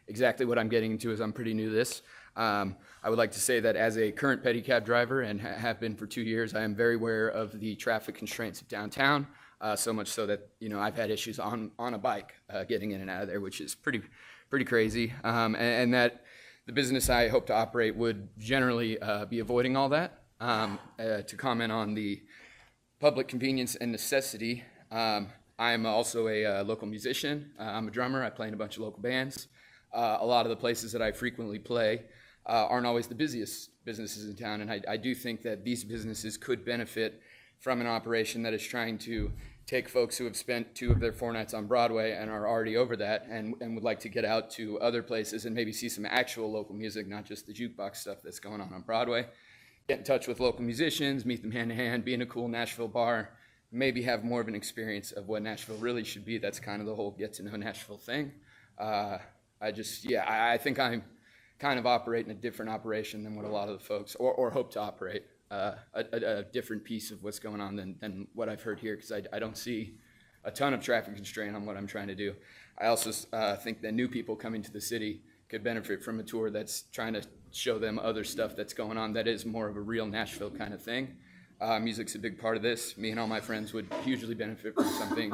V: exactly what I'm getting into, as I'm pretty new to this. I would like to say that as a current pedicab driver and have been for 2 years, I am very aware of the traffic constraints of downtown, so much so that I've had issues on a bike getting in and out of there, which is pretty crazy, and that the business I hope to operate would generally be avoiding all that. To comment on the public convenience and necessity, I'm also a local musician. I'm a drummer. I play in a bunch of local bands. A lot of the places that I frequently play aren't always the busiest businesses in town, and I do think that these businesses could benefit from an operation that is trying to take folks who have spent 2 of their 4 nights on Broadway and are already over that and would like to get out to other places and maybe see some actual local music, not just the jukebox stuff that's going on Broadway. Get in touch with local musicians, meet them hand to hand, be in a cool Nashville bar, maybe have more of an experience of what Nashville really should be. That's kind of the whole get to know Nashville thing. I think I'm kind of operating a different operation than what a lot of the folks, or hope to operate a different piece of what's going on than what I've heard here, because I don't see a ton of traffic constraint on what I'm trying to do. I also think that new people coming to the city could benefit from a tour that's trying to show them other stuff that's going on that is more of a real Nashville kind of thing. Music's a big part of this. Me and all my friends would hugely benefit from something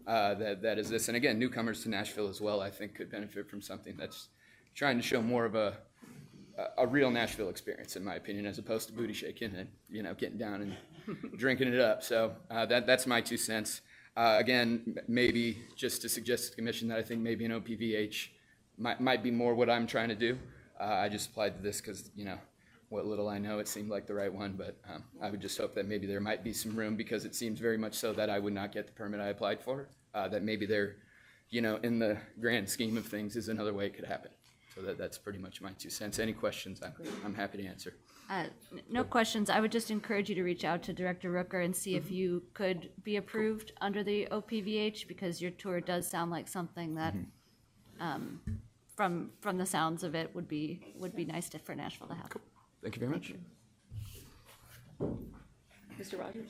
V: that is this. And again, newcomers to Nashville as well, I think, could benefit from something that's trying to show more of a real Nashville experience, in my opinion, as opposed to booty shaking and, getting down and drinking it up. So that's my 2 cents. Again, maybe just to suggest to the commission that I think maybe an OPVH might be more what I'm trying to do. I just applied to this because, what little I know, it seemed like the right one, but I would just hope that maybe there might be some room, because it seems very much so that I would not get the permit I applied for, that maybe there, in the grand scheme of things, is another way it could happen. So that's pretty much my 2 cents. Any questions, I'm happy to answer.
C: No questions. I would just encourage you to reach out to Director Rooker and see if you could be approved under the OPVH, because your tour does sound like something that, from the sounds of it, would be nice for Nashville to have.
V: Cool. Thank you very much.
A: Mr. Rogers?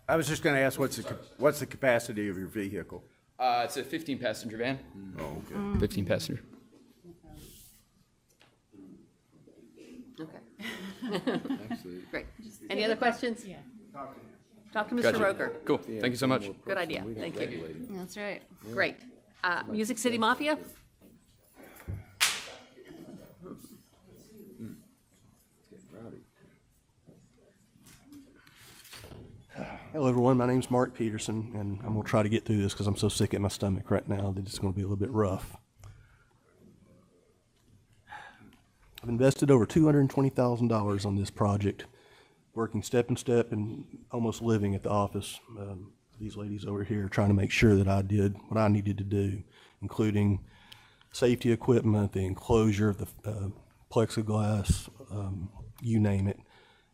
F: I was just going to ask, what's the capacity of your vehicle?
V: It's a 15-passenger van.
F: Oh, okay.
V: 15 passenger.
A: Okay. Great. Any other questions? Yeah. Talk to Mr.
V: Gotcha.
A: Roker.
V: Cool. Thank you so much.
A: Good idea. Thank you.
C: That's right.
A: Great. Music City Mafia?
B: Hello, everyone. My name's Mark Peterson, and I'm going to try to get through this because I'm so sick at my stomach right now that it's going to be a little bit rough. I've invested over $220,000 on this project, working step and step and almost living at the office. These ladies over here trying to make sure that I did what I needed to do, including safety equipment, the enclosure of the plexiglass, you name it.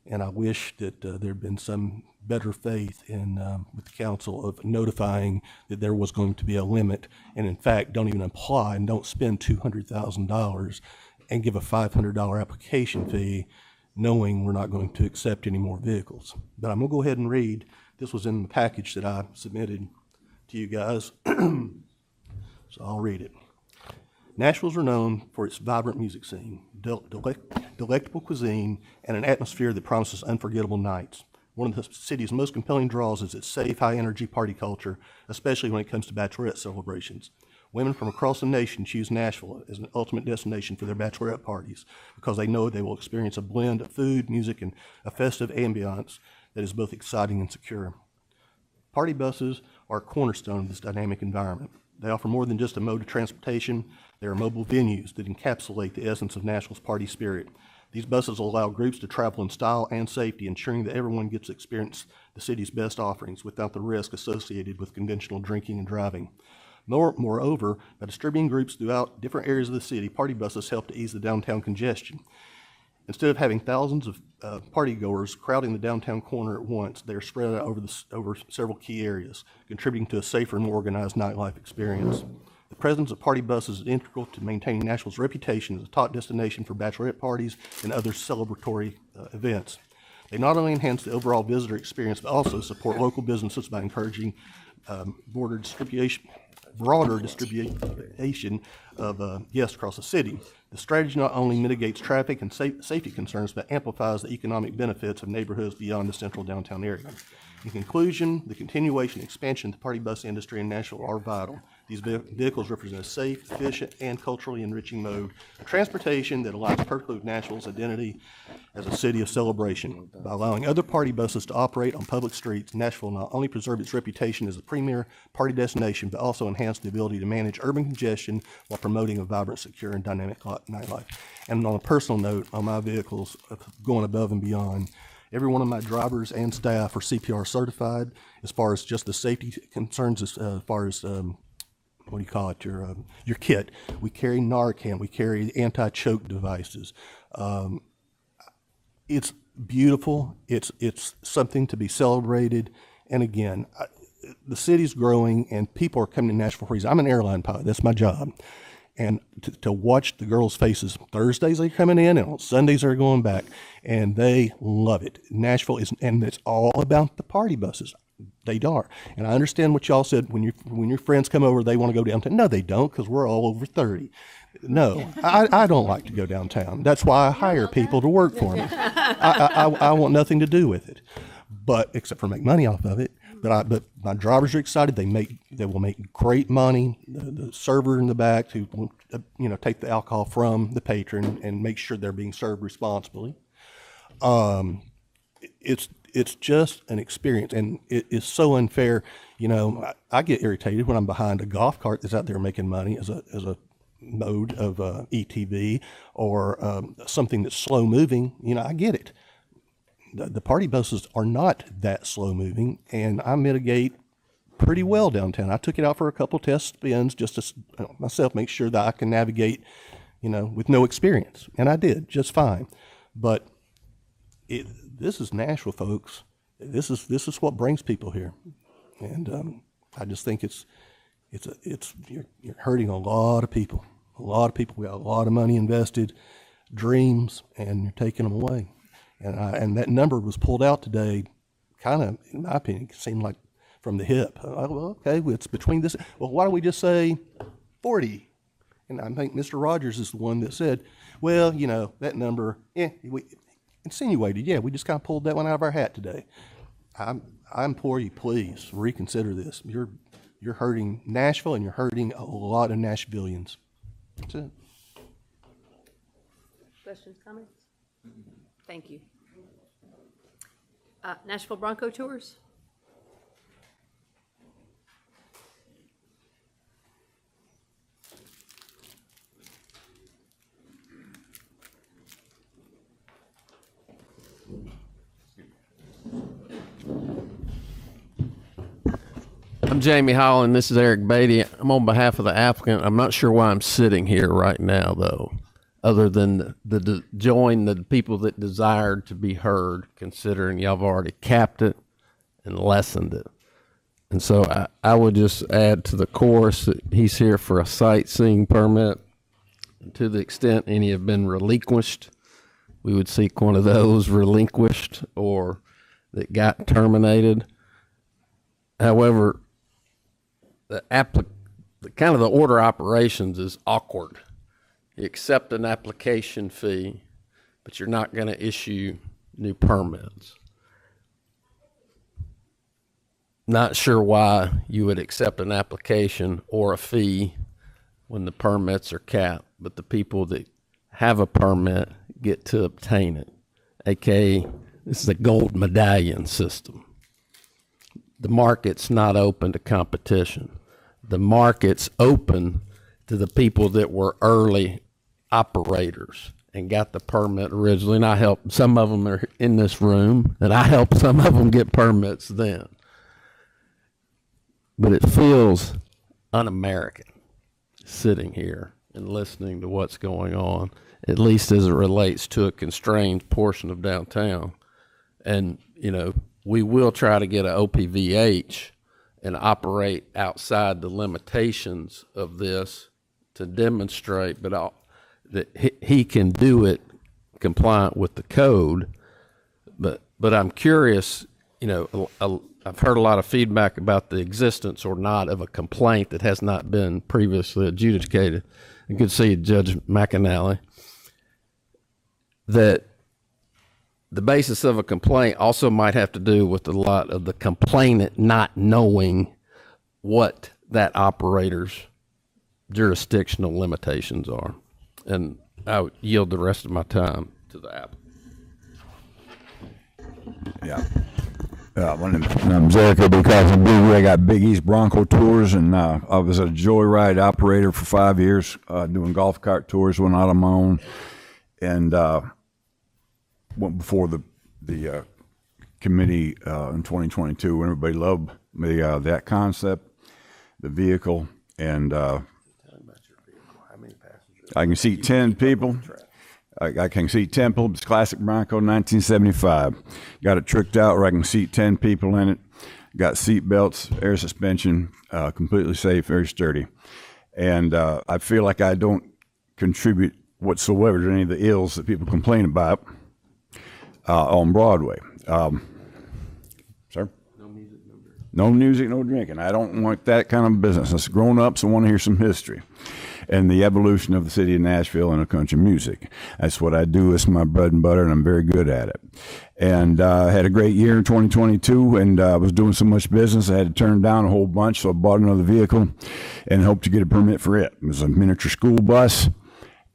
B: And I wish that there had been some better faith in with the council of notifying that there was going to be a limit, and in fact, don't even apply and don't spend $200,000 and give a $500 application fee, knowing we're not going to accept any more vehicles. But I'm going to go ahead and read. This was in the package that I submitted to you guys, so I'll read it. Nashville's renowned for its vibrant music scene, delectable cuisine, and an atmosphere that promises unforgettable nights. One of the city's most compelling draws is its safe, high-energy party culture, especially when it comes to bachelorette celebrations. Women from across the nation choose Nashville as an ultimate destination for their bachelorette parties because they know they will experience a blend of food, music, and a festive ambiance that is both exciting and secure. Party buses are a cornerstone of this dynamic environment. They offer more than just a mode of transportation. They are mobile venues that encapsulate the essence of Nashville's party spirit. These buses allow groups to travel in style and safety, ensuring that everyone gets to experience the city's best offerings without the risk associated with conventional drinking and driving. Moreover, by distributing groups throughout different areas of the city, party buses help to ease the downtown congestion. Instead of having thousands of partygoers crowding the downtown corner at once, they are spread out over several key areas, contributing to a safer and more organized nightlife experience. The presence of party buses is integral to maintaining Nashville's reputation as a top destination for bachelorette parties and other celebratory events. They not only enhance the overall visitor experience, but also support local businesses by encouraging broader distribution of guests across the city. The strategy not only mitigates traffic and safety concerns, but amplifies the economic benefits of neighborhoods beyond the central downtown area. In conclusion, the continuation and expansion of the party bus industry in Nashville are vital. These vehicles represent a safe, efficient, and culturally enriching mode of transportation that aligns perfectly with Nashville's identity as a city of celebration. By allowing other party buses to operate on public streets, Nashville not only preserves its reputation as a premier party destination, but also enhance the ability to manage urban congestion while promoting a vibrant, secure, and dynamic nightlife. And on a personal note, on my vehicles, going above and beyond, every one of my drivers and staff are CPR certified as far as just the safety concerns, as far as what do you call it, your kit. We carry Narcan, we carry anti-choke devices. It's beautiful, it's something to be celebrated, and again, the city's growing and people are coming to Nashville for a reason. I'm an airline pilot, that's my job. And to watch the girls' faces, Thursdays they're coming in and on Sundays they're going back, and they love it. Nashville is, and it's all about the party buses. They are. And I understand what y'all said, when your friends come over, they want to go downtown. No, they don't, because we're all over 30. No, I don't like to go downtown. That's why I hire people to work for me. I want nothing to do with it, but except for make money off of it. But my drivers are excited. They will make great money. The server in the back who will, take the alcohol from the patron and make sure they're being served responsibly. It's just an experience, and it is so unfair. I get irritated when I'm behind a golf cart that's out there making money as a mode of ETV or something that's slow moving. I get it. The party buses are not that slow moving, and I mitigate pretty well downtown. I took it out for a couple test spins just to myself make sure that I can navigate, with no experience, and I did just fine. But this is Nashville, folks. This is what brings people here, and I just think you're hurting a lot of people. A lot of people. We got a lot of money invested, dreams, and you're taking them away. And that number was pulled out today, kind of, in my opinion, seemed like from the hip. Well, okay, it's between this. Well, why don't we just say 40? And I think Mr. Rogers is the one that said, well, that number, we insinuated. Yeah, we just kind of pulled that one out of our hat today. I implore you, please reconsider this. You're hurting Nashville, and you're hurting a lot of Nashvillians. That's it.
A: Questions, comments? Thank you. Nashville Bronco Tours?
L: I'm Jamie Holland. This is Eric Beatty. I'm on behalf of the applicant. I'm not sure why I'm sitting here right now, though, other than the join the people that desired to be heard, considering y'all have already capped it and lessened it. And so I would just add to the chorus that he's here for a sightseeing permit. And to the extent any have been relinquished, we would seek one of those relinquished or that got terminated. However, the kind of the order of operations is awkward. You accept an application fee, but you're not going to issue new permits. Not sure why you would accept an application or a fee when the permits are capped, but the people that have a permit get to obtain it, aka this is a gold medallion system. The market's not open to competition. The market's open to the people that were early operators and got the permit originally. And I helped, some of them are in this room, and I helped some of them get permits then. But it feels un-American sitting here and listening to what's going on, at least as it relates to a constrained portion of downtown. And, we will try to get an OPVH and operate outside the limitations of this to demonstrate that he can do it compliant with the code. But I'm curious, I've heard a lot of feedback about the existence or not of a complaint that has not been previously adjudicated. And good to see you, Judge McAnally, that the basis of a complaint also might have to do with a lot of the complainant not knowing what that operator's jurisdictional limitations are. And I would yield the rest of my time to the applicant.
Q: Yeah. My name's Eric because I got Big East Bronco Tours, and I was a joyride operator for 5 years, doing golf cart tours when out on my own, and went before the committee in 2022 when everybody loved me, that concept, the vehicle, and I can seat 10 people. I can seat 10 people. It's classic Bronco, 1975. Got it tricked out where I can seat 10 people in it. Got seat belts, air suspension, completely safe, very sturdy. And I feel like I don't contribute whatsoever to any of the ills that people complain about on Broadway. Sir?
L: No music number.
Q: No music, no drinking. I don't want that kind of business. Us grown-ups want to hear some history and the evolution of the city of Nashville and the country music. That's what I do. It's my bread and butter, and I'm very good at it. And I had a great year in 2022, and I was doing so much business, I had to turn down a whole bunch, so I bought another vehicle and hoped to get a permit for it. It was a miniature school bus.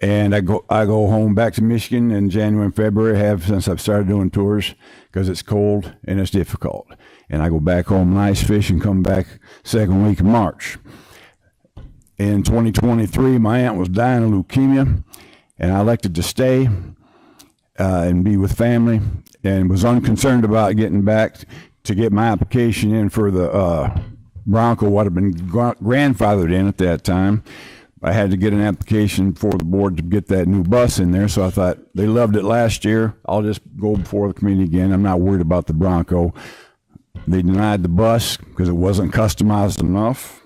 Q: And I go home back to Michigan in January and February, have since I've started doing tours, because it's cold and it's difficult. And I go back home and ice fish and come back second week of March. In 2023, my aunt was dying of leukemia, and I elected to stay and be with family, and was unconcerned about getting back to get my application in for the Bronco, what had been grandfathered in at that time. I had to get an application for the board to get that new bus in there, so I thought they loved it last year. I'll just go before the committee again. I'm not worried about the Bronco. They denied the bus because it wasn't customized enough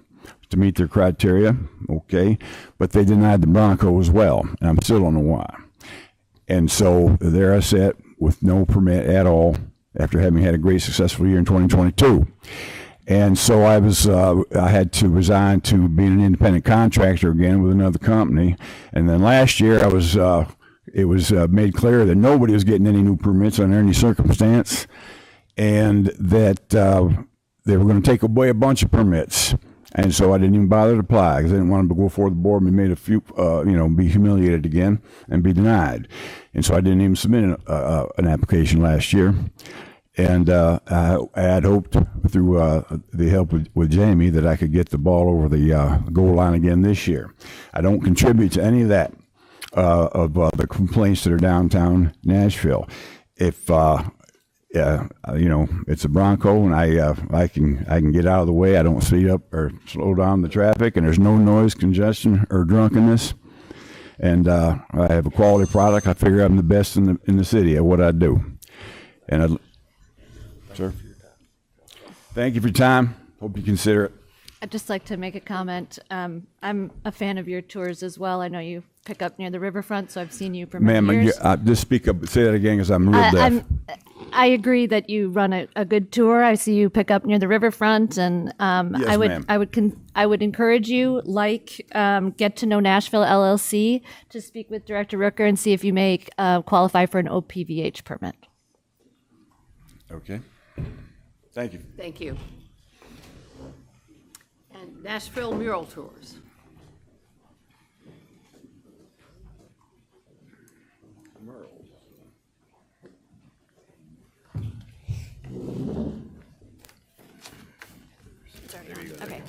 Q: to meet their criteria, okay, but they denied the Bronco as well, and I'm still don't know why. And so there I sat with no permit at all after having had a great successful year in 2022. And so I had to resign to being an independent contractor again with another company. And then last year it was made clear that nobody was getting any new permits under any circumstance, and that they were going to take away a bunch of permits. And so I didn't even bother to apply because I didn't want to go before the board and be made be humiliated again and be denied. And so I didn't even submit an application last year. And I had hoped through the help with Jamie that I could get the ball over the goal line again this year. I don't contribute to any of that of the complaints that are downtown Nashville. If it's a Bronco, and I can get out of the way. I don't speed up or slow down the traffic, and there's no noise, congestion, or drunkenness. And I have a quality product. I figure I'm the best in the city at what I do. And sir, thank you for your time. Hope you consider it.
C: I'd just like to make a comment. I'm a fan of your tours as well. I know you pick up near the riverfront, so I've seen you for many years.
Q: Ma'am, just speak up. Say that again, because I'm real deaf.
C: I agree that you run a good tour. I see you pick up near the riverfront, and
Q: Yes,
C: I would encourage you, like Get to Know Nashville LLC, to speak with Director Rooker and see if you may qualify for an OPVH permit.
Q: Okay. Thank you.
A: Thank you. And Nashville Mural Tours.
J: Okay.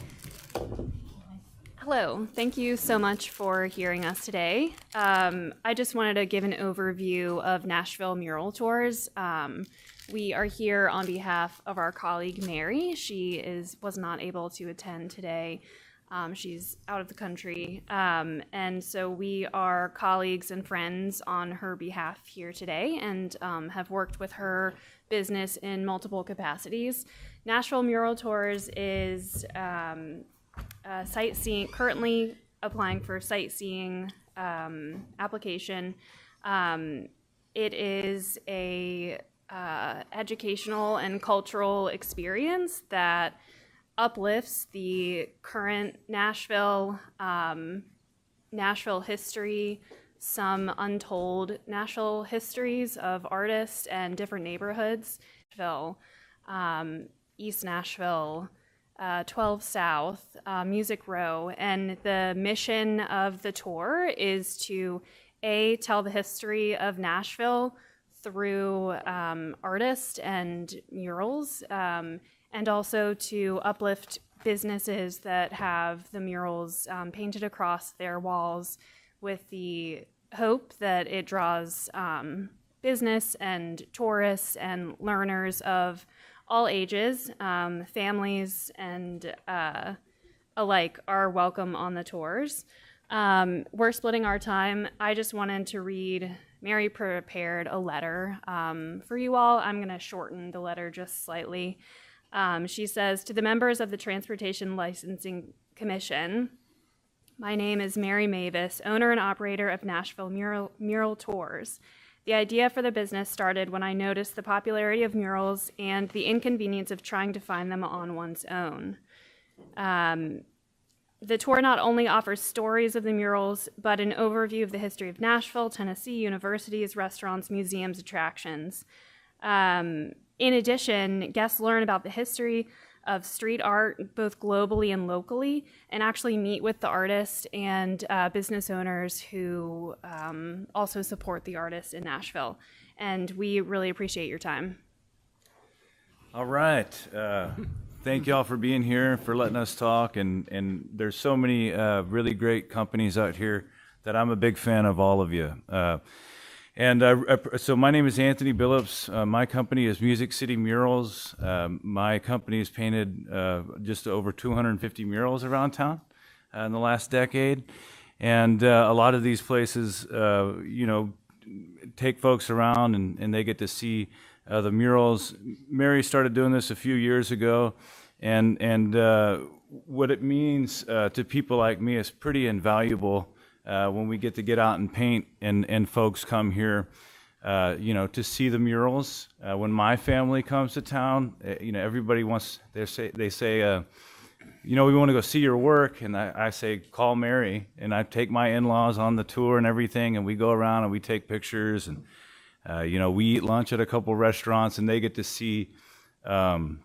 J: Hello, thank you so much for hearing us today. I just wanted to give an overview of Nashville Mural Tours. We are here on behalf of our colleague Mary. She was not able to attend today. She's out of the country. And so we are colleagues and friends on her behalf here today, and have worked with her business in multiple capacities. Nashville Mural Tours is sightseeing, currently applying for sightseeing application. It is a educational and cultural experience that uplifts the current Nashville history, some untold Nashville histories of artists and different neighborhoods. East Nashville, 12 South, Music Row, and the mission of the tour is to tell the history of Nashville through artists and murals, and also to uplift businesses that have the murals painted across their walls, with the hope that it draws business and tourists and learners of all ages, families and alike are welcome on the tours. We're splitting our time. I just wanted to read, Mary prepared a letter for you all. I'm going to shorten the letter just slightly. She says, to the members of the Transportation Licensing Commission, my name is Mary Mavis, owner and operator of Nashville Mural Tours. The idea for the business started when I noticed the popularity of murals and the inconvenience of trying to find them on one's own. The tour not only offers stories of the murals, but an overview of the history of Nashville, Tennessee, universities, restaurants, museums, attractions. In addition, guests learn about the history of street art, both globally and locally, and actually meet with the artists and business owners who also support the artists in Nashville. And we really appreciate your time.
O: All right. Thank y'all for being here, for letting us talk. And there's so many really great companies out here that I'm a big fan of all of you. So my name is Anthony Billups. My company is Music City Murals. My company has painted just over 250 murals around town in the last decade. And a lot of these places, take folks around and they get to see the murals. Mary started doing this a few years ago, and what it means to people like me is pretty invaluable when we get to get out and paint, and folks come here, to see the murals. When my family comes to town, everybody wants. They say, we want to go see your work, and I say, call Mary, and I take my in-laws on the tour and everything, and we go around and we take pictures, and we eat lunch at a couple restaurants, and they get to see, some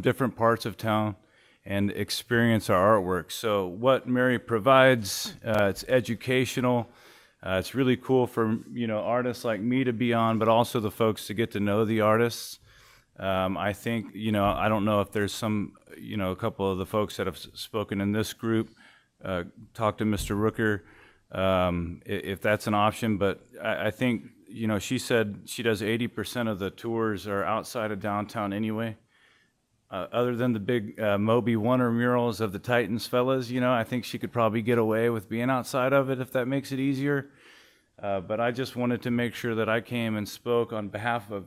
O: different parts of town and experience our artwork. So what Mary provides, it's educational. It's really cool for, artists like me to be on, but also the folks to get to know the artists. I think, I don't know if there's some, a couple of the folks that have spoken in this group, talk to Mr. Rooker, if that's an option, but I think, she said she does 80% of the tours are outside of downtown anyway. Other than the big Moby Wonder murals of the Titans fellas, I think she could probably get away with being outside of it if that makes it easier. But I just wanted to make sure that I came and spoke on behalf of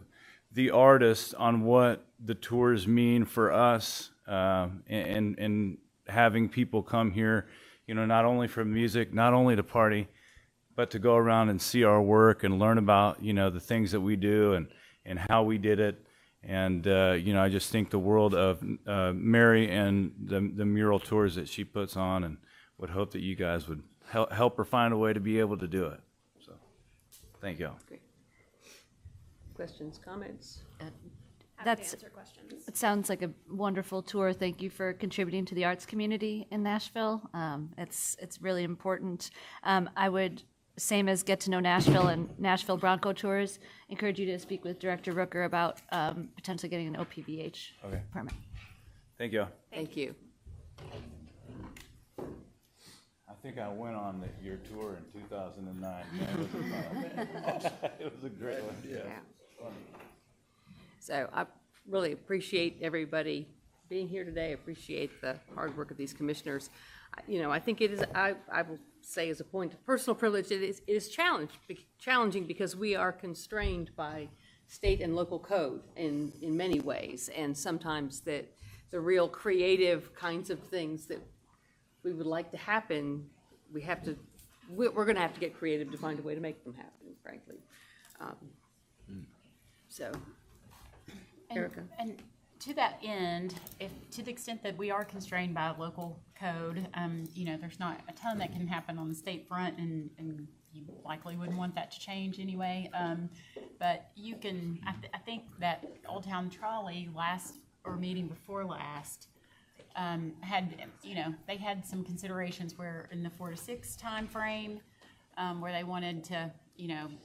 O: the artists on what the tours mean for us, and having people come here, not only for music, not only to party, but to go around and see our work and learn about, the things that we do and how we did it. And, I just think the world of Mary and the mural tours that she puts on, and would hope that you guys would help her find a way to be able to do it. So, thank y'all.
A: Great. Questions, comments?
J: Happy to answer questions.
C: It sounds like a wonderful tour. Thank you for contributing to the arts community in Nashville. It's really important. I would, same as Get to Know Nashville and Nashville Bronco tours, encourage you to speak with Director Rooker about potentially getting an OPVH permit.
O: Thank you.
A: Thank you.
O: I think I went on your tour in 2009. It was a great one. Yeah.
A: So I really appreciate everybody being here today. I appreciate the hard work of these commissioners. I think it is, I will say as a point of personal privilege, it is challenging because we are constrained by state and local code in many ways. And sometimes that the real creative kinds of things that we would like to happen, we're going to have to get creative to find a way to make them happen, frankly. So, Erica.
E: And to that end, to the extent that we are constrained by local code, there's not a ton that can happen on the state front, and you likely wouldn't want that to change anyway. But you can, I think that Old Town Trolley meeting before last, they had some considerations where in the 4 to 6 time frame, where they wanted to,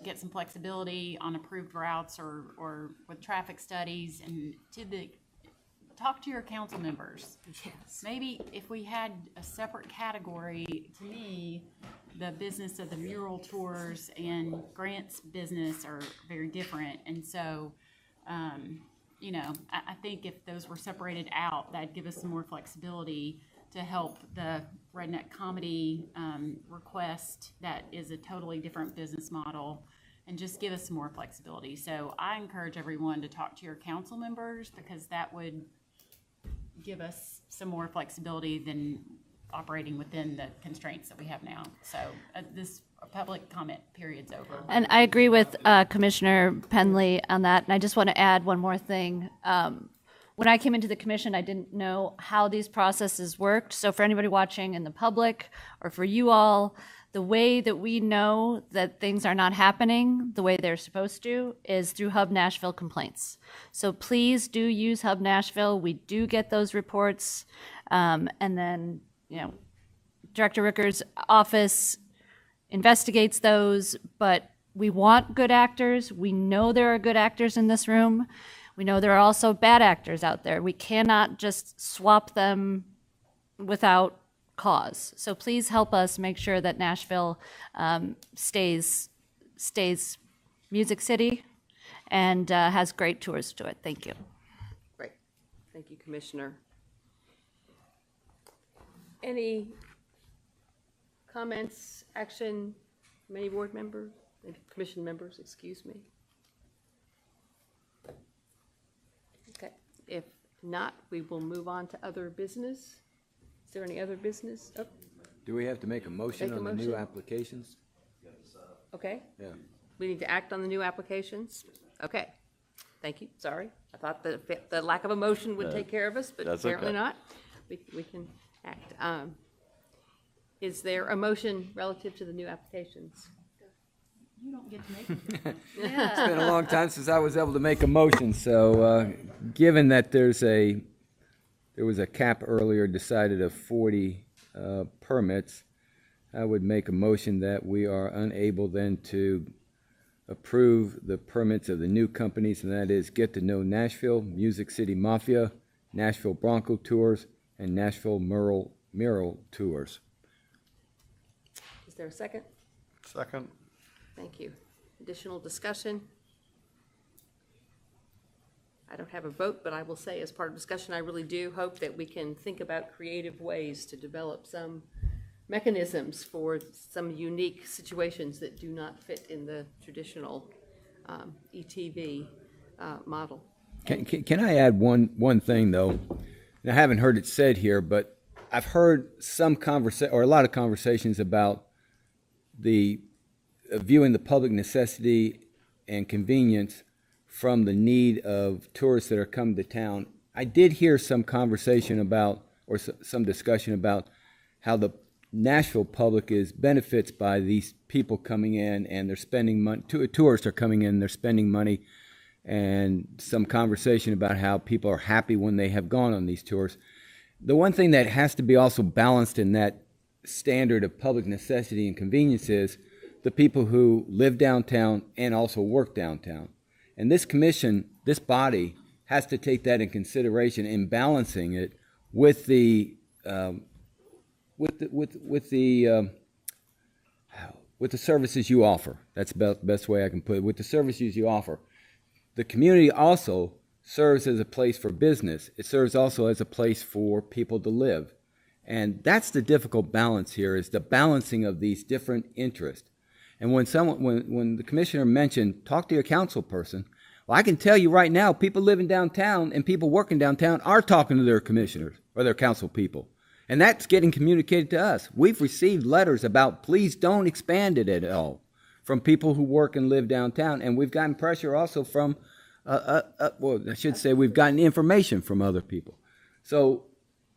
E: get some flexibility on approved routes or with traffic studies, and talk to your council members.
A: Yes.
E: Maybe if we had a separate category, to me, the business of the mural tours and Grant's business are very different. And so, I think if those were separated out, that'd give us some more flexibility to help the redneck comedy request that is a totally different business model, and just give us some more flexibility. So I encourage everyone to talk to your council members, because that would give us some more flexibility than operating within the constraints that we have now. So this public comment period's over.
C: And I agree with Commissioner Penley on that. And I just want to add one more thing. When I came into the commission, I didn't know how these processes worked. So for anybody watching in the public or for you all, the way that we know that things are not happening the way they're supposed to is through Hub Nashville complaints. So please do use Hub Nashville. We do get those reports. And then, Director Ricker's office investigates those, but we want good actors. We know there are good actors in this room. We know there are also bad actors out there. We cannot just swap them without cause. So please help us make sure that Nashville stays Music City and has great tours to it. Thank you.
A: Great. Thank you, Commissioner. Any comments, action from any board members, commission members, excuse me? Okay, if not, we will move on to other business. Is there any other business? Oh,
T: Do we have to make a motion
A: Make a
T: on the new
A: motion?
T: applications?
A: okay.
T: Yeah.
A: We need to act on the new applications? Okay. Thank you. Sorry. I thought the lack of a motion would take care of us, but
P: That's
A: apparently
P: okay.
A: not. We can act. Is there a motion relative to the new applications?
E: You don't get to make it.
T: It's been a long time since I was able to make a motion, so given that there was a cap earlier decided of 40 permits, I would make a motion that we are unable then to approve the permits of the new companies, and that is Get to Know Nashville, Music City Mafia, Nashville Bronco Tours, and Nashville Mural Tours.
A: Is there a second?
I: Second.
A: Thank you. Additional discussion? I don't have a vote, but I will say as part of discussion, I really do hope that we can think about creative ways to develop some mechanisms for some unique situations that do not fit in the traditional ETV model.
T: Can I add one thing, though? And I haven't heard it said here, but I've heard some or a lot of conversations about the viewing the public necessity and convenience from the need of tourists that are coming to town. I did hear some conversation about, or some discussion about, how the Nashville public benefits by these people coming in and they're spending money. Tourists are coming in, they're spending money, and some conversation about how people are happy when they have gone on these tours. The one thing that has to be also balanced in that standard of public necessity and convenience is the people who live downtown and also work downtown. And this commission, this body, has to take that in consideration in balancing it with the services you offer. That's about the best way I can put it. With the services you offer, the community also serves as a place for business. It serves also as a place for people to live. And that's the difficult balance here, is the balancing of these different interests. And when the commissioner mentioned, talk to your council person, well, I can tell you right now, people living downtown and people working downtown are talking to their commissioners or their council people. And that's getting communicated to us. We've received letters about, please don't expand it at all, from people who work and live downtown. And we've gotten pressure also from, we've gotten information from other people. So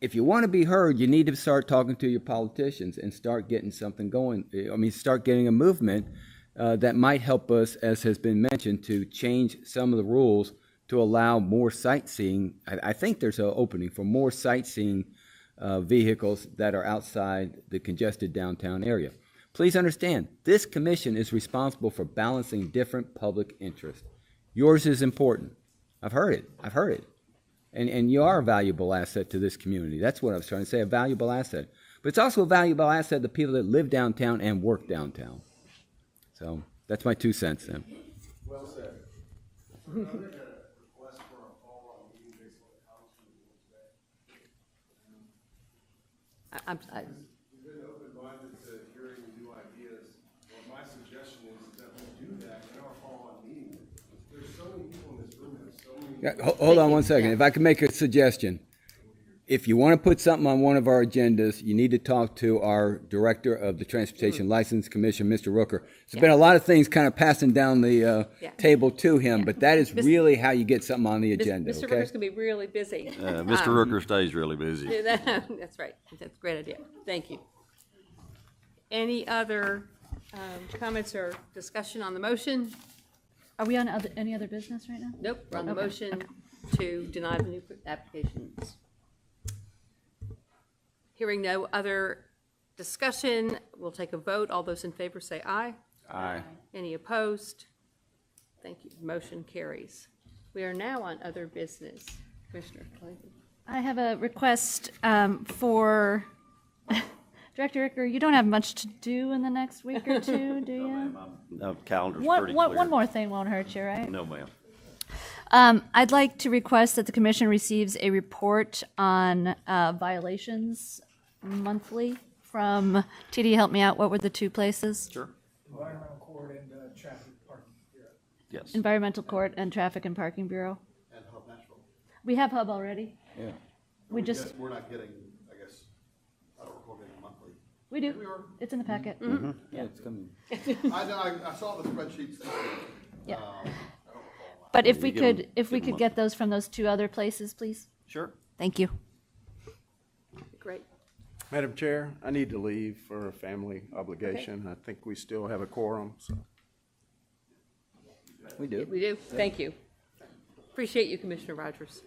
T: if you want to be heard, you need to start talking to your politicians and start getting something going. Start getting a movement that might help us, as has been mentioned, to change some of the rules to allow more sightseeing. I think there's an opening for more sightseeing vehicles that are outside the congested downtown area. Please understand, this commission is responsible for balancing different public interests. Yours is important. I've heard it. And you are a valuable asset to this community. That's what I was trying to say, a valuable asset. But it's also a valuable asset to the people that live downtown and work downtown. So that's my 2 cents then.
K: Well said. We've been open-minded to hearing new ideas. Well, my suggestion is that we do that in our follow-on meeting. There's so many people in this room, so many.
T: Hold on one second. If I can make a suggestion. if you want to put something on one of our agendas, you need to talk to our director of the Transportation License Commission, Mr. Rooker. There's been a lot of things kind of passing down the table to him, but that is really how you get something on the agenda,
A: Mr.
T: okay?
A: Rooker's gonna be really busy.
P: Mr. Rooker stays really busy.
A: That's right. That's a great idea. Thank you. Any other comments or discussion on the motion?
C: Are we on any other business right now?
A: Nope, we're on the
C: Okay,
A: motion to deny the new applications. Hearing no other discussion, we'll take a vote. All those in favor say aye.
F: Aye.
A: Any opposed? Thank you. Motion carries. We are now on other business. Commissioner Clayton.
C: I have a request for Director Ricker. You don't have much to do in the next week or two, do you?
P: No, calendar's pretty clear.
C: One more thing won't hurt you, right?
P: No, ma'am.
C: I'd like to request that the commission receives a report on violations monthly from, TD, help me out, what were the two places?
P: Sure.
H: Environmental Court and Traffic Parking Bureau.
P: Yes.
C: Environmental Court and Traffic and Parking Bureau.
I: And Hub Nashville.
C: We have Hub already.
T: Yeah.
C: We just,
I: We're not getting, I guess, I don't recall getting monthly.
C: we do. It's in the packet.
T: Yeah, it's coming.
I: I saw the spreadsheets.
C: Yeah.
I: Um,
C: But if
P: you
C: we
P: get 'em-
C: could, if we
P: get 'em
C: could get those from those two other places, please?
P: Sure.
C: Thank you.
A: Great.
F: Madam Chair, I need to leave for a family obligation. I think we still have a quorum, so.
T: We do.
A: We do. Thank you. Appreciate you, Commissioner Rogers.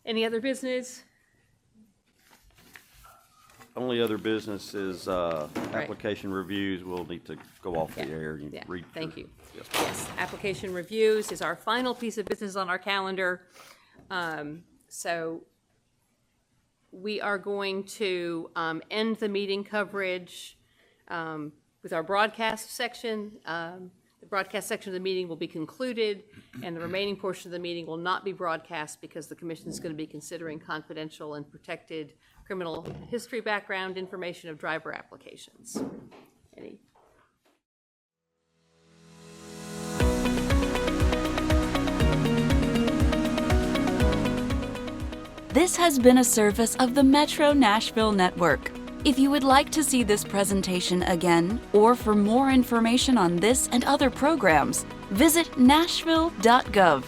A: Any other business?
P: Only other business is application reviews. We'll need to go off the air and
A: Yeah,
P: read.
A: thank you.
P: Yes.
A: Yes, application reviews is our final piece of business on our calendar. So we are going to end the meeting coverage with our broadcast section. The broadcast section of the meeting will be concluded, and the remaining portion of the meeting will not be broadcast because the commission is going to be considering confidential and protected criminal history background information of driver applications. Any?
N: This has been a service of the Metro Nashville Network. If you would like to see this presentation again, or for more information on this and other programs, visit nashville.gov.